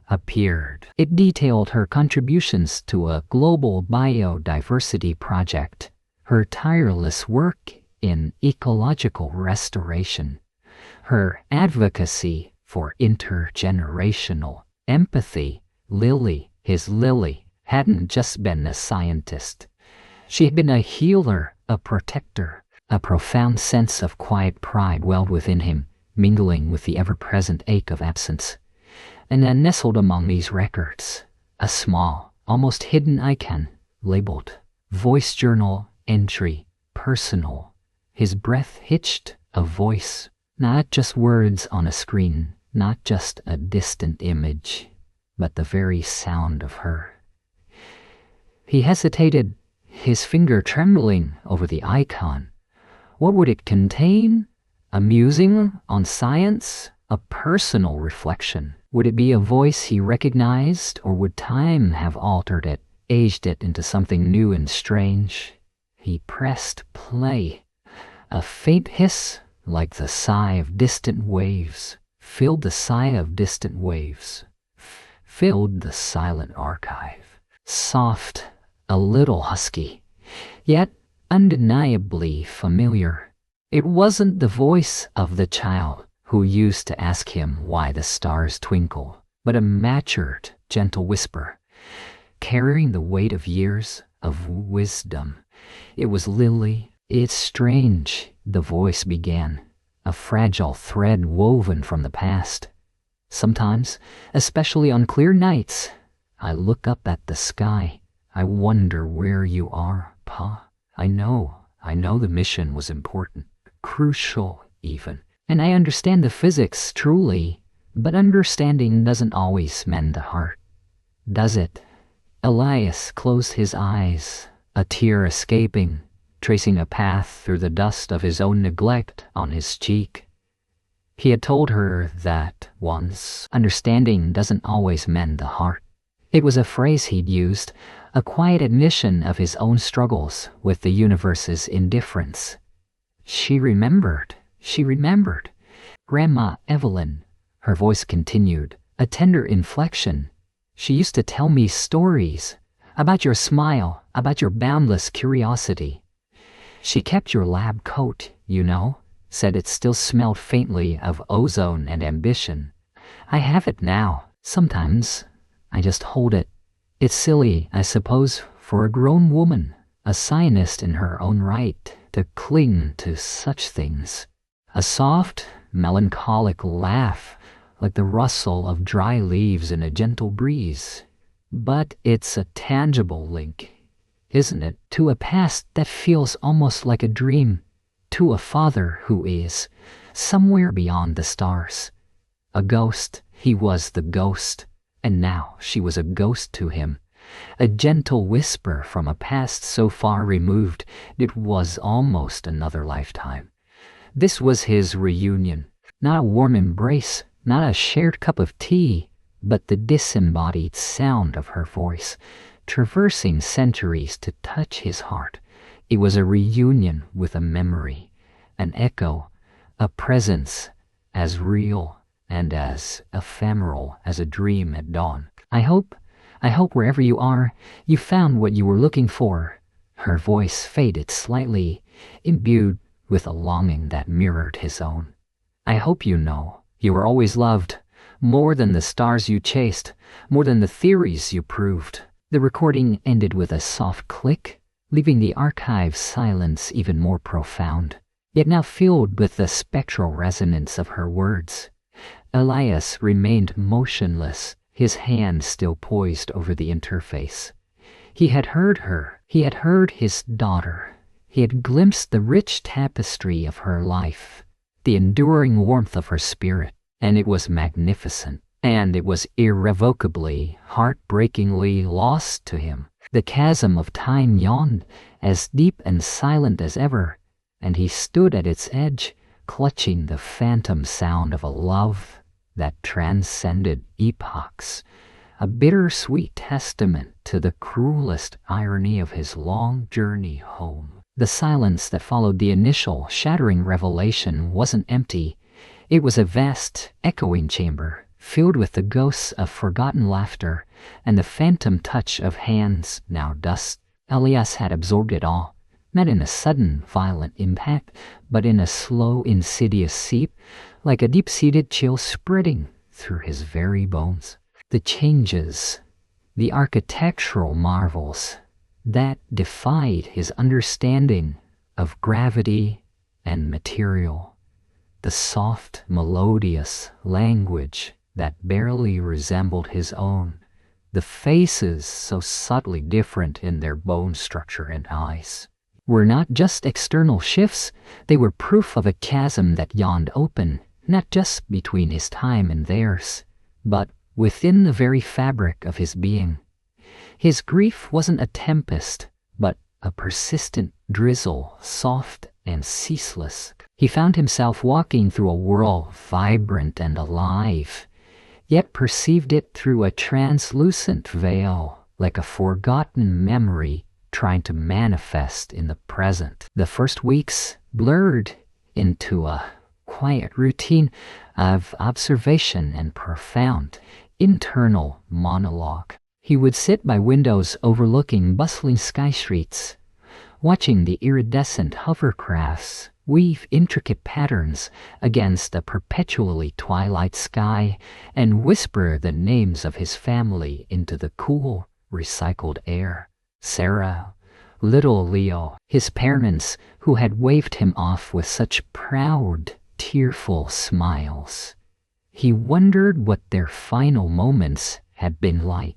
appeared. It detailed her contributions to a global biodiversity project, her tireless work in ecological restoration, her advocacy for intergenerational empathy. Lily, his Lily, hadn't just been a scientist. She had been a healer, a protector. A profound sense of quiet pride welled within him, mingling with the ever-present ache of absence. And then nestled among these records, a small, almost hidden icon, labeled Voice Journal Entry, Personal. His breath hitched, a voice, not just words on a screen, not just a distant image, but the very sound of her. He hesitated, his finger trembling over the icon. What would it contain? A musing on science? A personal reflection? Would it be a voice he recognized, or would time have altered it, aged it into something new and strange? He pressed play. A faint hiss, like the sigh of distant waves, filled the silent archive. Soft, a little husky, yet undeniably familiar. It wasn't the voice of the child who used to ask him why the stars twinkle, but a matured, gentle whisper, carrying the weight of years of wisdom. It was Lily. It's strange, the voice began, a fragile thread woven from the past. Sometimes, especially on clear nights, I look up at the sky. I wonder where you are, Pa. I know the mission was important, crucial even, and I understand the physics truly, but understanding doesn't always mend the heart, does it? Elias closed his eyes, a tear escaping, tracing a path through the dust of his own neglect on his cheek. He had told her that once, understanding doesn't always mend the heart. It was a phrase he'd used, a quiet admission of his own struggles with the universe's indifference. She remembered. Grandma Evelyn, her voice continued, a tender inflection. She used to tell me stories about your smile, about your boundless curiosity. She kept your lab coat, said it still smelled faintly of ozone and ambition. I have it now. Sometimes I just hold it. It's silly, I suppose, for a grown woman, a scientist in her own right, to cling to such things. A soft, melancholic laugh, like the rustle of dry leaves in a gentle breeze. But it's a tangible link, isn't it, to a past that feels almost like a dream, to a father who is somewhere beyond the stars. A ghost, he was the ghost, and now she was a ghost to him. A gentle whisper from a past so far removed it was almost another lifetime. This was his reunion, not a warm embrace, not a shared cup of tea, but the disembodied sound of her voice, traversing centuries to touch his heart. It was a reunion with a memory, an echo, a presence as real and as ephemeral as a dream at dawn. I hope wherever you are, you found what you were looking for. Her voice faded slightly, imbued with a longing that mirrored his own. I hope you know you were always loved, more than the stars you chased, more than the theories you proved. The recording ended with a soft click, leaving the archive's silence even more profound, yet now filled with the spectral resonance of her words. Elias remained motionless, his hand still poised over the interface. He had heard her. He had heard his daughter. He had glimpsed the rich tapestry of her life, the enduring warmth of her spirit, and it was magnificent, and it was irrevocably, heartbreakingly lost to him. The chasm of time yawned, as deep and silent as ever, and he stood at its edge, clutching the phantom sound of a love that transcended epochs, a bittersweet testament to the cruelest irony of his long journey home. The silence that followed the initial shattering revelation wasn't empty. It was a vast, echoing chamber, filled with the ghosts of forgotten laughter and the phantom touch of hands now dust. Elias had absorbed it all, not in a sudden, violent impact, but in a slow, insidious seep, like a deep-seated chill spreading through his very bones. The changes, the architectural marvels that defied his understanding of gravity and material, the soft, melodious language that barely resembled his own, the faces so subtly different in their bone structure and eyes, were not just external shifts, they were proof of a chasm that yawned open, not just between his time and theirs, but within the very fabric of his being. His grief wasn't a tempest, but a persistent drizzle, soft and ceaseless. He found himself walking through a world vibrant and alive, yet perceived it through a translucent veil, like a forgotten memory trying to manifest in the present. The first weeks blurred into a quiet routine of observation and profound internal monologue. He would sit by windows overlooking bustling sky streets, watching the iridescent hovercrafts weave intricate patterns against a perpetually twilight sky, and whisper the names of his family into the cool, recycled air. Sarah, little Leo, his parents who had waved him off with such proud, tearful smiles. He wondered what their final moments had been like.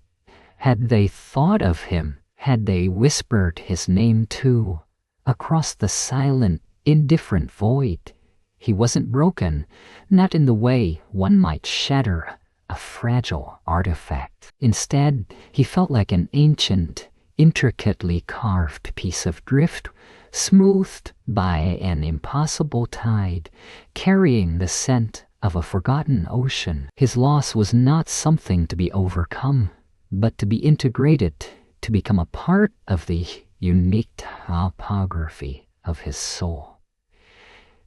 Had they thought of him? Had they whispered his name too? Across the silent, indifferent void, he wasn't broken, not in the way one might shatter a fragile artifact. Instead, he felt like an ancient, intricately carved piece of drift, smoothed by an impossible tide, carrying the scent of a forgotten ocean. His loss was not something to be overcome, but to be integrated, to become a part of the unique topography of his soul.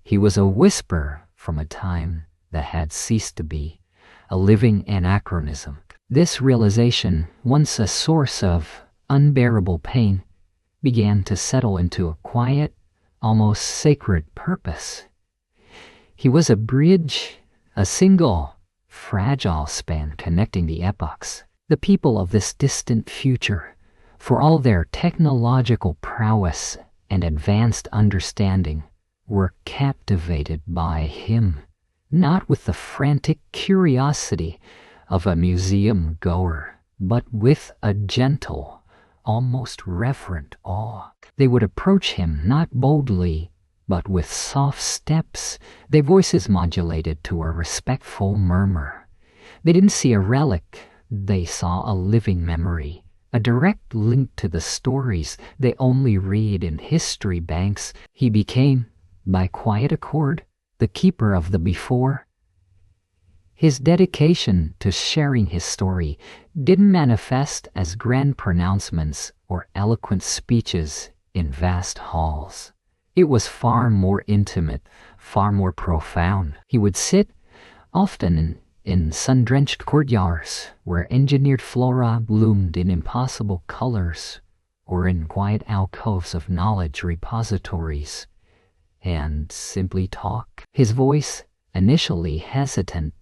He was a whisper from a time that had ceased to be, a living anachronism. This realization, once a source of unbearable pain, began to settle into a quiet, almost sacred purpose. He was a bridge, a single, fragile span connecting the epochs. The people of this distant future, for all their technological prowess and advanced understanding, were captivated by him, not with the frantic curiosity of a museum goer, but with a gentle, almost reverent awe. They would approach him not boldly, but with soft steps, their voices modulated to a respectful murmur. They didn't see a relic, they saw a living memory, a direct link to the stories they only read in history banks. He became, by quiet accord, the keeper of the before. His dedication to sharing his story didn't manifest as grand pronouncements or eloquent speeches in vast halls. It was far more intimate, far more profound. He would sit, often in sun-drenched courtyards where engineered flora bloomed in impossible colors, or in quiet alcoves of knowledge repositories, and simply talk. His voice, initially hesitant,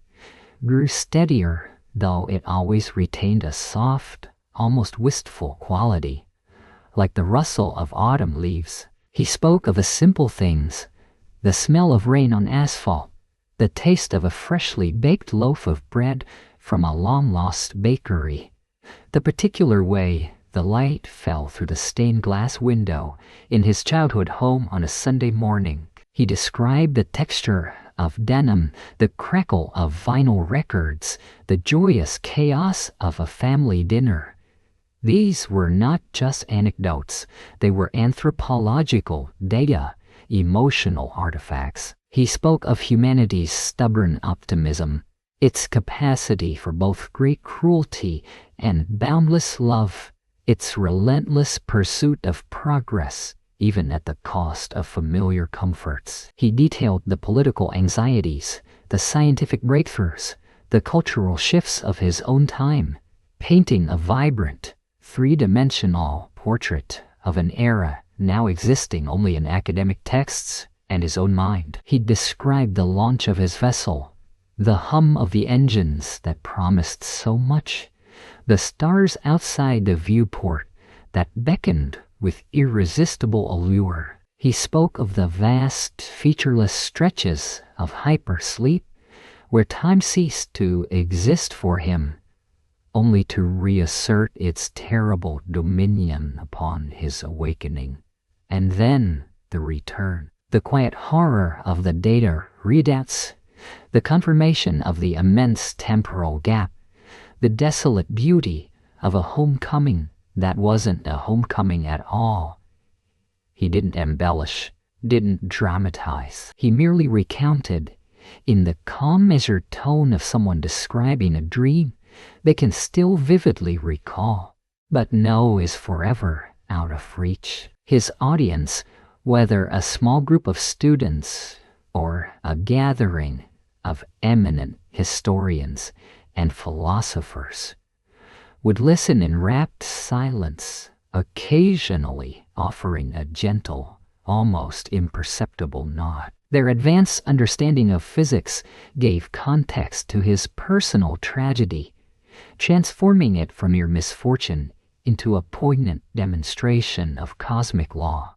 grew steadier, though it always retained a soft, almost wistful quality, like the rustle of autumn leaves. He spoke of the simple things, the smell of rain on asphalt, the taste of a freshly baked loaf of bread from a long-lost bakery, the particular way the light fell through the stained glass window in his childhood home on a Sunday morning. He described the texture of denim, the crackle of vinyl records, the joyous chaos of a family dinner. These were not just anecdotes, they were anthropological data, emotional artifacts. He spoke of humanity's stubborn optimism, its capacity for both great cruelty and boundless love, its relentless pursuit of progress, even at the cost of familiar comforts. He detailed the political anxieties, the scientific breakthroughs, the cultural shifts of his own time, painting a vibrant, three-dimensional portrait of an era now existing only in academic texts and his own mind. He described the launch of his vessel, the hum of the engines that promised so much, the stars outside the viewport that beckoned with irresistible allure. He spoke of the vast, featureless stretches of hypersleep where time ceased to exist for him, only to reassert its terrible dominion upon his awakening. And then the return, the quiet horror of the data readouts, the confirmation of the immense temporal gap, the desolate beauty of a homecoming that wasn't a homecoming at all. He didn't embellish, didn't dramatize. He merely recounted, in the calm, measured tone of someone describing a dream they can still vividly recall, but know is forever out of reach. His audience, whether a small group of students or a gathering of eminent historians and philosophers, would listen in rapt silence, occasionally offering a gentle, almost imperceptible nod. Their advanced understanding of physics gave context to his personal tragedy, transforming it from mere misfortune into a poignant demonstration of cosmic law.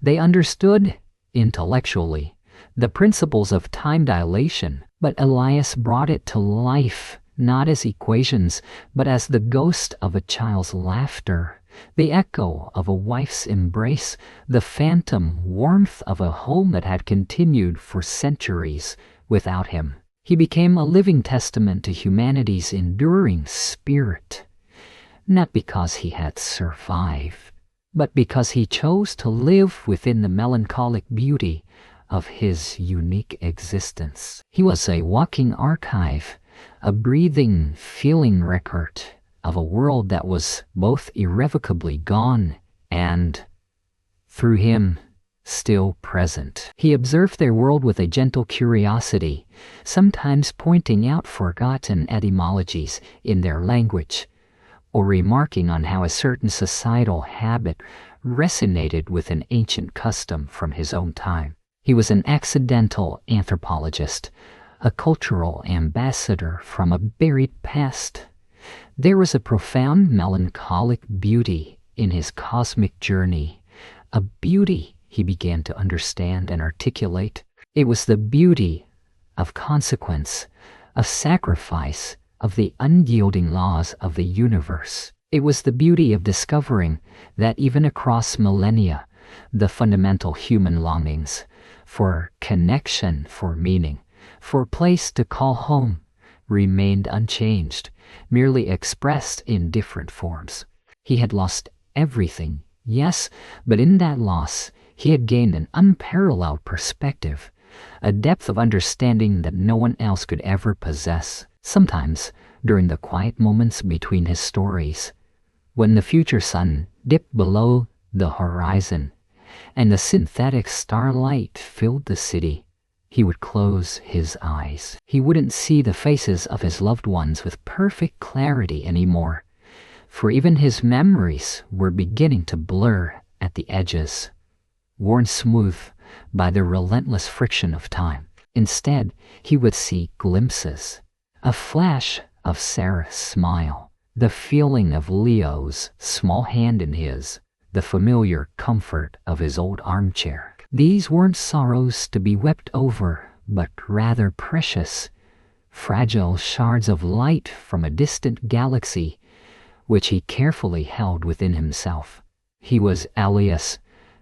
They understood, intellectually, the principles of time dilation, but Elias brought it to life, not as equations, but as the ghost of a child's laughter, the echo of a wife's embrace, the phantom warmth of a home that had continued for centuries without him. He became a living testament to humanity's enduring spirit, not because he had survived, but because he chose to live within the melancholic beauty of his unique existence. He was a walking archive, a breathing, feeling record of a world that was both irrevocably gone and, through him, still present. He observed their world with a gentle curiosity, sometimes pointing out forgotten etymologies in their language, or remarking on how a certain societal habit resonated with an ancient custom from his own time. He was an accidental anthropologist, a cultural ambassador from a buried past. There was a profound melancholic beauty in his cosmic journey, a beauty he began to understand and articulate. It was the beauty of consequence, of sacrifice, of the unyielding laws of the universe. It was the beauty of discovering that even across millennia, the fundamental human longings for connection, for meaning, for a place to call home, remained unchanged, merely expressed in different forms. He had lost everything, yes, but in that loss, he had gained an unparalleled perspective, a depth of understanding that no one else could ever possess. Sometimes, during the quiet moments between his stories, when the future sun dipped below the horizon and the synthetic starlight filled the city, he would close his eyes. He wouldn't see the faces of his loved ones with perfect clarity anymore, for even his memories were beginning to blur at the edges, worn smooth by the relentless friction of time. Instead, he would see glimpses, a flash of Sarah's smile, the feeling of Leo's small hand in his, the familiar comfort of his old armchair. These weren't sorrows to be wept over, but rather precious, fragile shards of light from a distant galaxy, which he carefully held within himself. He was Elias,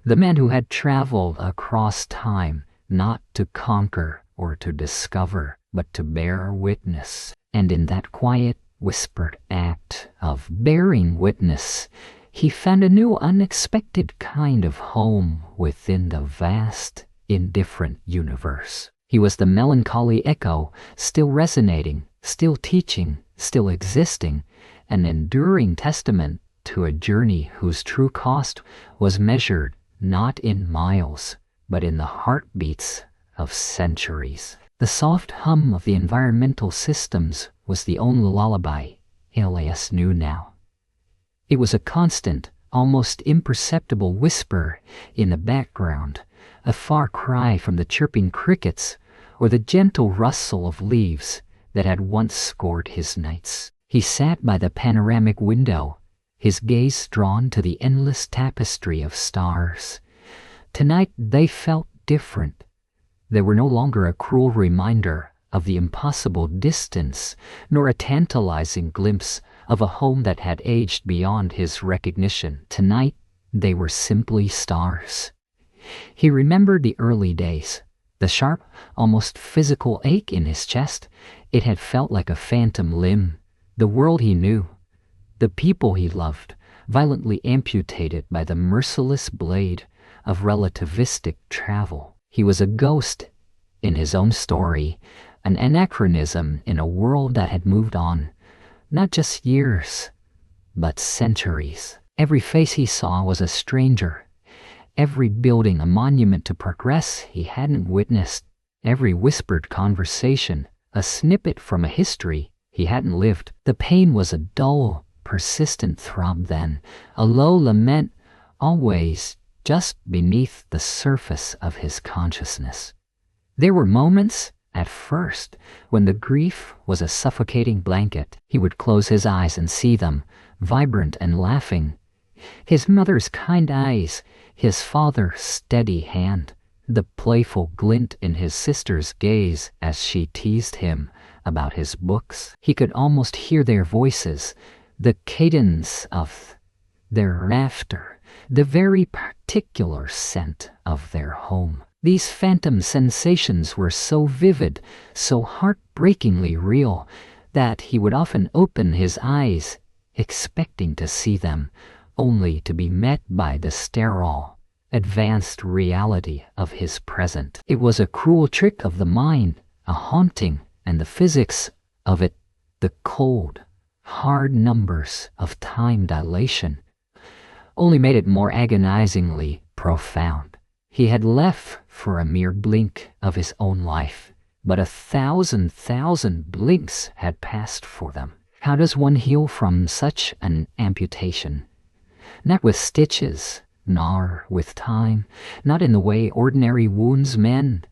the man who had traveled across time, not to conquer or to discover, but to bear witness. And in that quiet, whispered act of bearing witness, he found a new, unexpected kind of home within the vast, indifferent universe. He was the melancholy echo, still resonating, still teaching, still existing, an enduring testament to a journey whose true cost was measured not in miles, but in the heartbeats of centuries. The soft hum of the environmental systems was the only lullaby Elias knew now. It was a constant, almost imperceptible whisper in the background, a far cry from the chirping crickets or the gentle rustle of leaves that had once scored his nights. He sat by the panoramic window, his gaze drawn to the endless tapestry of stars. Tonight they felt different. They were no longer a cruel reminder of the impossible distance, nor a tantalizing glimpse of a home that had aged beyond his recognition. Tonight, they were simply stars. He remembered the early days, the sharp, almost physical ache in his chest. It had felt like a phantom limb. The world he knew, the people he loved, violently amputated by the merciless blade of relativistic travel. He was a ghost in his own story, an anachronism in a world that had moved on, not just years, but centuries. Every face he saw was a stranger, every building a monument to progress he hadn't witnessed, every whispered conversation a snippet from a history he hadn't lived. The pain was a dull, persistent throb then, a low lament always just beneath the surface of his consciousness. There were moments, at first, when the grief was a suffocating blanket. He would close his eyes and see them, vibrant and laughing. His mother's kind eyes, his father's steady hand, the playful glint in his sister's gaze as she teased him about his books. He could almost hear their voices, the cadence of their laughter, the very particular scent of their home. These phantom sensations were so vivid, so heartbreakingly real, that he would often open his eyes, expecting to see them, only to be met by the sterile, advanced reality of his present. It was a cruel trick of the mind, a haunting, and the physics of it, the cold, hard numbers of time dilation, only made it more agonizingly profound. He had left for a mere blink of his own life, but 1,000 blinks had passed for them. How does one heal from such an amputation? Not with stitches, nor with time, not in the way ordinary wounds mend.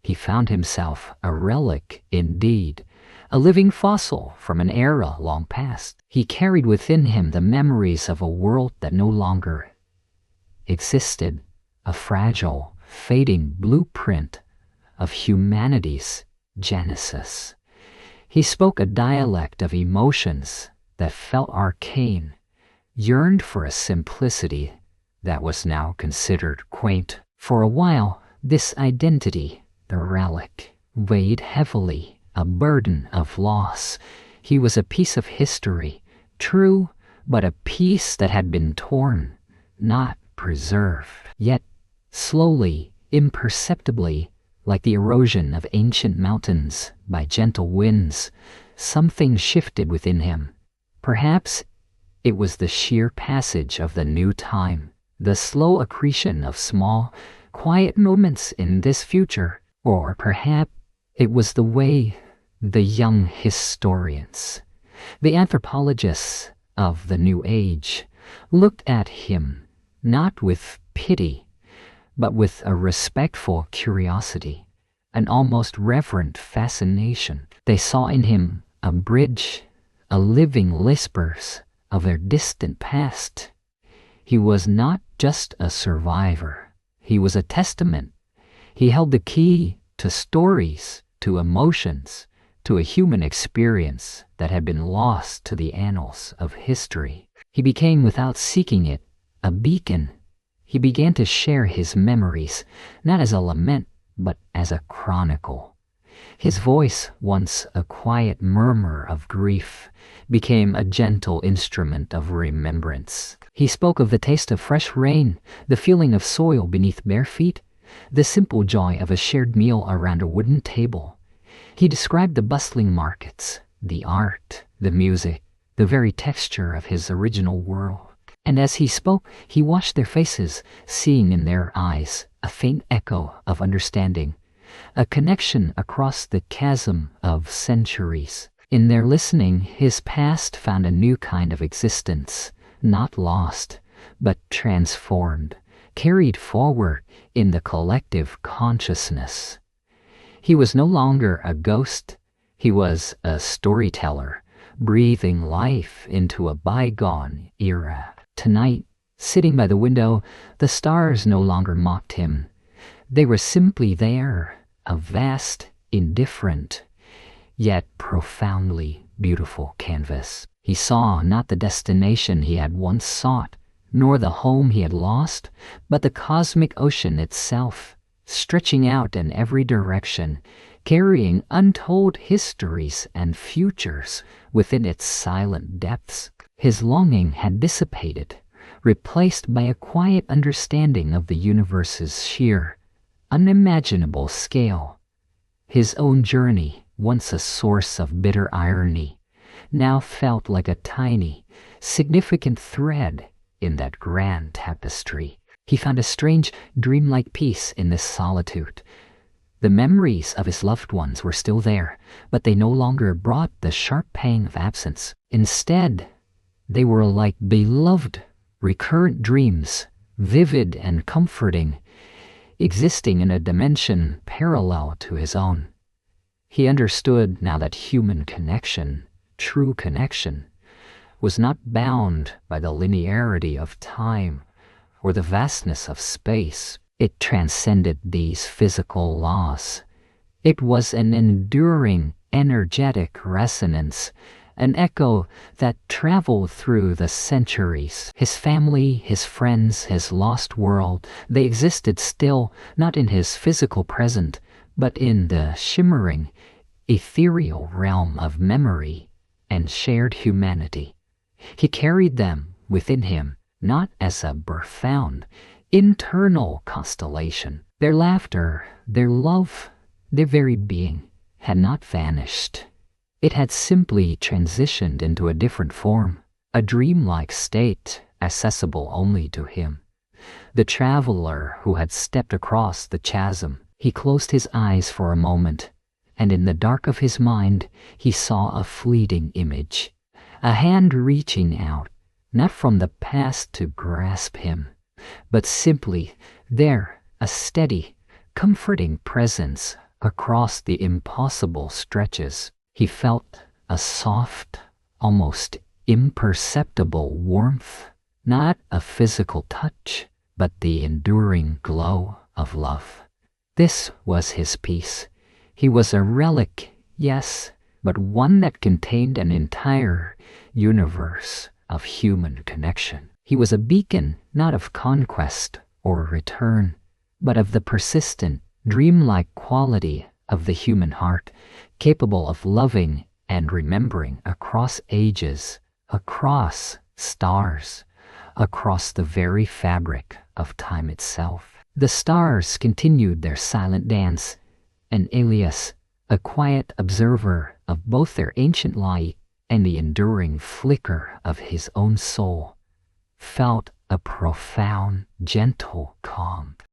He found himself a relic indeed, a living fossil from an era long past. He carried within him the memories of a world that no longer existed, a fragile, fading blueprint of humanity's genesis. He spoke a dialect of emotions that felt arcane, yearned for a simplicity that was now considered quaint. For a while, this identity, the relic, weighed heavily, a burden of loss. He was a piece of history, true, but a piece that had been torn, not preserved. Yet, slowly, imperceptibly, like the erosion of ancient mountains by gentle winds, something shifted within him. Perhaps it was the sheer passage of the new time, the slow accretion of small, quiet moments in this future, or perhaps it was the way the young historians, the anthropologists of the new age, looked at him, not with pity, but with a respectful curiosity, an almost reverent fascination. They saw in him a bridge, a living whispers of their distant past. He was not just a survivor, he was a testament. He held the key to stories, to emotions, to a human experience that had been lost to the annals of history. He became, without seeking it, a beacon. He began to share his memories, not as a lament, but as a chronicle. His voice, once a quiet murmur of grief, became a gentle instrument of remembrance. He spoke of the taste of fresh rain, the feeling of soil beneath bare feet, the simple joy of a shared meal around a wooden table. He described the bustling markets, the art, the music, the very texture of his original world. And as he spoke, he watched their faces, seeing in their eyes a faint echo of understanding, a connection across the chasm of centuries. In their listening, his past found a new kind of existence, not lost, but transformed, carried forward in the collective consciousness. He was no longer a ghost, he was a storyteller, breathing life into a bygone era. Tonight, sitting by the window, the stars no longer mocked him. They were simply there, a vast, indifferent, yet profoundly beautiful canvas. He saw not the destination he had once sought, nor the home he had lost, but the cosmic ocean itself, stretching out in every direction, carrying untold histories and futures within its silent depths. His longing had dissipated, replaced by a quiet understanding of the universe's sheer, unimaginable scale. His own journey, once a source of bitter irony, now felt like a tiny, significant thread in that grand tapestry. He found a strange, dreamlike peace in this solitude. The memories of his loved ones were still there, but they no longer brought the sharp pang of absence. Instead, they were like beloved, recurrent dreams, vivid and comforting, existing in a dimension parallel to his own. He understood now that human connection, true connection, was not bound by the linearity of time or the vastness of space. It transcended these physical laws. It was an enduring, energetic resonance, an echo that traveled through the centuries. His family, his friends, his lost world, they existed still, not in his physical present, but in the shimmering, ethereal realm of memory and shared humanity. He carried them within him, not as a profound, internal constellation. Their laughter, their love, their very being had not vanished. It had simply transitioned into a different form, a dreamlike state accessible only to him. The traveler who had stepped across the chasm, he closed his eyes for a moment, and in the dark of his mind he saw a fleeting image, a hand reaching out, not from the past to grasp him, but simply there, a steady, comforting presence across the impossible stretches. He felt a soft, almost imperceptible warmth, not a physical touch, but the enduring glow of love. This was his peace. He was a relic, yes, but one that contained an entire universe of human connection. He was a beacon not of conquest or return, but of the persistent, dreamlike quality of the human heart, capable of loving and remembering across ages, across stars, across the very fabric of time itself. The stars continued their silent dance, and Elias, a quiet observer of both their ancient light and the enduring flicker of his own soul, felt a profound, gentle calm.